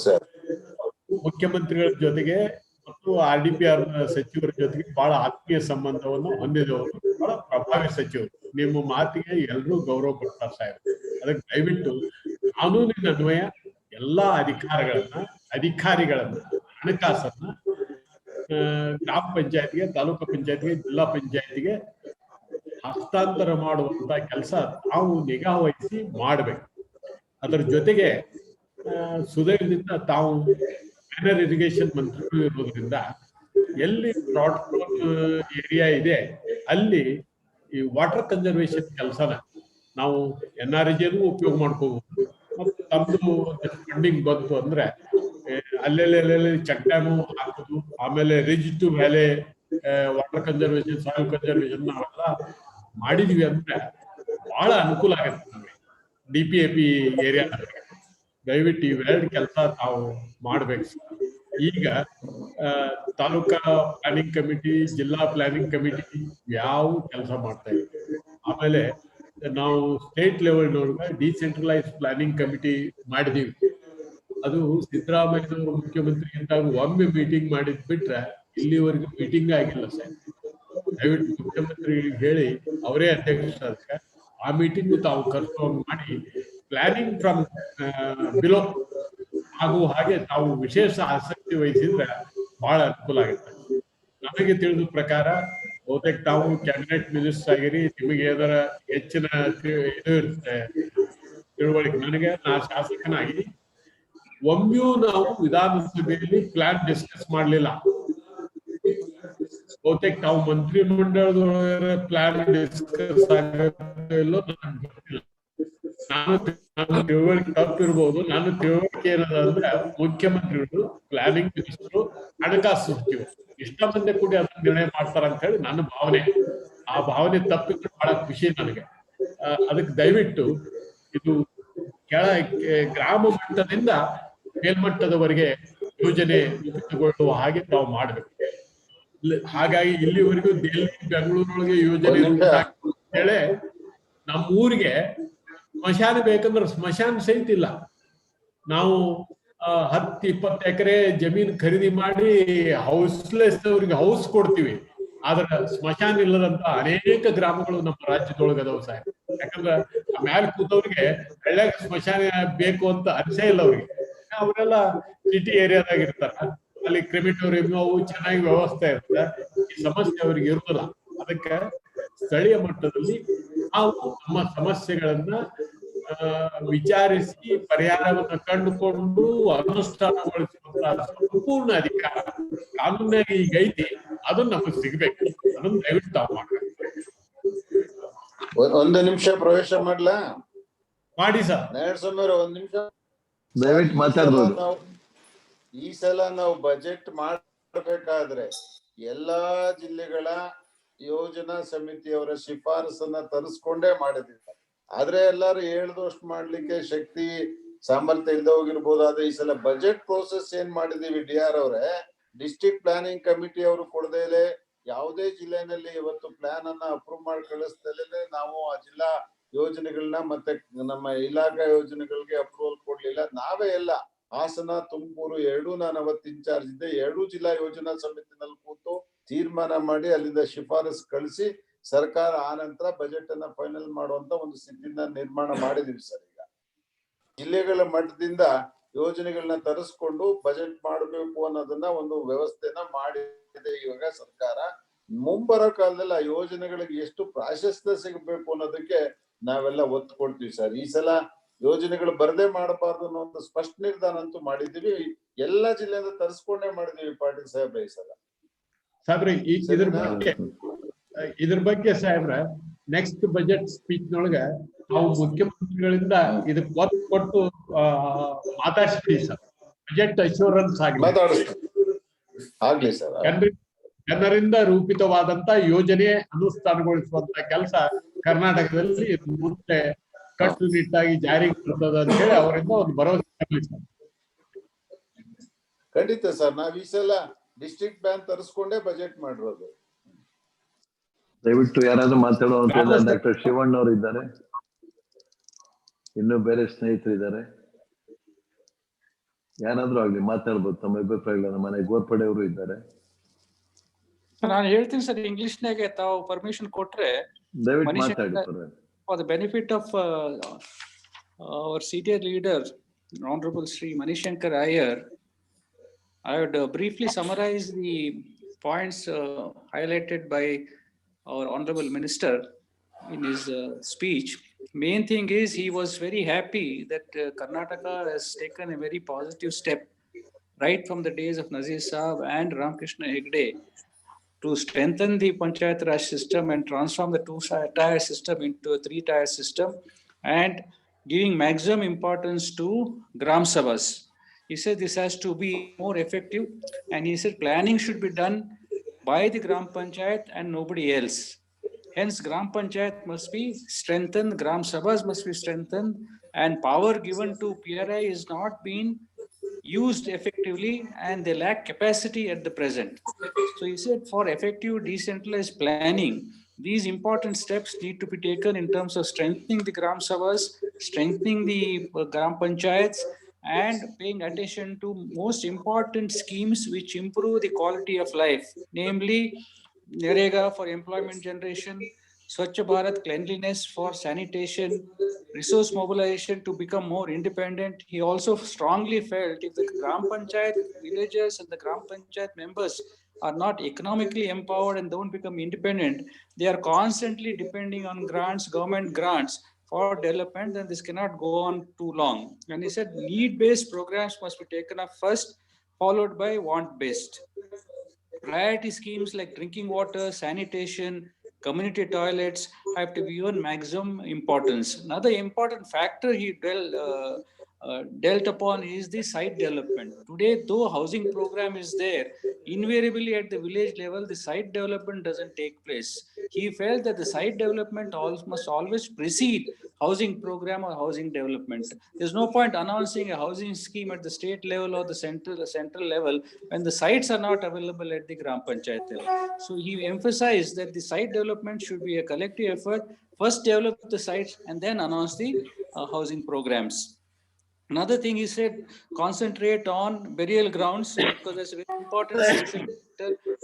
ಮುಖ್ಯಮಂತ್ರಿಗಳ ಜೊತೆಗೆ ಮತ್ತು RDPR ಸಚಿವರ ಜೊತೆಗೆ ಬಹಳ ಆತ್ಮೀಯ ಸಂಬಂಧವನ್ನು ಹೊಂದಿದವರು, ಬಹಳ ಪ್ರಭಾವಿ ಸಚಿವರು. ನಿಮ್ಮ ಮಾತಿಗೆ ಎಲ್ಲರೂ ಗೌರವ ಕೊಡ್ತಾರೆ ಸಾಹೇಬ್. ಅದಕ್ಕೆ ದಯವಿಟ್ಟು ಕಾನೂನಿನ ಅನ್ವಯ ಎಲ್ಲಾ ಅಧಿಕಾರಿಗಳನ್ನ ಹಣಕಾಸನ್ನ ಗ್ರಾಮ ಪಂಚಾಯತ್ಗೆ, ತಾಲೂಕು ಪಂಚಾಯತ್ಗೆ, ಜಿಲ್ಲಾ ಪಂಚಾಯತ್ಗೆ ಹಸ್ತಾಂತರ ಮಾಡುವಂತ ಕೆಲಸ ತಾವು ನಿಗಾ ವಹಿಸಿ ಮಾಡ್ಬೇಕು. ಅದರ ಜೊತೆಗೆ ಸುದಯದಿಂದ ತಾವು ಮೈನರ್ ಇರಿಗೇಷನ್ ಮಂತ್ರಿಗಳು ಇರೋದ್ರಿಂದ ಎಲ್ಲಿ ಫ್ರಾಡ್ ಏರಿಯಾ ಇದೆ ಅಲ್ಲಿ ಈ ವಾಟರ್ ಕನ್ಸರ್ವೇಷನ್ ಕೆಲಸನ ನಾವು NREGನೂ ಉಪಯೋಗ ಮಾಡ್ಕೋಬಹುದು. ಮತ್ತು ತಮ್ಮದು ಫಂಡಿಂಗ್ ಬಂತು ಅಂದ್ರೆ ಅಲ್ಲೆಲ್ಲಿ ಚೆಕ್ ಡ್ಯಾಮು ಹಾಕೋದು, ಆಮೇಲೆ ridge to valley water conservation, soil conservation ನಾವೆಲ್ಲ ಮಾಡಿದೀವಿ ಅಂದ್ರೆ ಬಹಳ ಅನುಕೂಲ ಆಗುತ್ತೆ ನಮಗೆ DPAP ಏರಿಯಾ. ದಯವಿಟ್ಟು ಇವೆರಡು ಕೆಲಸ ತಾವು ಮಾಡ್ಬೇಕು. ಈಗ ತಾಲೂಕಾ ಪ್ಲಾನಿಂಗ್ ಕಮಿಟಿ, ಜಿಲ್ಲಾ ಪ್ಲಾನಿಂಗ್ ಕಮಿಟಿ ಯಾವ ಕೆಲಸ ಮಾಡ್ತಾ ಇದ್ದೀವಿ. ಆಮೇಲೆ ನಾವು ಸ್ಟೇಟ್ ಲೆವೆಲ್ನೊಳಗೆ ಡಿಸೆಂಟ್ರಲೈಸ್ ಪ್ಲಾನಿಂಗ್ ಕಮಿಟಿ ಮಾಡಿದೀವಿ. ಅದು ಸಿದ್ದರಾಮಯ್ಯನವರು ಮುಖ್ಯಮಂತ್ರಿ ಇದ್ದಾಗ ಒಮ್ಮೆ ಮೀಟಿಂಗ್ ಮಾಡಿದ್ ಬಿಟ್ರೆ ಇಲ್ಲಿವರೆಗೂ ಮೀಟಿಂಗ್ ಆಗಿಲ್ಲ ಸರ್. ದಯವಿಟ್ಟು ಮುಖ್ಯಮಂತ್ರಿಗಳಿಗೆ ಹೇಳಿ ಅವರೇ ಅಧ್ಯಕ್ಷ ಆ ಮೀಟಿಂಗು ತಾವು ಕರ್ಕೊಂಡು ಮಾಡಿ ಪ್ಲಾನಿಂಗ್ ಫ್ರಮ್ ಬಿಲೋ ಆಗುವ ಹಾಗೆ ತಾವು ವಿಶೇಷ ಆಸಕ್ತಿ ವಹಿಸಿದ್ರೆ ಬಹಳ ಅನುಕೂಲ ಆಗುತ್ತೆ. ನನಗೆ ತಿಳಿದ ಪ್ರಕಾರ ಬಹುತೇಕ ತಾವು ಕ್ಯಾಬಿನೆಟ್ ಮಿನಿಸ್ಟರ್ ಆಗಿರಿ, ನಿಮಗೆ ಅದರ ಹೆಚ್ಚಿನ ಇದು ಇರುತ್ತೆ ತಿಳುವಳಿಕೆ. ನಾ ಶಾಸಕನಾಗಿ ಒಮ್ಮೆಯೂ ನಾವು ವಿಧಾನಸಭೆಯಲ್ಲಿ ಪ್ಲಾನ್ ಡಿಸ್ಕಸ್ ಮಾಡ್ಲಿಲ್ಲ. ಬಹುತೇಕ ತಾವು ಮಂತ್ರಿ ಮಂಡಲದೊಳಗ ಪ್ಲಾನ್ ಡಿಸ್ಕಸ್ ಇಲ್ಲೋ ನನಗೆ ಗೊತ್ತಿಲ್ಲ. ನಾನು ತಿಳುವಳಿಕೆ ತಪ್ಪಿರ್ಬೋದು. ನಾನು ತಿಳುವಳಿಕೆ ಏನದಂದ್ರೆ ಮುಖ್ಯಮಂತ್ರಿಗಳು, ಪ್ಲಾನಿಂಗ್ ಮಿನಿಸ್ಟರು, ಹಣಕಾಸು ಸಚಿವರು ಇಷ್ಟ ಮಂದಿ ಕೂಡಿ ಅದನ್ನ ನಿರ್ಣಯ ಮಾಡ್ತಾರ ಅಂತ ಹೇಳಿ ನನ್ನ ಭಾವನೆ. ಆ ಭಾವನೆ ತಪ್ಪಿದ್ರೆ ಬಹಳ ಖುಷಿ ನನಗೆ. ಅದಕ್ಕೆ ದಯವಿಟ್ಟು ಇದು ಗ್ರಾಮ ಮಟ್ಟದಿಂದ ಮೇಲ್ಮಟ್ಟದವರೆಗೆ ಯೋಜನೆ ರೂಪಿತಗೊಳ್ಳುವ ಹಾಗೆ ತಾವು ಮಾಡ್ಬೇಕು. ಹಾಗಾಗಿ ಇಲ್ಲಿವರೆಗೂ ದೆಹಲಿ, ಬೆಂಗಳೂರೊಳಗೆ ಯೋಜನೆ ಹೇಳಿ ನಮ್ಮ ಊರಿಗೆ ಸ್ಮಶಾನ ಬೇಕಂದ್ರೆ ಸ್ಮಶಾನ ಸಹಿತ ಇಲ್ಲ. ನಾವು 10-20 ಎಕರೆ ಜಮೀನು ಖರೀದಿ ಮಾಡಿ ಹೌಸ್ಲೆಸ್ ಅವ್ರಿಗೆ ಹೌಸ್ ಕೊಡ್ತೀವಿ. ಆದ್ರೆ ಸ್ಮಶಾನ ಇಲ್ಲದಂತ ಅನೇಕ ಗ್ರಾಮಗಳು ನಮ್ಮ ರಾಜ್ಯದೊಳಗದವ ಸಾಹೇಬ್. ಯಾಕಂದ್ರೆ ಮ್ಯಾಲ ಕೂತವ್ರಿಗೆ ಹಳ್ಳ್ಯಾಗ ಸ್ಮಶಾನ ಬೇಕು ಅಂತ ಅನಿಸೇ ಇಲ್ಲ ಅವ್ರಿಗೆ. ಅವರೆಲ್ಲ ಸಿಟಿ ಏರಿಯಾದಾಗ ಇರ್ತಾರ, ಅಲ್ಲಿ ಕ್ರಿಮಿಟೋರಿಯಂ ಅವು ಚೆನ್ನಾಗಿ ವ್ಯವಸ್ಥೆ ಇರುತ್ತೆ. ಈ ಸಮಸ್ಯೆ ಅವ್ರಿಗೆ ಇರುದಿಲ್ಲ. ಅದಕ್ಕೆ ಸ್ಥಳೀಯ ಮಟ್ಟದಲ್ಲಿ ನಾವು ನಮ್ಮ ಸಮಸ್ಯೆಗಳನ್ನ ವಿಚಾರಿಸಿ ಪರಿಹಾರವನ್ನು ಕಂಡುಕೊಂಡು ಅನುಷ್ಠಾನಗೊಳಿಸುವಂತಹ ಸಂಪೂರ್ಣ ಅಧಿಕಾರ ಕಾನೂನಾಗಿ ಈಗ ಐತಿ. ಅದನ್ನ ನಮಗೆ ಸಿಗ್ಬೇಕು. ಅದನ್ನ ದಯವಿಟ್ಟು ತಾವು ಮಾಡ್ಬೇಕು.
ಒಂದು ನಿಮಿಷ ಪ್ರವೇಶ ಮಾಡ್ಲಾ?
ಮಾಡಿ ಸರ್.
ನಾರಾಯಣಸ್ವಾಮಿ ಒಂದ್ ನಿಮಿಷ
ದಯವಿಟ್ಟು ಮಾತಾಡ್ಬೋದು.
ಈ ಸಲ ನಾವು ಬಜೆಟ್ ಮಾಡಬೇಕಾದ್ರೆ ಎಲ್ಲಾ ಜಿಲ್ಲೆಗಳ ಯೋಜನಾ ಸಮಿತಿಯವರ ಶಿಫಾರಸನ್ನ ತರಿಸ್ಕೊಂಡೇ ಮಾಡಿದ್ವಿ. ಆದ್ರೆ ಎಲ್ಲಾರು ಹೇಳ್ದಷ್ಟು ಮಾಡ್ಲಿಕ್ಕೆ ಶಕ್ತಿ ಸಾಮರ್ಥ್ಯ ಇಲ್ದ ಹೋಗಿರ್ಬೋದು. ಆದ್ರೆ ಈ ಸಲ ಬಜೆಟ್ ಪ್ರೋಸೆಸ್ ಏನ್ ಮಾಡಿದೀವಿ DR ಅವರೇ, ಡಿಸ್ಟ್ರಿಕ್ಟ್ ಪ್ಲಾನಿಂಗ್ ಕಮಿಟಿ ಅವರು ಕೊಡದೇಲೆ ಯಾವುದೇ ಜಿಲ್ಲೆನಲ್ಲಿ ಇವತ್ತು ಪ್ಲಾನ್ ಅನ್ನ ಅಪ್ರೂವ್ ಮಾಡಿ ಕಳಿಸ್ದಲೇ ನಾವು ಆ ಜಿಲ್ಲಾ ಯೋಜನೆಗಳನ್ನ ಮತ್ತೆ ನಮ್ಮ ಇಲಾಖಾ ಯೋಜನೆಗಳಿಗೆ ಅಪ್ರೂವಲ್ ಕೊಡ್ಲಿಲ್ಲ. ನಾವೇ ಎಲ್ಲ ಹಾಸನ, ತುಮಕೂರು ಎರಡೂ ನಾನು ಅವತ್ತು ಇನ್ಚಾರ್ಜ್ ಇದ್ದೆ. 2 ಜಿಲ್ಲಾ ಯೋಜನಾ ಸಮಿತಿನಲ್ಲಿ ಕೂತು ತೀರ್ಮಾನ ಮಾಡಿ ಅಲ್ಲಿಂದ ಶಿಫಾರಸ್ ಕಳಿಸಿ ಸರ್ಕಾರ ಆ ನಂತರ ಬಜೆಟ್ ಅನ್ನ ಫೈನಲ್ ಮಾಡುವಂತ ಒಂದು ಸ್ಥಿತಿನ ನಿರ್ಮಾಣ ಮಾಡಿದೀವಿ ಸರ್. ಈಗ ಜಿಲ್ಲೆಗಳ ಮಟ್ಟದಿಂದ ಯೋಜನೆಗಳನ್ನ ತರಿಸ್ಕೊಂಡು ಬಜೆಟ್ ಮಾಡಬೇಕು ಅನ್ನೋದನ್ನ ಒಂದು ವ್ಯವಸ್ಥೆನ ಮಾಡಿದೆ ಇವಾಗ ಸರ್ಕಾರ. ಮುಂಬರೋ ಕಾಲದಲ್ಲಿ ಆ ಯೋಜನೆಗಳಿಗೆ ಎಷ್ಟು ಪ್ರಾಶಸ್ತ್ಯ ಸಿಗಬೇಕು ಅನ್ನೋದಕ್ಕೆ ನಾವೆಲ್ಲ ಒತ್ತು ಕೊಡ್ತೀವಿ ಸರ್. ಈ ಸಲ ಯೋಜನೆಗಳು ಬರದೇ ಮಾಡಬಾರ್ದು ಅನ್ನೋ ಒಂದು ಸ್ಪಷ್ಟ ನಿರ್ಧಾರ ಅಂತೂ ಮಾಡಿದೀವಿ. ಎಲ್ಲಾ ಜಿಲ್ಲೆಯಿಂದ ತರಿಸ್ಕೊಂಡೇ ಮಾಡಿದೀವಿ ಪಾಟೀಲ್ ಸಾಹೇಬ್ರೆ ಈ ಸಲ.
ಸಾಹೇಬ್ರೆ ಇದ್ರ ಬಗ್ಗೆ ಸಾಹೇಬ್ರ ನೆಕ್ಸ್ಟ್ ಬಜೆಟ್ ಸ್ಪೀಚ್ ನೊಳಗ ನಾವು ಮುಖ್ಯಮಂತ್ರಿಗಳಿಂದ ಇದಕ್ಕೆ ಒತ್ತು ಕೊಟ್ಟು ಮಾತಾಡಿಸ್ತೀವಿ ಸರ್. ಬಜೆಟ್ ಅಶ್ಯೂರೆನ್ಸ್ ಆಗಿ
ಆಗ್ಲಿ ಸರ್.
ಜನರಿಂದ ರೂಪಿತವಾದಂತ ಯೋಜನೆ ಅನುಷ್ಠಾನಗೊಳಿಸುವಂತ ಕೆಲಸ ಕರ್ನಾಟಕದಲ್ಲಿ ಮುಂದೆ ಕಟ್ಟುನಿಟ್ಟಾಗಿ ಜಾರಿಗೆ ಬರ್ತದ ಅಂತ ಹೇಳಿ ಅವರಿಂದ ಒಂದು ಭರವಸೆ ಸರ್.
ಖಂಡಿತ ಸರ್, ನಾವ್ ಈ ಸಲ ಡಿಸ್ಟ್ರಿಕ್ಟ್ ಬ್ಯಾಂಕ್ ತರಿಸ್ಕೊಂಡೇ ಬಜೆಟ್ ಮಾಡಿರೋದು.
ದಯವಿಟ್ಟು ಯಾರಾದ್ರೂ ಮಾತಾಡುವಂತ ಡಾಕ್ಟರ್ ಶಿವಣ್ಣ ಅವರು ಇದ್ದಾರೆ, ಇನ್ನು ಬೇರೆ ಸ್ನೇಹಿತರು ಇದ್ದಾರೆ, ಯಾರಾದ್ರೂ ಆಗ್ಲಿ ಮಾತಾಡ್ಬೋದು ತಮ್ಮ ಅಭಿಪ್ರಾಯಗಳನ್ನ. ಮನೆ ಗೋರ್ಪಡೆ ಅವರು ಇದ್ದಾರೆ.
ನಾನು ಹೇಳ್ತೀನಿ ಸರ್ ಇಂಗ್ಲಿಷ್ನಾಗೆ ತಾವು ಪರ್ಮಿಷನ್ ಕೊಟ್ರೆ.
ದಯವಿಟ್ಟು ಮಾತಾಡಿ.
For the benefit of our senior leader, Honorable Shri Manishankar Iyer, I would briefly summarize the points highlighted by our Honorable Minister in his speech. Main thing is he was very happy that Karnataka has taken a very positive step right from the days of Nazir Saab and Ramkrishna Hegde to strengthen the Panchayat Raj system and transform the two-tier system into a three-tier system, and giving maximum importance to Gram Sabhas. He said this has to be more effective, and he said planning should be done by the Gram Panchayat and nobody else. Hence, Gram Panchayat must be strengthened, Gram Sabhas must be strengthened, and power given to PRI is not being used effectively, and they lack capacity at the present. So he said for effective decentralized planning, these important steps need to be taken in terms of strengthening the Gram Sabhas, strengthening the Gram Panchayats, and paying attention to most important schemes which improve the quality of life, namely NREGA for employment generation, Swachh Bharat cleanliness for sanitation, resource mobilization to become more independent. He also strongly felt if the Gram Panchayat villagers and the Gram Panchayat members are not economically empowered and don't become independent, they are constantly depending on grants, government grants for development, then this cannot go on too long. And he said need-based programs must be taken up first, followed by want-based. Priority schemes like drinking water, sanitation, community toilets have to be given maximum importance. Another important factor he dealt upon is the site development. Today, though housing program is there, invariably at the village level, the site development doesn't take place. He felt that the site development must always precede housing program or housing development. There's no point announcing a housing scheme at the state level or the central level when the sites are not available at the Gram Panchayat level. So he emphasized that the site development should be a collective effort. First develop the sites and then announce the housing programs. Another thing he said, concentrate on burial grounds, because that's a very important factor.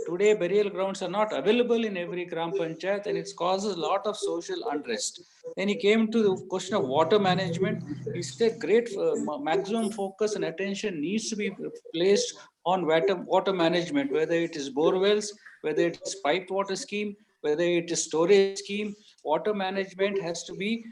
Today, burial grounds are not available in every Gram Panchayat, and it causes a lot of social unrest. Then he came to the question of water management. He said great maximum focus and attention needs to be placed on water management, whether it is bore wells, whether it is piped water scheme, whether it is storage scheme. Water management has to be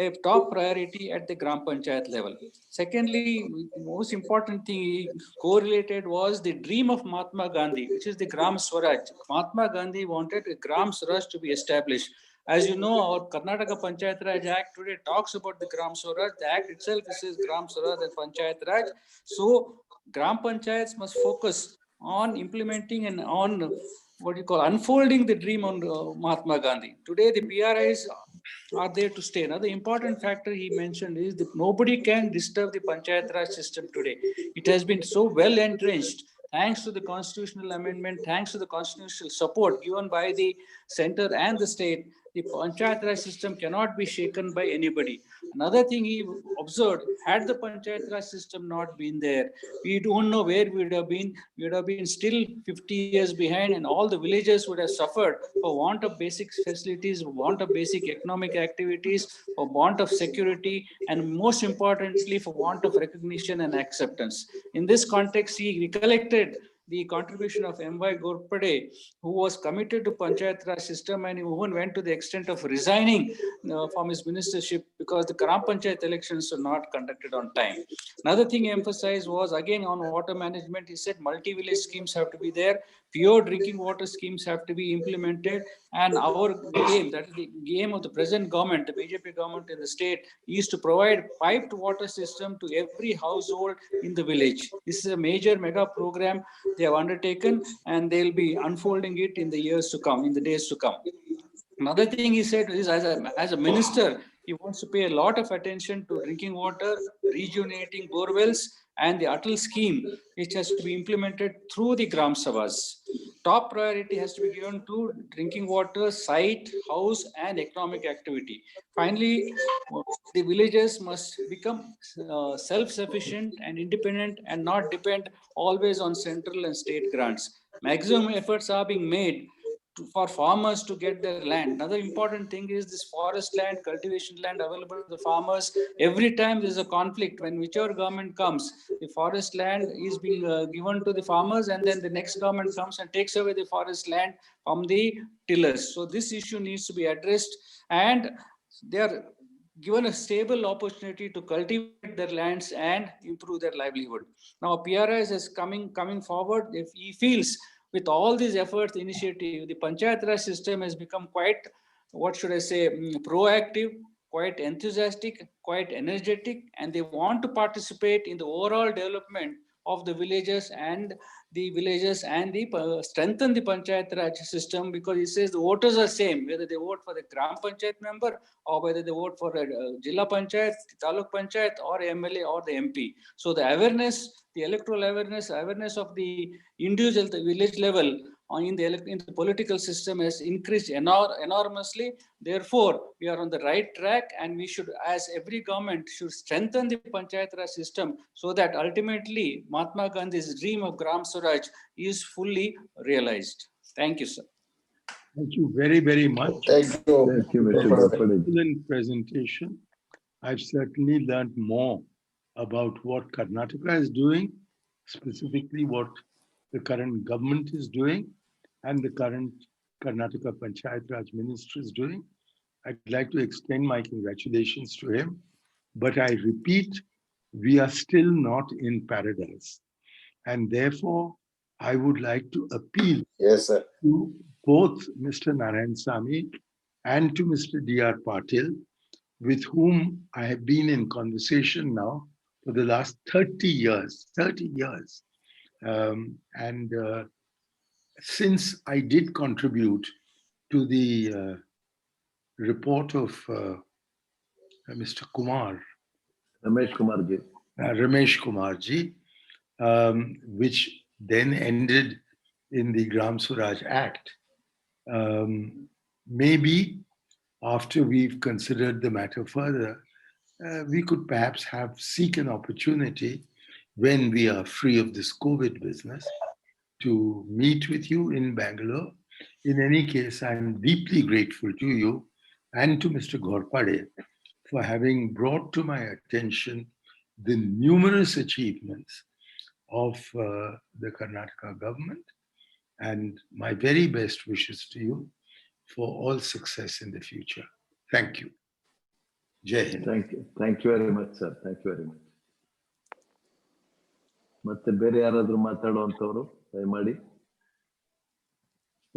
a top priority at the Gram Panchayat level. Secondly, the most important thing he correlated was the dream of Mahatma Gandhi, which is the Gram Swaraj. Mahatma Gandhi wanted a Gram Swaraj to be established. As you know, our Karnataka Panchayat Raj Act today talks about the Gram Swaraj. The act itself says Gram Swaraj and Panchayat Raj. So Gram Panchayats must focus on implementing and on unfolding the dream on Mahatma Gandhi. Today, the PRIs are there to stay. Another important factor he mentioned is that nobody can disturb the Panchayat Raj system today. It has been so well entrenched thanks to the constitutional amendment, thanks to the constitutional support given by the center and the state. the Panchayat Raj system cannot be shaken by anybody. Another thing he observed, had the Panchayat Raj system not been there, we don't know where we would have been. We would have been still 50 years behind, and all the villages would have suffered for want of basic facilities, want of basic economic activities, for want of security, and most importantly, for want of recognition and acceptance. In this context, he recollected the contribution of M.Y. Ghorpade, who was committed to Panchayat Raj system, and he even went to the extent of resigning from his ministership because the Gram Panchayat elections were not conducted on time. Another thing he emphasized was, again, on water management. He said multi-village schemes have to be there, pure drinking water schemes have to be implemented, and our aim, that is the aim of the present government, the BJP government in the state, is to provide piped water system to every household in the village. This is a major mega program they have undertaken, and they'll be unfolding it in the years to come, in the days to come. Another thing he said is, as a minister, he wants to pay a lot of attention to drinking water, rejuvenating borewells, and the Atal scheme, which has to be implemented through the Gram Sabhas. Top priority has to be given to drinking water, site, house, and economic activity. Finally, the villages must become self-sufficient and independent and not depend always on central and state grants. Maximum efforts are being made for farmers to get their land. Another important thing is this forest land, cultivation land available to the farmers. Every time there's a conflict, when whichever government comes, the forest land is being given to the farmers, and then the next government comes and takes away the forest land from the tillers. So this issue needs to be addressed, and they are given a stable opportunity to cultivate their lands and improve their livelihood. Now, PRIS is coming forward. If he feels with all these efforts, initiative, the Panchayat Raj system has become quite, what should I say, proactive, quite enthusiastic, quite energetic, and they want to participate in the overall development of the villages and strengthen the Panchayat Raj system, because he says the voters are same, whether they vote for the Gram Panchayat member or whether they vote for a Jilla Panchayat, Taluk Panchayat, or MLA or the MP. So the awareness, the electoral awareness of the individual, the village level in the political system has increased enormously. Therefore, we are on the right track, and we should, as every government, should strengthen the Panchayat Raj system so that ultimately Mahatma Gandhi's dream of Gram Swaraj is fully realized. Thank you, sir.
Thank you very, very much.
Thank you.
Thank you, Mr. Ghorpade.
Excellent presentation. I've certainly learned more about what Karnataka is doing, specifically what the current government is doing, and the current Karnataka Panchayat Raj Minister is doing. I'd like to extend my congratulations to him, but I repeat, we are still not in paradise. And therefore, I would like to appeal
Yes, sir.
to both Mr. Narayansamy and to Mr. D.R. Patil, with whom I have been in conversation now for the last 30 years. Since I did contribute to the report of Mr. Kumar, Ramesh Kumarji, which then ended in the Gram Swaraj Act. Maybe after we've considered the matter further, we could perhaps seek an opportunity when we are free of this COVID business to meet with you in Bangalore. In any case, I'm deeply grateful to you and to Mr. Ghorpade for having brought to my attention the numerous achievements of the Karnataka government, and my very best wishes to you for all success in the future. Thank you. Jai Hind.
Thank you very much, sir. Thank you very much. ಮತ್ತೆ ಬೇರೆ ಯಾರಾದ್ರೂ ಮಾತಾಡುವಂತವ್ರು ದಯಮಾಡಿ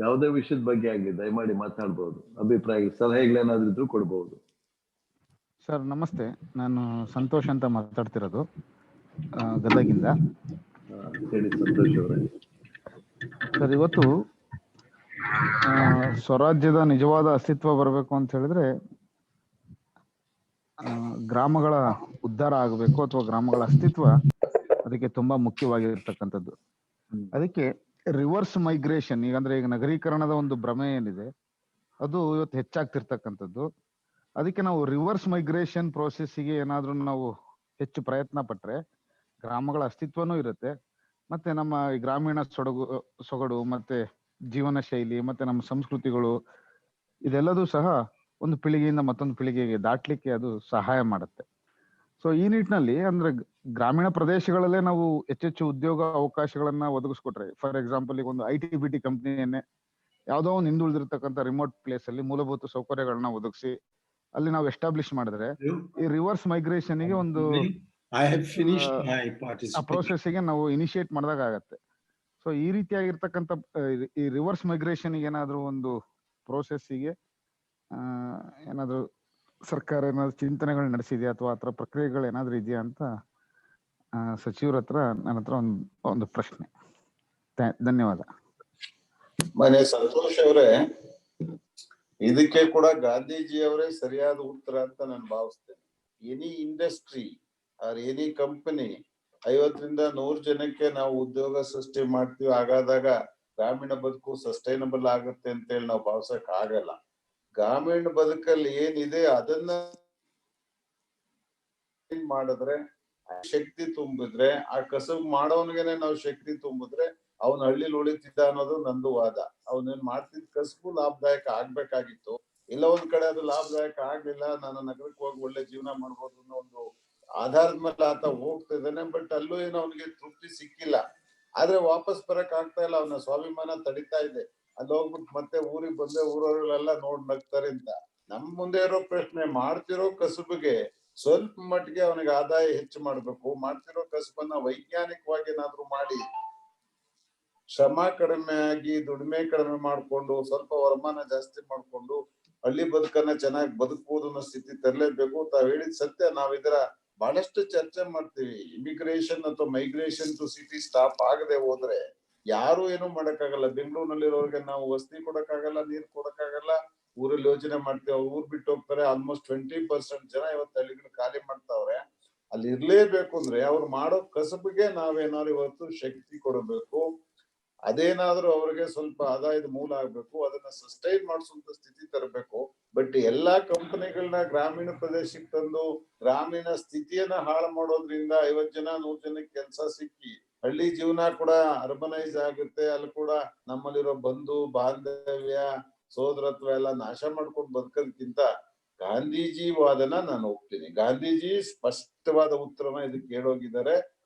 ಯಾವುದೇ ವಿಷಯದ ಬಗ್ಗೆ ಆಗಲಿ ದಯಮಾಡಿ ಮಾತಾಡ್ಬೋದು. ಅಭಿಪ್ರಾಯ ಸಲಹೆಗಳೇನಾದ್ರೂ ಇದ್ರೂ ಕೊಡ್ಬೋದು.
ಸರ್ ನಮಸ್ತೆ, ನಾನು ಸಂತೋಷ್ ಅಂತ ಮಾತಾಡ್ತಿರೋದು ಗದಗಿಂದ.
ಹೇಳಿ ಸಂತೋಷ್ ಅವರೇ.
ಸರ್, ಇವತ್ತು ಸ್ವರಾಜ್ಯದ ನಿಜವಾದ ಅಸ್ತಿತ್ವ ಬರಬೇಕು ಅಂತ ಹೇಳಿದ್ರೆ ಗ್ರಾಮಗಳ ಉದ್ಧಾರ ಆಗಬೇಕು, ಅಥವಾ ಗ್ರಾಮಗಳ ಅಸ್ತಿತ್ವ ಅದಕ್ಕೆ ತುಂಬಾ ಮುಖ್ಯವಾಗಿರ್ತಕ್ಕಂಥದ್ದು. ಅದಕ್ಕೆ ರಿವರ್ಸ್ ಮೈಗ್ರೇಷನ್, ಈಗ ನಗರೀಕರಣದ ಒಂದು ಭ್ರಮೆ ಏನಿದೆ ಅದು ಇವತ್ತು ಹೆಚ್ಚಾಗ್ತಿರ್ತಕ್ಕಂಥದ್ದು. ಅದಕ್ಕೆ ನಾವು ರಿವರ್ಸ್ ಮೈಗ್ರೇಷನ್ ಪ್ರೋಸೆಸ್ಸಿಗೆ ಏನಾದ್ರೂ ನಾವು ಹೆಚ್ಚು ಪ್ರಯತ್ನ ಪಟ್ರೆ ಗ್ರಾಮಗಳ ಅಸ್ತಿತ್ವನೂ ಇರುತ್ತೆ, ಮತ್ತೆ ನಮ್ಮ ಈ ಗ್ರಾಮೀಣ ಸೊಗಡು ಮತ್ತೆ ಜೀವನ ಶೈಲಿ ಮತ್ತೆ ನಮ್ಮ ಸಂಸ್ಕೃತಿಗಳು ಇದೆಲ್ಲದೂ ಸಹ ಒಂದು ಪೀಳಿಗೆಯಿಂದ ಮತ್ತೊಂದು ಪೀಳಿಗೆಗೆ ದಾಟ್ಲಿಕ್ಕೆ ಅದು ಸಹಾಯ ಮಾಡುತ್ತೆ. ಸೊ ಈ ನಿಟ್ಟಿನಲ್ಲಿ ಅಂದ್ರೆ ಗ್ರಾಮೀಣ ಪ್ರದೇಶಗಳಲ್ಲೇ ನಾವು ಹೆಚ್ಚೆಚ್ಚು ಉದ್ಯೋಗ ಅವಕಾಶಗಳನ್ನ ಒದಗಿಸ್ಕೊಟ್ರೆ, ಫಾರ್ ಎಕ್ಸಾಂಪಲ್ ಈಗ ಒಂದು IT-BT ಕಂಪ್ನಿಯನ್ನೇ ಯಾವುದೋ ಒಂದು ಹಿಂದುಳಿದಿರ್ತಕ್ಕಂಥ ರಿಮೋಟ್ ಪ್ಲೇಸ್ ಅಲ್ಲಿ ಮೂಲಭೂತ ಸೌಕರ್ಯಗಳನ್ನ ಒದಗಿಸಿ ಅಲ್ಲಿ ನಾವು ಎಸ್ಟಾಬ್ಲಿಷ್ ಮಾಡಿದ್ರೆ ಈ ರಿವರ್ಸ್ ಮೈಗ್ರೇಷನ್ ಗೆ ಒಂದು
I have finished my
ಆ
participation.
ಪ್ರೋಸೆಸ್ಸಿಗೆ ನಾವು ಇನಿಶಿಯೇಟ್ ಮಾಡಿದಾಗ ಆಗತ್ತೆ. ಸೊ ಈ ರೀತಿಯಾಗಿರ್ತಕ್ಕಂಥ ಈ ರಿವರ್ಸ್ ಮೈಗ್ರೇಷನ್ ಏನಾದ್ರೂ ಒಂದು ಪ್ರೋಸೆಸ್ಸಿಗೆ ಏನಾದ್ರು ಸರ್ಕಾರ ಏನಾದ್ರು ಚಿಂತನೆಗಳು ನಡೆಸಿದೆಯಾ ಅಥವಾ ಆತರ ಪ್ರಕ್ರಿಯೆಗಳು ಏನಾದ್ರು ಇದೆಯಾ ಅಂತ ಸಚಿವರ ಹತ್ರ ನನ್ನ ಹತ್ರ ಒಂದು ಪ್ರಶ್ನೆ. ಧನ್ಯವಾದ.
ಮನೆ ಸಂತೋಷ್ ಅವರೇ, ಇದಕ್ಕೆ ಕೂಡ ಗಾಂಧೀಜಿ ಅವರೇ ಸರಿಯಾದ ಉತ್ತರ ಅಂತ ನಾನು ಭಾವಿಸ್ತೇನೆ. Any industry or any company 50ರಿಂದ 100 ಜನಕ್ಕೆ ನಾವು ಉದ್ಯೋಗ ಸೃಷ್ಟಿ ಮಾಡ್ತೀವಿ, ಹಾಗಾದಾಗ ಗ್ರಾಮೀಣ ಬದುಕು ಸಸ್ಟೈನಬಲ್ ಆಗುತ್ತೆ ಅಂತೇಳಿ ನಾವು ಭಾವಿಸಕ್ ಆಗಲ್ಲ. ಗ್ರಾಮೀಣ ಬದುಕಲ್ಲಿ ಏನಿದೆ ಅದನ್ನ ಮಾಡಿದ್ರೆ, ಶಕ್ತಿ ತುಂಬಿದ್ರೆ, ಆ ಕಸಬ್ ಮಾಡೋನ್ಗೆನೆ ನಾವು ಶಕ್ತಿ ತುಂಬಿದ್ರೆ ಅವನ್ ಹಳ್ಳಿಲಿ ಉಳಿತಿದ್ದ ಅನ್ನೋದು ನಂದು ವಾದ. ಅವನೇನ್ ಮಾಡ್ತಿದ್ ಕಸಬು ಲಾಭದಾಯಕ ಆಗ್ಬೇಕಾಗಿತ್ತು. ಇಲ್ಲ ಒಂದ್ ಕಡೆ ಅದು ಲಾಭದಾಯಕ ಆಗ್ಲಿಲ್ಲ, ನಾನು ನಗರಕ್ಕೆ ಹೋಗಿ ಒಳ್ಳೆ ಜೀವನ ಮಾಡ್ಬೋದು ಅನ್ನೋ ಒಂದು ಆಧಾರದ ಮೇಲೆ ಆತ ಹೋಗ್ತಿದ್ದಾನೆ. ಬಟ್ ಅಲ್ಲೂ ಏನು ಅವನಿಗೆ ತೃಪ್ತಿ ಸಿಕ್ಕಿಲ್ಲ. ಆದ್ರೆ ವಾಪಸ್ ಬರಕ್ ಆಗ್ತಾ ಇಲ್ಲ, ಅವನ ಸ್ವಾಭಿಮಾನ ತಡಿತಾ ಇದೆ. ಅಲ್ಲಿ ಹೋಗ್ಬಿಟ್ಟು ಮತ್ತೆ ಊರಿಗೆ ಬಂದೆ ಊರವರೆಲ್ಲ ನೋಡ್ ನಗ್ತಾರೆ ಅಂತ. ನಮ್ ಮುಂದೆ ಇರೋ ಪ್ರಶ್ನೆ, ಮಾಡ್ತಿರೋ ಕಸುಬಿಗೆ ಸ್ವಲ್ಪ ಮಟ್ಟಿಗೆ ಅವನಿಗೆ ಆದಾಯ ಹೆಚ್ಚು ಮಾಡ್ಬೇಕು. ಮಾಡ್ತಿರೋ ಕಸಬನ್ನ ವೈಜ್ಞಾನಿಕವಾಗಿ ಏನಾದ್ರು ಮಾಡಿ, ಶ್ರಮ ಕಡಿಮೆ ಆಗಿ ದುಡಿಮೆ ಕಡಿಮೆ ಮಾಡ್ಕೊಂಡು ಸ್ವಲ್ಪ ವರಮಾನ ಜಾಸ್ತಿ ಮಾಡ್ಕೊಂಡು ಹಳ್ಳಿ ಬದುಕನ್ನ ಚೆನ್ನಾಗಿ ಬದುಕಬಹುದು ಅನ್ನೋ ಸ್ಥಿತಿ ತರಲೇಬೇಕು. ತಾವ್ ಹೇಳಿದ ಸತ್ಯ. ನಾವ್ ಇದರ ಬಹಳಷ್ಟು ಚರ್ಚೆ ಮಾಡ್ತೀವಿ. ಇಮಿಗ್ರೇಷನ್ ಅಥವಾ ಮೈಗ್ರೇಷನ್ ಟು ಸಿಟಿ ಸ್ಟಾಪ್ ಆಗದೆ ಹೋದ್ರೆ ಯಾರು ಏನು ಮಾಡಕ್ಕಾಗಲ್ಲ. ಬೆಂಗಳೂರಿನಲ್ಲಿರೋರ್ಗೆ ನಾವು ವಸತಿ ಕೊಡಕ್ಕಾಗಲ್ಲ, ನೀರ್ ಕೊಡಕ್ಕಾಗಲ್ಲ. ಊರಲ್ಲಿ ಯೋಜನೆ ಮಾಡ್ತೀವಿ, ಅವ್ರು ಊರ್ ಬಿಟ್ಟು ಹೋಗ್ತಾರೆ. ಆಲ್ಮೋಸ್ಟ್ 20% ಜನ ಇವತ್ತು ಹಳ್ಳಿಗಳು ಖಾಲಿ ಮಾಡ್ತಾವ್ರೆ. ಅಲ್ಲಿ ಇರ್ಲೇಬೇಕು ಅಂದ್ರೆ ಅವ್ರು ಮಾಡೋ ಕಸಬಿಗೆ ನಾವೇನಾದ್ರು ಇವತ್ತು ಶಕ್ತಿ ಕೊಡಬೇಕು. ಅದೇನಾದ್ರೂ ಅವ್ರಿಗೆ ಸ್ವಲ್ಪ ಆದಾಯದ ಮೂಲ ಆಗ್ಬೇಕು, ಅದನ್ನ ಸಸ್ಟೈನ್ ಮಾಡಿಸುವಂತ ಸ್ಥಿತಿ ತರಬೇಕು. ಬಟ್ ಎಲ್ಲಾ ಕಂಪನಿಗಳನ್ನ ಗ್ರಾಮೀಣ ಪ್ರದೇಶಕ್ಕೆ ತಂದು ಗ್ರಾಮೀಣ ಸ್ಥಿತಿಯನ್ನ ಹಾಳು ಮಾಡೋದ್ರಿಂದ 50 ಜನ 100 ಜನಕ್ಕೆ ಕೆಲಸ ಸಿಕ್ಕಿ ಹಳ್ಳಿ ಜೀವನ ಕೂಡ ಅರ್ಬನೈಸ್ ಆಗುತ್ತೆ. ಅಲ್ಲಿ ಕೂಡ ನಮ್ಮಲ್ಲಿರೋ ಬಂಧು ಬಾಂಧವ್ಯ ಸೋದರತ್ವ ಎಲ್ಲ ನಾಶ ಮಾಡ್ಕೊಂಡು ಬದುಕೋದಕ್ಕಿಂತ ಗಾಂಧೀಜಿ ವಾದನ ನಾನು ಒಪ್ತೀನಿ. ಗಾಂಧೀಜಿ ಸ್ಪಷ್ಟವಾದ ಉತ್ತರನ ಇದಕ್ಕೆ ಹೇಳೋಗಿದ್ದಾರೆ.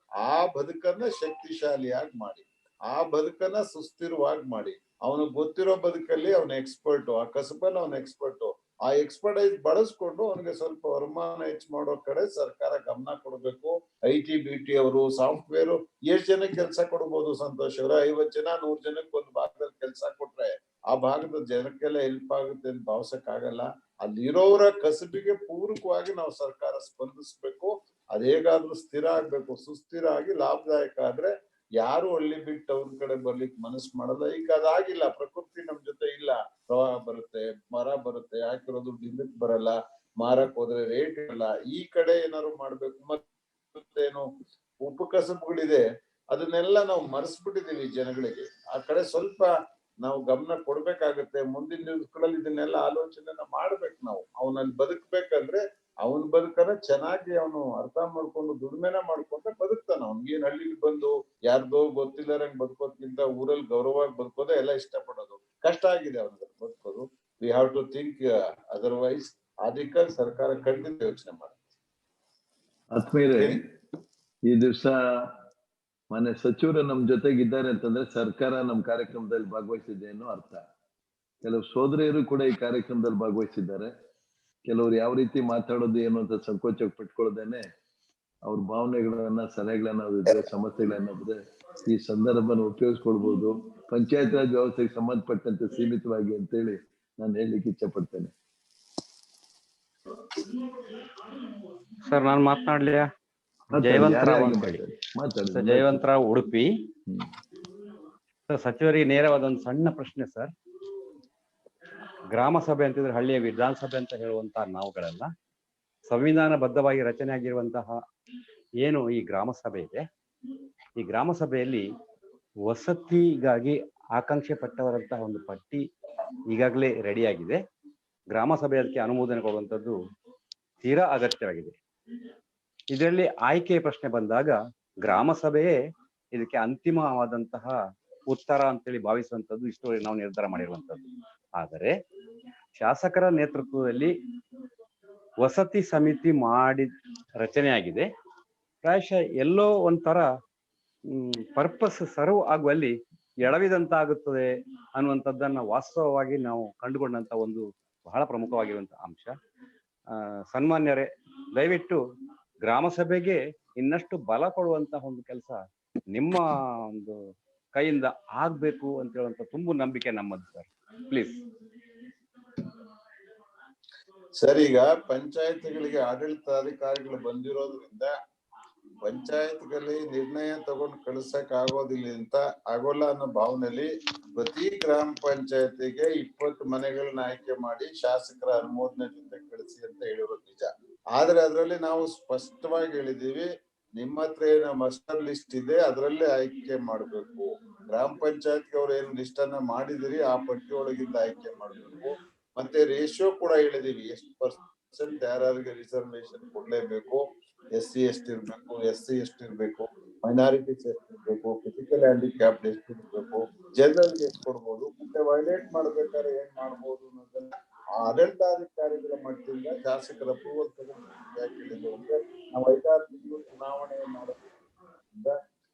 ಆ ಬದುಕನ್ನ ಶಕ್ತಿಶಾಲಿಯಾಗಿ ಮಾಡಿ, ಆ ಬದುಕನ್ನ ಸುಸ್ಥಿರವಾಗಿ ಮಾಡಿ. ಅವನಿಗೆ ಗೊತ್ತಿರೋ ಬದುಕಲ್ಲಿ ಅವನ ಎಕ್ಸ್ಪರ್ಟು, ಆ ಕಸಬಲ್ಲಿ ಅವನ ಎಕ್ಸ್ಪರ್ಟು. ಆ ಎಕ್ಸ್ಪರ್ಟೈಸ್ ಬಳಸ್ಕೊಂಡು ಅವನಿಗೆ ಸ್ವಲ್ಪ ವರಮಾನ ಹೆಚ್ಚು ಮಾಡೋ ಕಡೆ ಸರ್ಕಾರ ಗಮನ ಕೊಡ್ಬೇಕು. IT-BT ಅವರು ಸಾಫ್ಟ್ವೇರ್ ಎಷ್ಟು ಜನಕ್ಕೆ ಕೆಲಸ ಕೊಡ್ಬೋದು ಸಂತೋಷ್ ಅವರ? 50 ಜನ 100 ಜನಕ್ಕೆ ಒಂದು ಭಾಗದಲ್ಲಿ ಕೆಲಸ ಕೊಟ್ರೆ ಆ ಭಾಗದ ಜನಕ್ಕೆಲ್ಲ ಹೆಲ್ಪ್ ಆಗುತ್ತೆ ಅಂತ ಭಾವಿಸಕ್ ಆಗಲ್ಲ. ಅಲ್ಲಿರೋರ ಕಸಬಿಗೆ ಪೂರಕವಾಗಿ ನಾವು ಸರ್ಕಾರ ಸ್ಪಂದಿಸ್ಬೇಕು. ಅದೇಗಾದ್ರೂ ಸ್ಥಿರ ಆಗ್ಬೇಕು. ಸುಸ್ಥಿರ ಆಗಿ ಲಾಭದಾಯಕ ಆದ್ರೆ ಯಾರು ಹಳ್ಳಿ ಬಿಟ್ಟು ಅವ್ರ ಕಡೆ ಬರ್ಲಿಕ್ಕೆ ಮನಸ್ಸು ಮಾಡಲ್ಲ. ಈಗ ಅದಾಗಿಲ್ಲ. ಪ್ರಕೃತಿ ನಮ್ ಜೊತೆ ಇಲ್ಲ. ಪ್ರವಾಹ ಬರುತ್ತೆ, ಮರ ಬರುತ್ತೆ, ಹಾಕಿರೋದು ಹಿಂದಕ್ಕೆ ಬರಲ್ಲ, ಮಾರಕ್ ಹೋದ್ರೆ ರೇಟ್ ಇರಲ್ಲ. ಈ ಕಡೆ ಏನಾದ್ರು ಮಾಡ್ಬೇಕು. ಮತ್ತೇನು ಉಪಕಸಬುಗಳಿದೆ, ಅದನ್ನೆಲ್ಲ ನಾವು ಮರೆಸ್ಬಿಟ್ಟಿದೀವಿ ಜನಗಳಿಗೆ. ಆ ಕಡೆ ಸ್ವಲ್ಪ ನಾವು ಗಮನ ಕೊಡ್ಬೇಕಾಗತ್ತೆ. ಮುಂದಿನ ದಿವಸಗಳಲ್ಲಿ ಇದನ್ನೆಲ್ಲ ಆಲೋಚನೆನ ಮಾಡ್ಬೇಕು ನಾವು. ಅವನಲ್ಲಿ ಬದುಕ್ಬೇಕಂದ್ರೆ ಅವನ್ ಬದುಕನ್ನ ಚೆನ್ನಾಗಿ ಅವನು ಅರ್ಥ ಮಾಡ್ಕೊಂಡು ದುಡಿಮೆನ ಮಾಡ್ಕೊಂಡ್ರೆ ಬದುಕ್ತಾನ. ಅವ್ನಿಗೇನ್ ಹಳ್ಳಿಲಿ ಬಂದು ಯಾರ್ದೋ ಗೊತ್ತಿಲ್ಲರಂಗ್ ಬದುಕೋದ್ಕಿಂತ ಊರಲ್ಲಿ ಗೌರವವಾಗಿ ಬದುಕೋದೇ ಎಲ್ಲ ಇಷ್ಟಪಡೋದು. ಕಷ್ಟ ಆಗಿದೆ ಅವನಿಗೆ ಬದುಕೋದು. We have to think otherwise. ಅದಕ್ಕೆ ಸರ್ಕಾರ ಖಂಡಿತ ಯೋಚನೆ ಮಾಡುತ್ತೆ.
ಆತ್ಮೀಯರೇ, ಈ ದಿವಸ ಮನೆ ಸಚಿವರು ನಮ್ ಜೊತೆಗಿದ್ದಾರೆ ಅಂತಂದ್ರೆ ಸರ್ಕಾರ ನಮ್ ಕಾರ್ಯಕ್ರಮದಲ್ಲಿ ಭಾಗವಹಿಸಿದೆ ಅನ್ನೋ ಅರ್ಥ. ಕೆಲವು ಸೋದರಿಯರು ಕೂಡ ಈ ಕಾರ್ಯಕ್ರಮದಲ್ಲಿ ಭಾಗವಹಿಸಿದ್ದಾರೆ. ಕೆಲವರು ಯಾವ ರೀತಿ ಮಾತಾಡೋದು ಏನು ಅಂತ ಸಂಕೋಚ ಪಟ್ಕೊಳ್ಳೋದೇನೆ ಅವ್ರ ಭಾವನೆಗಳನ್ನ ಸಲಹೆಗಳನ್ನ ಸಮಸ್ಯೆಗಳನ್ನ ಈ ಸಂದರ್ಭನ ಉಪಯೋಗಿಸ್ಕೊಳ್ಬಹುದು. ಪಂಚಾಯತ್ ರಾಜ್ ವ್ಯವಸ್ಥೆಗೆ ಸಂಬಂಧಪಟ್ಟಂತೆ ಸೀಮಿತವಾಗಿ ಅಂತೇಳಿ ನಾನು ಹೇಳಲಿಕ್ಕೆ ಇಚ್ಛೆ ಪಡ್ತೇನೆ.
ಸರ್ ನಾನು ಮಾತನಾಡ್ಲಿಯಾ? ಜಯವಂತರಾವ್ ಉಡುಪಿ. ಸಚಿವರಿಗೆ ನೇರವಾದ ಒಂದು ಸಣ್ಣ ಪ್ರಶ್ನೆ ಸರ್. ಗ್ರಾಮ ಸಭೆ ಅಂತಿದ್ರೆ ಹಳ್ಳಿಯ ವಿಧಾನಸಭೆ ಅಂತ ಹೇಳುವಂತಹ ನಾವುಗಳೆಲ್ಲ ಸಂವಿಧಾನಬದ್ಧವಾಗಿ ರಚನೆ ಆಗಿರುವಂತಹ ಏನು ಈ ಗ್ರಾಮ ಸಭೆ ಇದೆ, ಈ ಗ್ರಾಮ ಸಭೆಯಲ್ಲಿ ವಸತಿಗಾಗಿ ಆಕಾಂಕ್ಷೆ ಪಟ್ಟವರಂತಹ ಒಂದು ಪಟ್ಟಿ ಈಗಾಗಲೇ ರೆಡಿಯಾಗಿದೆ. ಗ್ರಾಮ ಸಭೆ ಅದಕ್ಕೆ ಅನುಮೋದನೆ ಕೊಡುವಂಥದ್ದು ತೀರಾ ಅಗತ್ಯವಾಗಿದೆ. ಇದರಲ್ಲಿ ಆಯ್ಕೆ ಪ್ರಶ್ನೆ ಬಂದಾಗ ಗ್ರಾಮ ಸಭೆಯೇ ಇದಕ್ಕೆ ಅಂತಿಮವಾದಂತಹ ಉತ್ತರ ಅಂತೇಳಿ ಭಾವಿಸುವಂಥದ್ದು ಇಷ್ಟುವರೆಗೆ ನಾವು ನಿರ್ಧಾರ ಮಾಡಿರುವಂಥದ್ದು. ಆದರೆ ಶಾಸಕರ ನೇತೃತ್ವದಲ್ಲಿ ವಸತಿ ಸಮಿತಿ ಮಾಡಿ ರಚನೆಯಾಗಿದೆ. ಪ್ರಾಯಶಃ ಎಲ್ಲೋ ಒಂಥರ ಪರ್ಪಸ್ ಸರ್ವ್ ಆಗುವಲ್ಲಿ ಎಡವಿದಂತಾಗುತ್ತದೆ ಅನ್ನುವಂಥದ್ದನ್ನ ವಾಸ್ತವವಾಗಿ ನಾವು ಕಂಡುಕೊಂಡಂತ ಒಂದು ಬಹಳ ಪ್ರಮುಖವಾಗಿರುವಂತಹ ಅಂಶ. ಸನ್ಮಾನ್ಯರೇ, ದಯವಿಟ್ಟು ಗ್ರಾಮ ಸಭೆಗೆ ಇನ್ನಷ್ಟು ಬಲ ಕೊಡುವಂತಹ ಒಂದು ಕೆಲಸ ನಿಮ್ಮ ಒಂದು ಕೈಯಿಂದ ಆಗ್ಬೇಕು ಅಂತ ಹೇಳುವಂತ ತುಂಬು ನಂಬಿಕೆ ನಮ್ಮದು ಸರ್. ಪ್ಲೀಸ್
ಸರ್, ಈಗ ಪಂಚಾಯತ್ಗಳಿಗೆ ಆಡಳಿತಾಧಿಕಾರಿಗಳು ಬಂದಿರೋದ್ರಿಂದ ಪಂಚಾಯತ್ಗಳಲ್ಲಿ ನಿರ್ಣಯ ತಗೊಂಡು ಕಳ್ಸಕ್ ಆಗೋದಿಲ್ಲ ಆಗೋಲ್ಲ ಅನ್ನೋ ಭಾವನೆಯಲ್ಲಿ ಪ್ರತಿ ಗ್ರಾಮ ಪಂಚಾಯತಿಗೆ 20 ಮನೆಗಳನ್ನ ಆಯ್ಕೆ ಮಾಡಿ ಶಾಸಕರ ಅನುಮೋದನೆ ಜೊತೆ ಕಳಿಸಿ ಅಂತ ಹೇಳಿರೋದು ನಿಜ. ಆದ್ರೆ ಅದರಲ್ಲಿ ನಾವು ಸ್ಪಷ್ಟವಾಗಿ ಹೇಳಿದೀವಿ, ನಿಮ್ಮ ಹತ್ರ ಏನೋ ಮಾಸ್ಟರ್ ಲಿಸ್ಟ್ ಇದೆ, ಅದರಲ್ಲೇ ಆಯ್ಕೆ ಮಾಡ್ಬೇಕು. ಗ್ರಾಮ ಪಂಚಾಯತ್ಗೆ ಅವ್ರು ಏನು ಲಿಸ್ಟ್ ಅನ್ನ ಮಾಡಿದಿರಿ ಆ ಪಟ್ಟಿ ಒಳಗಿಂದ ಆಯ್ಕೆ ಮಾಡ್ಬೇಕು. ಮತ್ತೆ ರೇಷಿಯೋ ಕೂಡ ಹೇಳಿದೀವಿ, ಎಷ್ಟು % ಯಾರಿಗೆ ರಿಸರ್ವೇಶನ್ ಕೊಡ್ಲೇಬೇಕು, SC ಎಷ್ಟು ಇರ್ಬೇಕು, SC ಎಷ್ಟು ಇರ್ಬೇಕು, ಮೈನಾರಿಟೀಸ್ ಎಷ್ಟು ಇರ್ಬೇಕು, ಫಿಸಿಕಲ್ ಹ್ಯಾಂಡಿಕ್ಯಾಪ್ಡ್ ಎಷ್ಟು ಇರ್ಬೇಕು, ಜನರಲ್ಗೆ ಎಷ್ಟು ಕೊಡ್ಬೋದು, ಮತ್ತೆ ವೈಲೇಟ್ ಮಾಡ್ಬೇಕಾದ್ರೆ ಏನ್ ಮಾಡ್ಬೋದು ಅನ್ನೋದನ್ನ ಆಡಳಿತಾಧಿಕಾರಿಗಳ ಮಟ್ಟದಿಂದ ಶಾಸಕರ ಅಪ್ರೂವಲ್ ತಗೊಂಡು ಯಾಕೆ ಹೇಳಿದ್ರು ಅಂದ್ರೆ ನಾವು 5-6 ತಿಂಗಳು ಚುನಾವಣೆ ಮಾಡೋದ್ರಿಂದ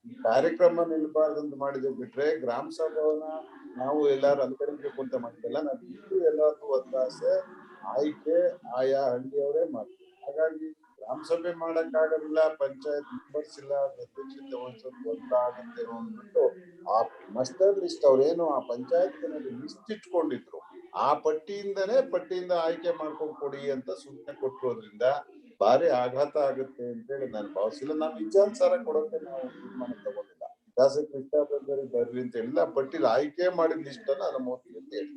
ಈ ಕಾರ್ಯಕ್ರಮ ನಿಲ್ಬಾರ್ದಂತ ಮಾಡಿದ್ವಿ. ಬಿಟ್ರೆ ಗ್ರಾಮ ಸಭಾವನ್ನ ನಾವು ಎಲ್ಲಾರು ಅನುಕರಿಸಬೇಕು ಅಂತ ಮಾಡಿದ್ದಲ್ಲ, ನಾವು ಎಲ್ಲಾರ್ಗೂ ಒತ್ತಾಸೆ ಆಯ್ಕೆ ಆಯಾ ಹಳ್ಳಿಯವರೇ ಮಾಡ್ತೀವಿ. ಹಾಗಾಗಿ ಗ್ರಾಮ ಸಭೆ ಮಾಡಕ್ ಆಗೋದಿಲ್ಲ, ಪಂಚಾಯತ್ ಮೆಂಬರ್ಸ್ ಇಲ್ಲ, ಅಧ್ಯಕ್ಷತೆ ವಹಿಸೋದು ತೊಂದರೆ ಆಗುತ್ತೆ ಅಂದ್ಬಿಟ್ಟು ಆ ಮಾಸ್ಟರ್ ಲಿಸ್ಟ್ ಅವ್ರೇನು ಆ ಪಂಚಾಯತ್ನಲ್ಲಿ ಲಿಸ್ಟ್ ಇಟ್ಕೊಂಡಿದ್ರು ಆ ಪಟ್ಟಿಯಿಂದ ಆಯ್ಕೆ ಮಾಡ್ಕೊಂಡು ಕೊಡಿ ಅಂತ ಸೂಚನೆ ಕೊಟ್ಟಿರೋದ್ರಿಂದ ಭಾರಿ ಆಘಾತ ಆಗುತ್ತೆ ಅಂತೇಳಿ ನಾನು ಭಾವಿಸಿಲ್ಲ. ನಾವು ಇಚ್ಛಾನುಸಾರ ಕೊಡೋಕೆ ನಾವು ತೀರ್ಮಾನ ತಗೊಂಡಿಲ್ಲ. ಶಾಸಕರು ಇಷ್ಟ ಬಂದರೆ ಬರ್ರಿ ಅಂತ ಹೇಳಿಲ್ಲ, ಪಟ್ಟಿಲಿ ಆಯ್ಕೆ ಮಾಡಿದ ಲಿಸ್ಟ್ ಅನ್ನ ಅನುಮೋದನೆ ಅಂತ ಹೇಳಿ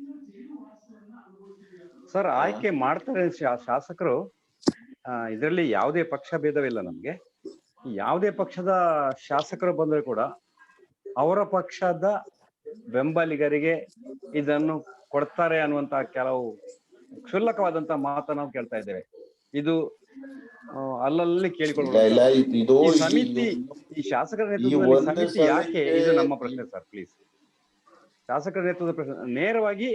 ಸರ್ ಆಯ್ಕೆ ಮಾಡ್ತಾರೆ ಶಾಸಕರು. ಇದರಲ್ಲಿ ಯಾವುದೇ ಪಕ್ಷ ಭೇದವಿಲ್ಲ ನಮ್ಗೆ. ಯಾವುದೇ ಪಕ್ಷದ ಶಾಸಕರು ಬಂದರೂ ಕೂಡ ಅವರ ಪಕ್ಷದ ಬೆಂಬಲಿಗರಿಗೆ ಇದನ್ನು ಕೊಡ್ತಾರೆ ಅನ್ನುವಂತಹ ಕೆಲವು ಕ್ಷುಲ್ಲಕವಾದಂತಹ ಮಾತನ್ನು ನಾವು ಕೇಳ್ತಾ ಇದ್ದೇವೆ. ಇದು ಅಲ್ಲಲ್ಲಿ ಕೇಳಿಕೊಳ್ಳುವ ಸಮಿತಿ, ಈ ಶಾಸಕರ ನೇತೃತ್ವದಲ್ಲಿ ಸಮಿತಿ ಯಾಕೆ, ಇದು ನಮ್ಮ ಪ್ರಶ್ನೆ ಸರ್. ಪ್ಲೀಸ್, ಶಾಸಕರ ನೇತೃತ್ವದ ಪ್ರಶ್ನೆ ನೇರವಾಗಿ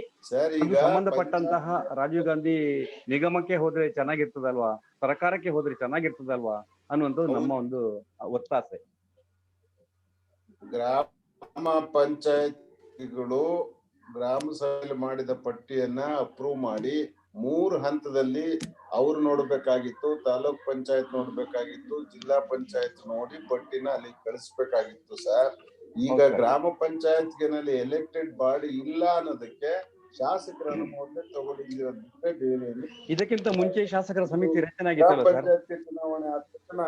ಸಂಬಂಧಪಟ್ಟಂತಹ ರಾಜೀವ್ ಗಾಂಧಿ ನಿಗಮಕ್ಕೆ ಹೋದ್ರೆ ಚೆನ್ನಾಗಿರ್ತದಲ್ವಾ, ಸರ್ಕಾರಕ್ಕೆ ಹೋದ್ರೆ ಚೆನ್ನಾಗಿರ್ತದಲ್ವಾ ಅನ್ನುವಂಥದ್ದು ನಮ್ಮ ಒಂದು ಒತ್ತಾಸೆ.
ಗ್ರಾಮ ಪಂಚಾಯತ್ಗಳು ಗ್ರಾಮ ಸಭೆಯಲ್ಲಿ ಮಾಡಿದ ಪಟ್ಟಿಯನ್ನ ಅಪ್ರೂವ್ ಮಾಡಿ 3 ಹಂತದಲ್ಲಿ ಅವ್ರು ನೋಡ್ಬೇಕಾಗಿತ್ತು, ತಾಲೂಕ್ ಪಂಚಾಯತ್ ನೋಡ್ಬೇಕಾಗಿತ್ತು, ಜಿಲ್ಲಾ ಪಂಚಾಯತ್ ನೋಡಿ ಪಟ್ಟಿನ ಅಲ್ಲಿ ಕಳಿಸ್ಬೇಕಾಗಿತ್ತು ಸರ್. ಈಗ ಗ್ರಾಮ ಪಂಚಾಯತ್ನಲ್ಲಿ ಎಲೆಕ್ಟೆಡ್ ಬಾಡಿ ಇಲ್ಲ ಅನ್ನೋದಕ್ಕೆ ಶಾಸಕರ ಅನುಮೋದನೆ ತಗೊಂಡಿದ್ರೆ ಬೇರೆ
ಇದಕ್ಕಿಂತ ಮುಂಚೆ ಶಾಸಕರ ಸಮಿತಿ ರಚನೆ ಆಗಿತ್ತು.
ಪಂಚಾಯತ್ ಚುನಾವಣೆ ಆದ ತಕ್ಷಣ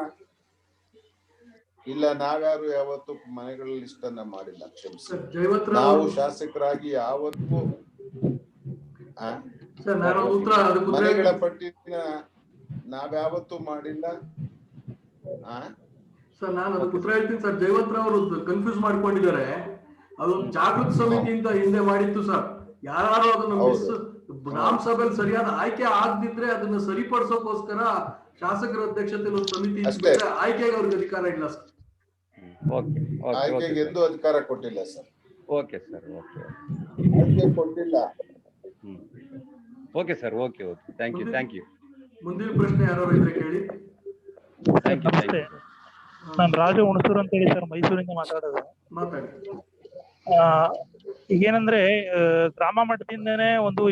ಇಲ್ಲ, ನಾವ್ಯಾರು ಯಾವತ್ತು ಮನೆಗಳ ಲಿಸ್ಟ್ ಅನ್ನ ಮಾಡಿಲ್ಲ. ಕ್ಷಮಿಸಿ, ನಾವು ಶಾಸಕರಾಗಿ ಯಾವತ್ತು ಮನೆಗಳ ಪಟ್ಟಿನ ನಾವ್ಯಾವತ್ತೂ ಮಾಡಿಲ್ಲ.
ಸರ್ ನಾನು ಅದಕ್ಕೆ ಉತ್ತರ ಹೇಳ್ತೀನಿ ಸರ್. ಜೈವತ್ರ ಅವರು ಕನ್ಫ್ಯೂಸ್ ಮಾಡ್ಕೊಂಡಿದ್ದಾರೆ. ಅದು ಜಾಗೃತ ಸಮಿತಿಯಿಂದ ಹಿಂದೆ ಮಾಡಿತ್ತು ಸರ್. ಯಾರು ಅದನ್ನ ಗ್ರಾಮ ಸಭೆಯಲ್ಲಿ ಸರಿಯಾದ ಆಯ್ಕೆ ಆಗದಿದ್ರೆ ಅದನ್ನ ಸರಿಪಡಿಸೋಕೋಸ್ಕರ ಶಾಸಕರ ಅಧ್ಯಕ್ಷತೆಯಲ್ಲಿ ಒಂದು ಸಮಿತಿ ಆಯ್ಕೆಗೆ ಅವ್ರಿಗೆ ಅಧಿಕಾರ ಇಲ್ಲ ಸರ್.
ಆಯ್ಕೆಗೆ ಎಂದು ಅಧಿಕಾರ ಕೊಟ್ಟಿಲ್ಲ ಸರ್.
ಓಕೆ ಸರ್,
ಆಯ್ಕೆ ಕೊಟ್ಟಿಲ್ಲ.
Okay sir, okay thank you.
ಮುಂದಿನ ಪ್ರಶ್ನೆ ಯಾರು ಇದ್ರೆ ಕೇಳಿ.
ನಮಸ್ತೆ, ನಾನು ರಾಜು ಹುಣಸೂರು ಅಂತ ಹೇಳಿ ಸರ್, ಮೈಸೂರಿಂದ ಮಾತಾಡೋದು. ಈಗೇನಂದ್ರೆ ಗ್ರಾಮ ಮಟ್ಟದಿಂದನೇ ಒಂದು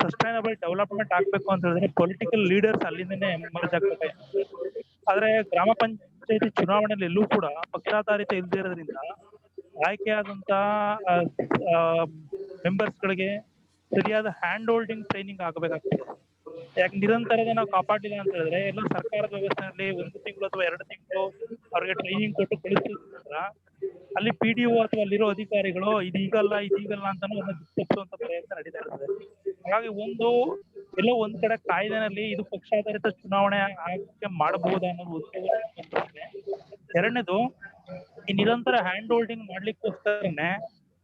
ಸಸ್ಟೈನಬಲ್ ಡೆವಲಪ್ಮೆಂಟ್ ಆಗ್ಬೇಕು ಅಂತ ಹೇಳಿದ್ರೆ ಪೊಲಿಟಿಕಲ್ ಲೀಡರ್ಸ್ ಅಲ್ಲಿಂದನೇ ಎಮರ್ಜ್ ಆಗ್ಬೇಕು. ಆದ್ರೆ ಗ್ರಾಮ ಪಂಚಾಯತಿ ಚುನಾವಣೆಯಲ್ಲಿ ಎಲ್ಲೂ ಕೂಡ ಪಕ್ಷಾಧಾರಿತ ಇಲ್ಲದೆ ಇರೋದ್ರಿಂದ ಆಯ್ಕೆಯಾದಂತ ಮೆಂಬರ್ಸ್ ಗಳಿಗೆ ಸರಿಯಾದ ಹ್ಯಾಂಡ್ ಹೋಲ್ಡಿಂಗ್ ಟ್ರೈನಿಂಗ್ ಆಗಬೇಕಾಗ್ತದೆ. ಯಾಕೆ ನಿರಂತರತೆ ನಾವು ಕಾಪಾಡಿಲ್ಲ ಅಂತ ಹೇಳಿದ್ರೆ ಎಲ್ಲ ಸರ್ಕಾರದ ವ್ಯವಸ್ಥೆಯಲ್ಲಿ 1 ತಿಂಗಳು ಅಥವಾ 2 ತಿಂಗಳು ಅವ್ರಿಗೆ ಟ್ರೈನಿಂಗ್ ಕೊಟ್ಟು ಕಳಿಸಿದ ಅಲ್ಲಿ PDO ಅಥವಾ ಅಲ್ಲಿರೋ ಅಧಿಕಾರಿಗಳು ಇದೀಗಲ್ಲ ಅಂತಾನು ಅದನ್ನ ತಪ್ಪಿಸುವಂತ ಪ್ರಯತ್ನ ನಡೀತಾ ಇರ್ತದೆ. ಹಾಗಾಗಿ ಎಲ್ಲೋ ಒಂದ್ ಕಡೆ ಕಾಯ್ದೆನಲ್ಲಿ ಇದು ಪಕ್ಷಾಧಾರಿತ ಚುನಾವಣೆ ಆಯ್ಕೆ ಮಾಡಬಹುದಾ ಅನ್ನೋದು ಪ್ರಶ್ನೆ. ಎರಡನೇದು, ಈ ನಿರಂತರ ಹ್ಯಾಂಡ್ ಹೋಲ್ಡಿಂಗ್ ಮಾಡ್ಲಿಕ್ಕೋಸ್ಕರನೇ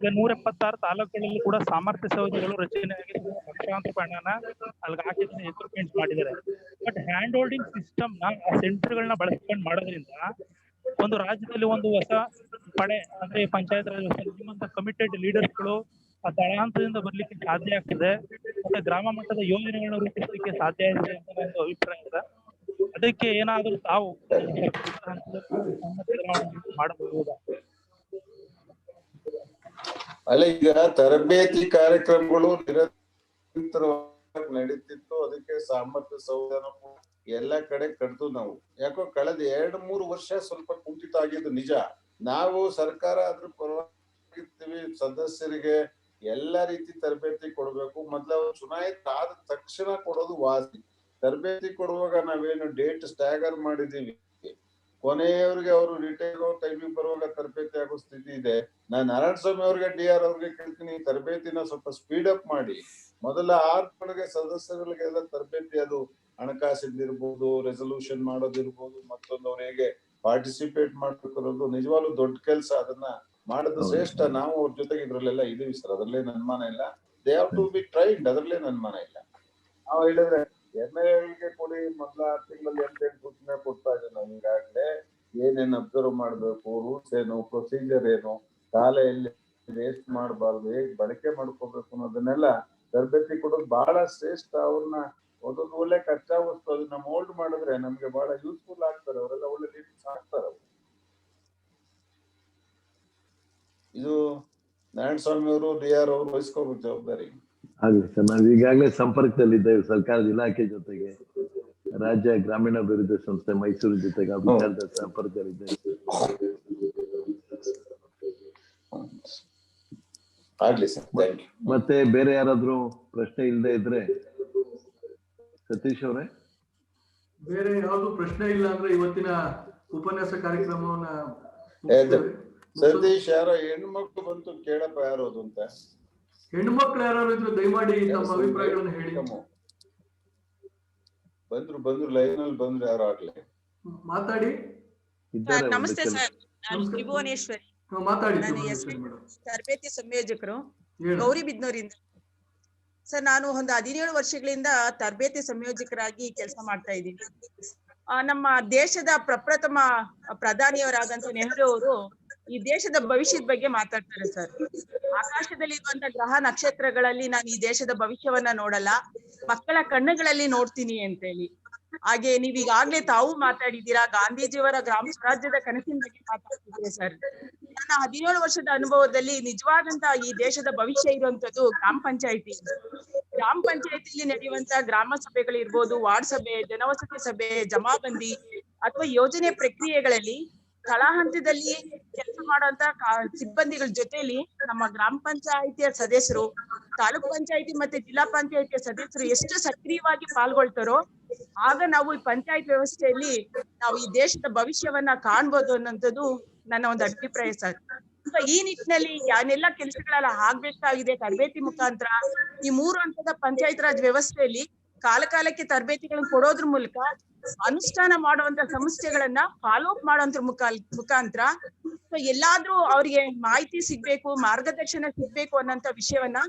ಈಗ 176 ತಾಲೂಕುಗಳಲ್ಲಿ ಕೂಡ ಸಾಮರ್ಥ್ಯ ಸೌಧಗಳು ರಚನೆಯಾಗಿ ಲಕ್ಷಾಂತರ ರೂಪಾಯಿ ಹಣನ ಅಲ್ಲಿಗೆ ಹಾಕಿದ್ರೆ ಎಕ್ವಿಪ್ಮೆಂಟ್ಸ್ ಮಾಡಿದ್ದಾರೆ. ಬಟ್ ಹ್ಯಾಂಡ್ ಹೋಲ್ಡಿಂಗ್ ಸಿಸ್ಟಮ್ ನ ಆ ಸೆಂಟರ್ಗಳನ್ನ ಬಳಸ್ಕೊಂಡು ಮಾಡೋದ್ರಿಂದ ಒಂದು ರಾಜ್ಯದಲ್ಲಿ ಒಂದು ಹೊಸ ಪಡೆ ಅಂದ್ರೆ ಪಂಚಾಯತ್ ರಾಜ್ ನಿಮ್ಮಂತ ಕಮಿಟೆಡ್ ಲೀಡರ್ಸ್ಗಳು ಆ ತಳಹಂತದಿಂದ ಬರ್ಲಿಕ್ಕೆ ಸಾಧ್ಯ ಆಗ್ತದೆ, ಮತ್ತೆ ಗ್ರಾಮ ಮಟ್ಟದ ಯೋಜನೆಗಳನ್ನ ರೂಪಿಸಲಿಕ್ಕೆ ಸಾಧ್ಯ ಇದೆ ಅಂತ ಒಂದು ಅಭಿಪ್ರಾಯ ಇದೆ. ಅದಕ್ಕೆ ಏನಾದರೂ ತಾವು ಮಾಡಬಹುದಾ?
ಅಲ್ಲ, ಈಗ ತರಬೇತಿ ಕಾರ್ಯಕ್ರಮಗಳು ನಿರಂತರವಾಗಿ ನಡೀತಿತ್ತು. ಅದಕ್ಕೆ ಸಾಮರ್ಥ್ಯ ಸೌಧನ ಎಲ್ಲಾ ಕಡೆ ಕಟ್ತು. ನಾವು ಯಾಕೋ ಕಳೆದ 2-3 ವರ್ಷ ಸ್ವಲ್ಪ ಕುಂಠಿತ ಆಗಿದ್ದು ನಿಜ. ನಾವು ಸರ್ಕಾರ ಅದ್ರ ಪರವಾಗಿರ್ತೀವಿ, ಸದಸ್ಯರಿಗೆ ಎಲ್ಲಾ ರೀತಿ ತರಬೇತಿ ಕೊಡ್ಬೇಕು. ಮೊದ್ಲು ಚುನಾಯಿತ ಆದ ತಕ್ಷಣ ಕೊಡೋದು ವಾಸಿ. ತರಬೇತಿ ಕೊಡುವಾಗ ನಾವೇನು ಡೇಟ್ ಸ್ಟ್ಯಾಗರ್ ಮಾಡಿದೀವಿ, ಕೊನೆಯವರಿಗೆ ಅವರು ರಿಟೈರ್ ಟೈಮಿಗೆ ಬರುವಾಗ ತರಬೇತಿ ಆಗೋ ಸ್ಥಿತಿ ಇದೆ. ನಾನು ನಾರಾಯಣಸ್ವಾಮಿ ಅವ್ರಿಗೆ DR ಅವ್ರಿಗೆ ಕೇಳ್ತೀನಿ, ತರಬೇತಿನ ಸ್ವಲ್ಪ ಸ್ಪೀಡ್ ಅಪ್ ಮಾಡಿ. ಮೊದಲ 6 ಸದಸ್ಯರಿಗೆಲ್ಲ ತರಬೇತಿ, ಅದು ಹಣಕಾಸಿಂದಿರ್ಬೋದು, ರೆಸಲ್ಯೂಷನ್ ಮಾಡೋದಿರ್ಬೋದು, ಮತ್ತೊಂದು ಅವ್ರು ಹೇಗೆ ಪಾರ್ಟಿಸಿಪೇಟ್ ಮಾಡ್ಬೇಕು ಅನ್ನೋದು ನಿಜವಾಗ್ಲೂ ದೊಡ್ಡ ಕೆಲಸ. ಅದನ್ನ ಮಾಡೋದು ಶ್ರೇಷ್ಠ. ನಾವು ಅವ್ರ ಜೊತೆಗೆ ಇದ್ರಲ್ಲೆಲ್ಲ ಇದೀವಿ ಸರ್, ಅದ್ರಲ್ಲೇ ಅನುಮಾನ ಇಲ್ಲ. They have to be trained, ಅದ್ರಲ್ಲೇ ಅನುಮಾನ ಇಲ್ಲ. ನಾವು ಹೇಳಿದ್ರೆ MLA ಕೊಡಿ, ಮೊದಲ 6 ತಿಂಗಳಲ್ಲಿ 8 ಸೂಚನೆ ಕೊಡ್ತಾ ಇದ್ದೇವೆ ನಾವು. ಈಗಾಗಲೇ ಏನೇನು ಅಬ್ಸರ್ವ್ ಮಾಡ್ಬೇಕು, ರೂಲ್ಸ್ ಏನು, ಪ್ರೊಸೀಜರ್ ಏನು, ಕಾಲ ಎಲ್ಲಿ ವೇಸ್ಟ್ ಮಾಡಬಾರ್ದು, ಹೇಗೆ ಬಳಕೆ ಮಾಡ್ಕೋಬೇಕು ಅನ್ನೋದನ್ನೆಲ್ಲ ತರಬೇತಿ ಕೊಡೋದು ಬಹಳ ಶ್ರೇಷ್ಠ. ಅವ್ರನ್ನ ಒಂದೊಂದು ಒಳ್ಳೆ ಕಚ್ಚಾ ವಸ್ತು ಅದನ್ನ ಮೋಲ್ಡ್ ಮಾಡಿದ್ರೆ ನಮ್ಗೆ ಬಹಳ ಯೂಸ್ಫುಲ್ ಆಗ್ತಾರೆ. ಅವರೆಲ್ಲ ಒಳ್ಳೆ ಲೀಡರ್ಸ್ ಆಗ್ತಾರೆ. ಇದು ನಾರಾಯಣಸ್ವಾಮಿ ಅವರು, DR ಅವರು ವಹಿಸ್ಕೋಬೇಕು ಜವಾಬ್ದಾರಿ.
ಆಗ್ಲಿ ಸರ್, ನಾವು ಈಗಾಗಲೇ ಸಂಪರ್ಕದಲ್ಲಿದ್ದೇವೆ ಸರ್ಕಾರದ ಇಲಾಖೆ ಜೊತೆಗೆ, ರಾಜ್ಯ ಗ್ರಾಮೀಣಾಭಿವೃದ್ಧಿ ಸಂಸ್ಥೆ ಮೈಸೂರು ಜೊತೆಗೆ ಆ ವಿಚಾರದ ಸಂಪರ್ಕದಲ್ಲಿದ್ದೇವೆ.
ಆಗ್ಲಿ ಸರ್, ಥ್ಯಾಂಕ್ ಯು.
ಮತ್ತೆ ಬೇರೆ ಯಾರಾದ್ರೂ ಪ್ರಶ್ನೆ ಇಲ್ಲದೆ ಇದ್ರೆ ಸತೀಶ್ ಅವರೇ?
ಬೇರೆ ಯಾವ್ದು ಪ್ರಶ್ನೆ ಇಲ್ಲ ಅಂದ್ರೆ ಇವತ್ತಿನ ಉಪನ್ಯಾಸ ಕಾರ್ಯಕ್ರಮವನ್ನ
ಸತೀಶ್, ಯಾರೋ ಹೆಣ್ಮಕ್ಳು ಬಂತು ಕೇಳಪ್ಪ, ಯಾರು ಅದು ಅಂತ.
ಹೆಣ್ಮಕ್ಳು ಯಾರು ಇದ್ರು ದಯಮಾಡಿ ತಮ್ಮ ಅಭಿಪ್ರಾಯಗಳನ್ನು ಹೇಳಿ.
ಬಂದ್ರು ಲೈನ್ ಅಲ್ಲಿ ಬಂದ್ರು ಯಾರು ಆಗ್ಲಿ
ಮಾತಾಡಿ.
ನಮಸ್ತೆ ಸರ್, ನಾನು ತ್ರಿಭುವನೇಶ್ವರಿ.
ಮಾತಾಡಿ.
ತರಬೇತಿ ಸಂಯೋಜಕರು ಗೌರಿಬಿದನೂರಿಂದ. ಸರ್, ನಾನು ಒಂದು 17 ವರ್ಷಗಳಿಂದ ತರಬೇತಿ ಸಂಯೋಜಕರಾಗಿ ಕೆಲಸ ಮಾಡ್ತಾ ಇದ್ದೀನಿ. ನಮ್ಮ ದೇಶದ ಪ್ರಪ್ರಥಮ ಪ್ರಧಾನಿಯವರಾದಂತ ನೆಹರು ಅವರು ಈ ದೇಶದ ಭವಿಷ್ಯದ ಬಗ್ಗೆ ಮಾತಾಡ್ತಾರೆ ಸರ್. ಆಕಾಶದಲ್ಲಿ ಇರುವಂತ ಗ್ರಹ ನಕ್ಷತ್ರಗಳಲ್ಲಿ ನಾನು ಈ ದೇಶದ ಭವಿಷ್ಯವನ್ನ ನೋಡಲ್ಲ, ಮಕ್ಕಳ ಕಣ್ಣುಗಳಲ್ಲಿ ನೋಡ್ತೀನಿ ಅಂತ ಹೇಳಿ. ಹಾಗೆ ನೀವ್ ಈಗಾಗ್ಲೇ ತಾವು ಮಾತಾಡಿದ್ದೀರಾ, ಗಾಂಧೀಜಿಯವರ ಗ್ರಾಮ ಸ್ವರಾಜ್ಯದ ಕನಸಿನ ಬಗ್ಗೆ ಮಾತಾಡ್ತಿದ್ದೀರಾ ಸರ್. ನನ್ನ 17 ವರ್ಷದ ಅನುಭವದಲ್ಲಿ ನಿಜವಾದಂತ ಈ ದೇಶದ ಭವಿಷ್ಯ ಇರುವಂತದ್ದು ಗ್ರಾಮ ಪಂಚಾಯಿತಿ. ಗ್ರಾಮ ಪಂಚಾಯಿತಿಯಲ್ಲಿ ನಡೆಯುವಂತ ಗ್ರಾಮ ಸಭೆಗಳಿರ್ಬೋದು, ವಾರ್ಡ್ ಸಭೆ, ಜನವಸತಿ ಸಭೆ, ಜಮಾಬಂದಿ ಅಥವಾ ಯೋಜನೆ ಪ್ರಕ್ರಿಯೆಗಳಲ್ಲಿ ತಳಹಂತದಲ್ಲಿ ಕೆಲಸ ಮಾಡುವಂತ ಸಿಬ್ಬಂದಿಗಳ ಜೊತೆಲಿ ನಮ್ಮ ಗ್ರಾಮ ಪಂಚಾಯಿತಿಯ ಸದಸ್ಯರು, ತಾಲೂಕ್ ಪಂಚಾಯಿತಿ ಮತ್ತೆ ಜಿಲ್ಲಾ ಪಂಚಾಯಿತಿಯ ಸದಸ್ಯರು ಎಷ್ಟು ಸಕ್ರಿಯವಾಗಿ ಪಾಲ್ಗೊಳ್ತಾರೋ ಆಗ ನಾವು ಈ ಪಂಚಾಯತ್ ವ್ಯವಸ್ಥೆಯಲ್ಲಿ ನಾವು ಈ ದೇಶದ ಭವಿಷ್ಯವನ್ನ ಕಾಣ್ಬೋದು ಅನ್ನೋಂಥದ್ದು ನನ್ನ ಒಂದು ಅಭಿಪ್ರಾಯ ಸರ್. ಈ ನಿಟ್ಟಿನಲ್ಲಿ ಏನೆಲ್ಲ ಕೆಲಸಗಳೆಲ್ಲ ಆಗ್ಬೇಕಾಗಿದೆ ತರಬೇತಿ ಮುಖಾಂತರ, ಈ 3 ಹಂತದ ಪಂಚಾಯತ್ ರಾಜ್ ವ್ಯವಸ್ಥೆಯಲ್ಲಿ ಕಾಲಕಾಲಕ್ಕೆ ತರಬೇತಿಗಳನ್ನ ಕೊಡೋದ್ರ ಮೂಲಕ ಅನುಷ್ಠಾನ ಮಾಡುವಂತ ಸಂಸ್ಥೆಗಳನ್ನ ಫಾಲೋ ಅಪ್ ಮಾಡುವಂತ ಮುಖಾಂತರ ಎಲ್ಲಾದ್ರೂ ಅವ್ರಿಗೆ ಮಾಹಿತಿ ಸಿಗ್ಬೇಕು, ಮಾರ್ಗದರ್ಶನ ಸಿಗ್ಬೇಕು ಅನ್ನೋಂತ ವಿಷಯವನ್ನ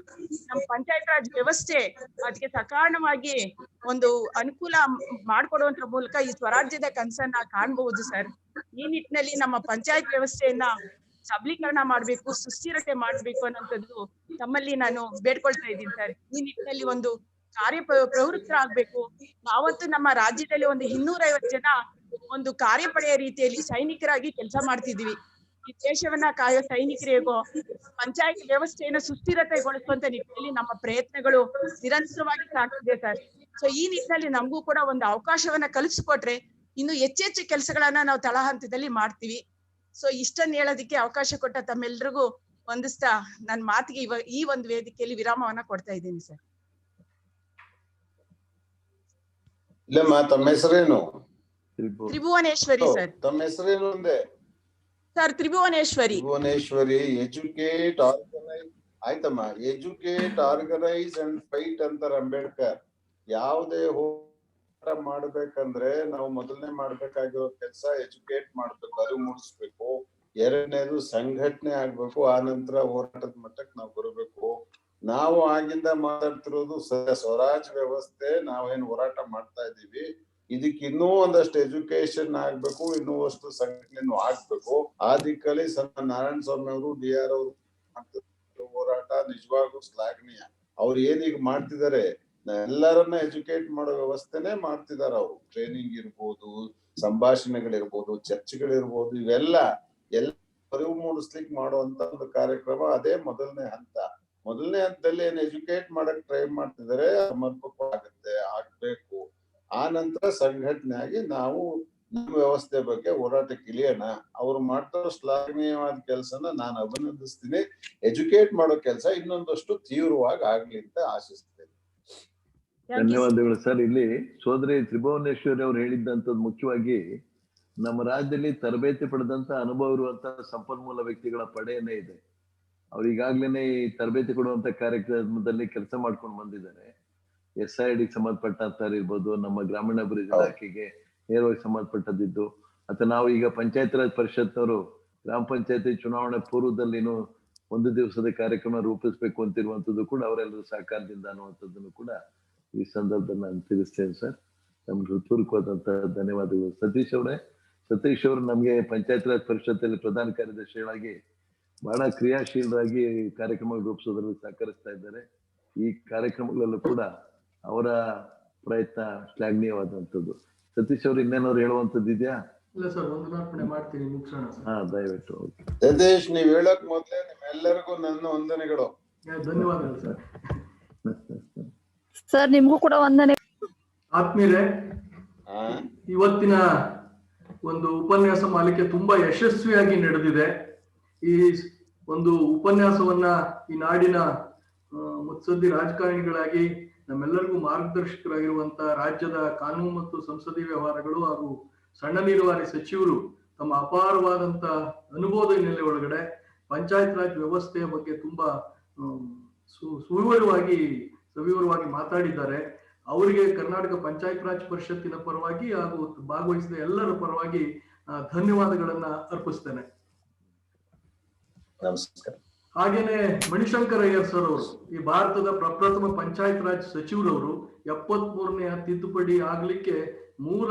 ನಮ್ಮ ಪಂಚಾಯತ್ ರಾಜ್ ವ್ಯವಸ್ಥೆ ಅದಕ್ಕೆ ಸಕಾರಣವಾಗಿ ಒಂದು ಅನುಕೂಲ ಮಾಡ್ಕೊಡುವಂತ ಮೂಲಕ ಈ ಸ್ವರಾಜ್ಯದ ಕನಸನ್ನ ಕಾಣಬಹುದು ಸರ್. ಈ ನಿಟ್ಟಿನಲ್ಲಿ ನಮ್ಮ ಪಂಚಾಯತ್ ವ್ಯವಸ್ಥೆಯನ್ನ ಸಬಲೀಕರಣ ಮಾಡ್ಬೇಕು, ಸುಸ್ಥಿರತೆ ಮಾಡ್ಬೇಕು ಅನ್ನೋಂಥದ್ದು ತಮ್ಮಲ್ಲಿ ನಾನು ಬೇಡ್ಕೊಳ್ತಾ ಇದ್ದೀನಿ ಸರ್. ಈ ನಿಟ್ಟಿನಲ್ಲಿ ಒಂದು ಪ್ರವೃತ್ತರಾಗ್ಬೇಕು. ನಾವಂತೂ ನಮ್ಮ ರಾಜ್ಯದಲ್ಲಿ ಒಂದು 250 ಜನ ಒಂದು ಕಾರ್ಯಪಡೆಯ ರೀತಿಯಲ್ಲಿ ಸೈನಿಕರಾಗಿ ಕೆಲಸ ಮಾಡ್ತಿದೀವಿ. ಈ ದೇಶವನ್ನ ಕಾಯೋ ಸೈನಿಕರಿಗೋ ಪಂಚಾಯತ್ ವ್ಯವಸ್ಥೆಯನ್ನು ಸುಸ್ಥಿರತೆಗೊಳಿಸುವಂತ ನಿಟ್ಟಿನಲ್ಲಿ ನಮ್ಮ ಪ್ರಯತ್ನಗಳು ನಿರಂತರವಾಗಿ ಸಾಗ್ತಿದೆ ಸರ್. ಸೊ ಈ ನಿಟ್ಟಿನಲ್ಲಿ ನಮಗೂ ಕೂಡ ಒಂದು ಅವಕಾಶವನ್ನ ಕಲ್ಪಿಸ್ಕೊಟ್ರೆ ಇನ್ನು ಹೆಚ್ಚೆಚ್ಚು ಕೆಲಸಗಳನ್ನ ನಾವು ತಳಹಂತದಲ್ಲಿ ಮಾಡ್ತೀವಿ. ಸೊ ಇಷ್ಟನ್ನ ಹೇಳೋದಕ್ಕೆ ಅವಕಾಶ ಕೊಟ್ಟ ತಮ್ಮೆಲ್ರಿಗೂ ವಂದಿಸ್ತಾ ನನ್ನ ಮಾತಿಗೆ ಈ ಒಂದು ವೇದಿಕೆಯಲ್ಲಿ ವಿರಾಮವನ್ನ ಕೊಡ್ತಾ ಇದ್ದೀನಿ ಸರ್.
ಇಲ್ಲಮ್ಮ, ತಮ್ಮ ಹೆಸರೇನು?
ತ್ರಿಭುವನೇಶ್ವರಿ ಸರ್.
ತಮ್ಮ ಹೆಸರೇನು ಅಂದೆ?
Sir, Tribhuvaneshwari.
Bhuvaneshwari. Educate, organise. ಆಯ್ತಮ್ಮ, ಎಜುಕೇಟ್, ಆರ್ಗನೈಸ್ ಅಂಡ್ ಫೈಟ್ ಅಂತಾರೆ ಅಂಬೇಡ್ಕರ್. ಯಾವುದೇ ಹೋರಾಟ ಮಾಡ್ಬೇಕಂದ್ರೆ ನಾವು ಮೊದಲನೇ ಮಾಡ್ಬೇಕಾಗಿರೋ ಕೆಲಸ ಎಜುಕೇಟ್ ಮಾಡ್ಬೇಕು, ಅರಿವು ಮೂಡಿಸ್ಬೇಕು. ಎರಡನೇದು ಸಂಘಟನೆ ಆಗ್ಬೇಕು, ಆ ನಂತರ ಹೋರಾಟದ ಮಟ್ಟಕ್ಕೆ ನಾವು ಬರಬೇಕು. ನಾವು ಆಗಿಂದ ಮಾತಾಡ್ತಿರೋದು ಸ್ವರಾಜ್ ವ್ಯವಸ್ಥೆ, ನಾವೇನು ಹೋರಾಟ ಮಾಡ್ತಾ ಇದೀವಿ, ಇದಕ್ಕೆ ಇನ್ನೂ ಒಂದಷ್ಟು ಎಜುಕೇಶನ್ ಆಗ್ಬೇಕು, ಇನ್ನೂ ಅಷ್ಟು ಸಂಘಟನೆ ಆಗ್ಬೇಕು. ಆ ದಿಕ್ಕಲ್ಲಿ ನಾರಾಯಣ ಸ್ವಾಮಿ ಅವರು DR ಅವರು ಹೋರಾಟ ನಿಜವಾಗ್ಲೂ ಶ್ಲಾಘನೀಯ. ಅವ್ರು ಏನೀಗ ಮಾಡ್ತಿದ್ದಾರೆ, ಎಲ್ಲರನ್ನ ಎಜುಕೇಟ್ ಮಾಡೋ ವ್ಯವಸ್ಥೆನೆ ಮಾಡ್ತಿದಾರ. ಅವರು ಟ್ರೈನಿಂಗ್ ಇರ್ಬೋದು, ಸಂಭಾಷಣೆಗಳಿರ್ಬೋದು, ಚರ್ಚೆಗಳಿರ್ಬೋದು, ಇವೆಲ್ಲ ಅರಿವು ಮೂಡಿಸ್ಲಿಕ್ಕೆ ಮಾಡುವಂತ ಒಂದು ಕಾರ್ಯಕ್ರಮ. ಅದೇ ಮೊದಲನೇ ಹಂತ. ಮೊದಲನೇ ಹಂತದಲ್ಲಿ ಏನ್ ಎಜುಕೇಟ್ ಮಾಡಕ್ ಟ್ರೈ ಮಾಡ್ತಿದ್ದಾರೆ, ಸಮರ್ಪಕವಾಗುತ್ತೆ, ಆಗ್ಬೇಕು. ಆ ನಂತರ ಸಂಘಟನೆ ಆಗಿ ನಾವು ನಮ್ಮ ವ್ಯವಸ್ಥೆ ಬಗ್ಗೆ ಹೋರಾಟಕ್ಕೆ ಇಳಿಯೋಣ. ಅವ್ರು ಮಾಡ್ತಾರೋ ಶ್ಲಾಘನೀಯವಾದ ಕೆಲಸನ ನಾನು ಅಭಿನಂದಿಸ್ತೀನಿ. ಎಜುಕೇಟ್ ಮಾಡೋ ಕೆಲಸ ಇನ್ನೊಂದಷ್ಟು ತೀವ್ರವಾಗಿ ಆಗ್ಲಿ ಅಂತ ಆಶಿಸ್ತೇನೆ.
ಧನ್ಯವಾದಗಳು ಸರ್. ಇಲ್ಲಿ ಸೋದರಿ ತ್ರಿಭುವನೇಶ್ವರಿ ಅವ್ರು ಹೇಳಿದ್ದಂಥದ್ದು ಮುಖ್ಯವಾಗಿ ನಮ್ಮ ರಾಜ್ಯದಲ್ಲಿ ತರಬೇತಿ ಪಡೆದಂತ ಅನುಭವ ಇರುವಂತ ಸಂಪನ್ಮೂಲ ವ್ಯಕ್ತಿಗಳ ಪಡೆಯನ್ನೇ ಇದೆ. ಅವ್ರು ಈಗಾಗ್ಲೇನೆ ಈ ತರಬೇತಿ ಕೊಡುವಂತ ಕಾರ್ಯಕ್ರಮದಲ್ಲಿ ಕೆಲಸ ಮಾಡ್ಕೊಂಡು ಬಂದಿದ್ದಾರೆ. SID ಸಂಬಂಧಪಟ್ಟಂತ ಇರ್ಬೋದು, ನಮ್ಮ ಗ್ರಾಮೀಣಾಭಿವೃದ್ಧಿ ಇಲಾಖೆಗೆ ನೇರವಾಗಿ ಸಂಬಂಧಪಟ್ಟದಿದ್ದು, ಅಥವಾ ನಾವು ಈಗ ಪಂಚಾಯತ್ ರಾಜ್ ಪರಿಷತ್ನವರು ಗ್ರಾಮ ಪಂಚಾಯತಿ ಚುನಾವಣೆ ಪೂರ್ವದಲ್ಲಿನೂ ಒಂದು ದಿವಸದ ಕಾರ್ಯಕ್ರಮ ರೂಪಿಸ್ಬೇಕು ಅಂತಿರುವಂತದ್ದು ಕೂಡ ಅವರೆಲ್ಲರೂ ಸಹಕಾರದಿಂದ ಅನ್ನುವಂಥದ್ದನ್ನು ಕೂಡ ಈ ಸಂದರ್ಭದಲ್ಲಿ ನಾನು ತಿಳಿಸ್ತೇನೆ ಸರ್. ನಮ್ಗೆ ಹೃತ್ಪೂರ್ವಕವಾದಂತಹ ಧನ್ಯವಾದಗಳು. ಸತೀಶ್ ಅವರು ನಮ್ಗೆ ಪಂಚಾಯತ್ ರಾಜ್ ಪರಿಷತ್ತಲ್ಲಿ ಪ್ರಧಾನ ಕಾರ್ಯದರ್ಶಿಗಳಾಗಿ ಬಹಳ ಕ್ರಿಯಾಶೀಲರಾಗಿ ಕಾರ್ಯಕ್ರಮ ರೂಪಿಸೋದ್ರಲ್ಲಿ ಸಹಕರಿಸ್ತಾ ಇದ್ದಾರೆ. ಈ ಕಾರ್ಯಕ್ರಮಗಳಲ್ಲೂ ಕೂಡ ಅವರ ಪ್ರಯತ್ನ ಶ್ಲಾಘನೀಯವಾದಂಥದ್ದು. ಸತೀಶ್ ಅವರು ಇನ್ನೇನವ್ರು ಹೇಳುವಂತದ್ದು ಇದೆಯಾ?
ಇಲ್ಲ ಸರ್, ವಂದನಾರ್ಪಣೆ ಮಾಡ್ತೀನಿ, ಮುಗಿಸೋಣ ಸರ್.
ಹಾ, ದಯವಿಟ್ಟು.
ಸತೀಶ್, ನೀವ್ ಹೇಳಕ್ ಮೊದ್ಲೇ ನಿಮ್ಮೆಲ್ಲರಿಗೂ ನನ್ನ ವಂದನೆಗಳು.
ಧನ್ಯವಾದಗಳು ಸರ್.
ಸರ್ ನಿಮ್ಗೂ ಕೂಡ ವಂದನೆ.
ಆತ್ಮೀಯರೇ, ಇವತ್ತಿನ ಒಂದು ಉಪನ್ಯಾಸ ಮಾಲಿಕೆ ತುಂಬಾ ಯಶಸ್ವಿಯಾಗಿ ನಡೆದಿದೆ. ಈ ಒಂದು ಉಪನ್ಯಾಸವನ್ನ ಈ ನಾಡಿನ ಮುತ್ಸದ್ದಿ ರಾಜಕಾರಣಿಗಳಾಗಿ ನಮ್ಮೆಲ್ಲರಿಗೂ ಮಾರ್ಗದರ್ಶಕರಾಗಿರುವಂತ ರಾಜ್ಯದ ಕಾನೂನು ಮತ್ತು ಸಂಸದೀಯ ವ್ಯವಹಾರಗಳು ಹಾಗೂ ಸಣ್ಣ ನೀರಾವರಿ ಸಚಿವರು ತಮ್ಮ ಅಪಾರವಾದಂತ ಅನುಭವದ ಹಿನ್ನೆಲೆ ಒಳಗಡೆ ಪಂಚಾಯತ್ ರಾಜ್ ವ್ಯವಸ್ಥೆಯ ಬಗ್ಗೆ ತುಂಬಾ ಸವಿವರವಾಗಿ ಮಾತಾಡಿದ್ದಾರೆ. ಅವರಿಗೆ ಕರ್ನಾಟಕ ಪಂಚಾಯತ್ ರಾಜ್ ಪರಿಷತ್ತಿನ ಪರವಾಗಿ ಹಾಗೂ ಭಾಗವಹಿಸಿದ ಎಲ್ಲರ ಪರವಾಗಿ ಧನ್ಯವಾದಗಳನ್ನ ಅರ್ಪಿಸ್ತೇನೆ.
ನಮಸ್ಕಾರ.
ಹಾಗೇನೆ ಮಣಿಶಂಕರ್ ಅಯ್ಯರ್ ಸರ್ ಅವರು, ಈ ಭಾರತದ ಪ್ರಪ್ರಥಮ ಪಂಚಾಯತ್ ರಾಜ್ ಸಚಿವರವರು, 73ನೇ ತಿದ್ದುಪಡಿ ಆಗ್ಲಿಕ್ಕೆ ಮೂಲ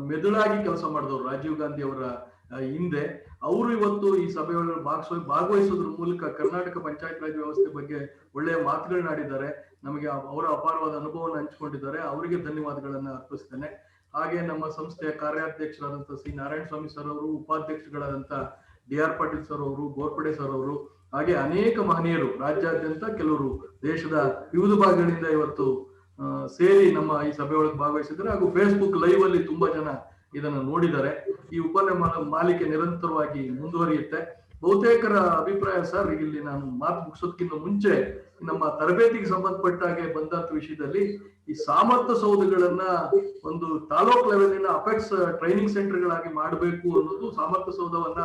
ಮೆದುಳಾಗಿ ಕೆಲಸ ಮಾಡಿದವರು ರಾಜೀವ್ ಗಾಂಧಿ ಅವರ ಹಿಂದೆ. ಅವರು ಇವತ್ತು ಈ ಸಭೆಯಲ್ಲಿ ಭಾಗವಹಿಸೋದ್ರ ಮೂಲಕ ಕರ್ನಾಟಕ ಪಂಚಾಯತ್ ರಾಜ್ ವ್ಯವಸ್ಥೆ ಬಗ್ಗೆ ಒಳ್ಳೆಯ ಮಾತುಗಳನ್ನಾಡಿದ್ದಾರೆ. ನಮಗೆ ಅವರ ಅಪಾರವಾದ ಅನುಭವವನ್ನು ಹಂಚಿಕೊಂಡಿದ್ದಾರೆ. ಅವರಿಗೆ ಧನ್ಯವಾದಗಳನ್ನ ಅರ್ಪಿಸ್ತೇನೆ. ಹಾಗೆ ನಮ್ಮ ಸಂಸ್ಥೆಯ ಕಾರ್ಯಾಧ್ಯಕ್ಷರಾದಂತಹ ಸಿ ನಾರಾಯಣ ಸ್ವಾಮಿ ಸರ್ ಅವರು, ಉಪಾಧ್ಯಕ್ಷಗಳಾದಂತ DR ಪಾಟೀಲ್ ಸರ್ ಅವರು, ಗೋರ್ಪಡೆ ಸರ್ ಅವರು, ಹಾಗೆ ಅನೇಕ ಮಹನೀಯರು ರಾಜ್ಯಾದ್ಯಂತ, ಕೆಲವರು ದೇಶದ ವಿವಿಧ ಭಾಗಗಳಿಂದ ಇವತ್ತು ಸೇರಿ ನಮ್ಮ ಈ ಸಭೆ ಒಳಗೆ ಭಾಗವಹಿಸಿದ್ದಾರೆ. ಹಾಗೂ ಫೇಸ್ಬುಕ್ ಲೈವ್ ಅಲ್ಲಿ ತುಂಬಾ ಜನ ಇದನ್ನು ನೋಡಿದ್ದಾರೆ. ಈ ಮಾಲಿಕೆ ನಿರಂತರವಾಗಿ ಮುಂದುವರಿಯುತ್ತೆ. ಬಹುತೇಕರ ಅಭಿಪ್ರಾಯ ಸರ್, ಇಲ್ಲಿ ನಾನು ಮಾತು ಮುಗಿಸೋದಕ್ಕಿಂತ ಮುಂಚೆ ನಮ್ಮ ತರಬೇತಿಗೆ ಸಂಬಂಧಪಟ್ಟ ಹಾಗೆ ಬಂದಂತ ವಿಷಯದಲ್ಲಿ ಈ ಸಾಮರ್ಥ್ಯ ಸೌಧಗಳನ್ನ ಒಂದು ತಾಲೂಕ್ ಲೆವೆಲಿನ ಅಪೆಕ್ಸ್ ಟ್ರೈನಿಂಗ್ ಸೆಂಟರ್ ಗಳಾಗಿ ಮಾಡಬೇಕು ಅನ್ನೋದು ಸಾಮರ್ಥ್ಯ ಸೌಧವನ್ನ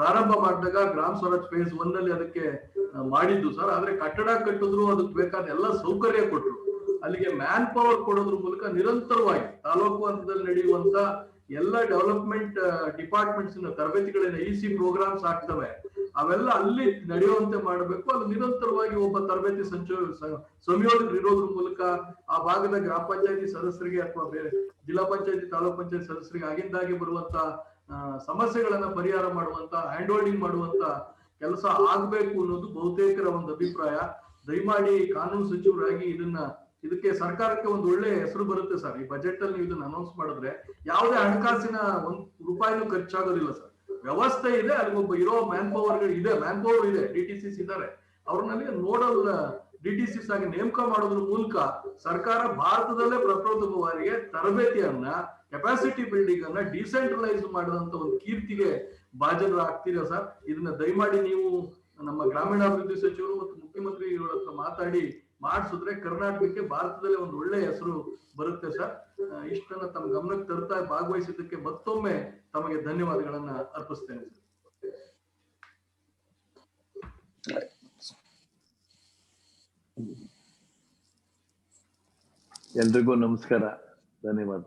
ಪ್ರಾರಂಭ ಮಾಡಿದಾಗ ಗ್ರಾಮ ಸ್ವರಾಜ್ ಫೇಸ್ 1 ನಲ್ಲಿ ಅದಕ್ಕೆ ಮಾಡಿದ್ದು ಸರ್. ಆದ್ರೆ ಕಟ್ಟಡ ಕಟ್ಟಿದ್ರು, ಅದಕ್ಕೆ ಬೇಕಾದ ಎಲ್ಲ ಸೌಕರ್ಯ ಕೊಟ್ರು. ಅಲ್ಲಿಗೆ ಮ್ಯಾನ್ ಪವರ್ ಕೊಡೋದ್ರ ಮೂಲಕ ನಿರಂತರವಾಗಿ ತಾಲೂಕು ಹಂತದಲ್ಲಿ ನಡೆಯುವಂತ ಎಲ್ಲ ಡೆವಲಪ್ಮೆಂಟ್ ಡಿಪಾರ್ಟ್ಮೆಂಟ್ಸ್ ತರಬೇತಿಗಳನ್ನ EC ಪ್ರೋಗ್ರಾಮ್ಸ್ ಆಗ್ತವೆ, ಅವೆಲ್ಲ ಅಲ್ಲಿ ನಡೆಯುವಂತೆ ಮಾಡಬೇಕು. ಅಲ್ಲಿ ನಿರಂತರವಾಗಿ ಒಬ್ಬ ತರಬೇತಿ ಸಂಯೋಜಕರು ಇರೋದ್ರ ಮೂಲಕ ಆ ಭಾಗದ ಗ್ರಾಮ ಪಂಚಾಯತಿ ಸದಸ್ಯರಿಗೆ ಅಥವಾ ಬೇರೆ ಜಿಲ್ಲಾ ಪಂಚಾಯತಿ, ತಾಲೂಕ್ ಪಂಚಾಯತಿ ಸದಸ್ಯರಿಗೆ ಆಗಿಂದಾಗಿ ಬರುವಂತ ಸಮಸ್ಯೆಗಳನ್ನ ಪರಿಹಾರ ಮಾಡುವಂತ, ಹ್ಯಾಂಡ್ ಹೋಲ್ಡಿಂಗ್ ಮಾಡುವಂತ ಕೆಲಸ ಆಗ್ಬೇಕು ಅನ್ನೋದು ಬಹುತೇಕರ ಒಂದು ಅಭಿಪ್ರಾಯ. ದಯಮಾಡಿ ಕಾನೂನು ಸಚಿವರಾಗಿ ಇದಕ್ಕೆ ಸರ್ಕಾರಕ್ಕೆ ಒಂದು ಒಳ್ಳೆ ಹೆಸರು ಬರುತ್ತೆ ಸರ್. ಈ ಬಜೆಟ್ ಅಲ್ಲಿ ನೀವು ಇದನ್ನ ಅನೌನ್ಸ್ ಮಾಡಿದ್ರೆ ಯಾವುದೇ ಹಣಕಾಸಿನ ₹1 ಖರ್ಚಾಗೋದಿಲ್ಲ ಸರ್. ವ್ಯವಸ್ಥೆ ಇದೆ, ಅಲ್ಲಿ ಒಬ್ಬ ಇರೋ ಮ್ಯಾನ್ ಪವರ್ ಇದೆ, DTCs ಇದ್ದಾರೆ. ಅವ್ರನ್ನಲ್ಲಿ ನೋಡಲ್ DTCs ಆಗಿ ನೇಮಕ ಮಾಡೋದ್ರ ಮೂಲಕ ಸರ್ಕಾರ ಭಾರತದಲ್ಲೇ ಪ್ರಪ್ರಥಮ ಬಾರಿಗೆ ತರಬೇತಿಯನ್ನ, ಕೆಪಾಸಿಟಿ ಬಿಲ್ಡಿಂಗ್ ಅನ್ನ ಡಿಸೆಂಟ್ರಲೈಸ್ ಮಾಡಿದಂತ ಒಂದು ಕೀರ್ತಿಗೆ ಭಾಜನರಾಗ್ತೀರಾ ಸರ್. ಇದನ್ನ ದಯಮಾಡಿ ನೀವು ನಮ್ಮ ಗ್ರಾಮೀಣಾಭಿವೃದ್ಧಿ ಸಚಿವರು ಮತ್ತು ಮುಖ್ಯಮಂತ್ರಿಗಳ ಹತ್ರ ಮಾತಾಡಿ ಮಾಡಿಸಿದ್ರೆ ಕರ್ನಾಟಕಕ್ಕೆ ಭಾರತದಲ್ಲಿ ಒಂದು ಒಳ್ಳೆ ಹೆಸರು ಬರುತ್ತೆ ಸರ್. ಇಷ್ಟನ್ನ ತಮ್ಮ ಗಮನಕ್ಕೆ ತರ್ತಾ ಭಾಗವಹಿಸಿದ್ದಕ್ಕೆ ಮತ್ತೊಮ್ಮೆ ತಮಗೆ ಧನ್ಯವಾದಗಳನ್ನ ಅರ್ಪಿಸ್ತೇನೆ ಸರ್.
ಎಲ್ರಿಗೂ ನಮಸ್ಕಾರ, ಧನ್ಯವಾದ.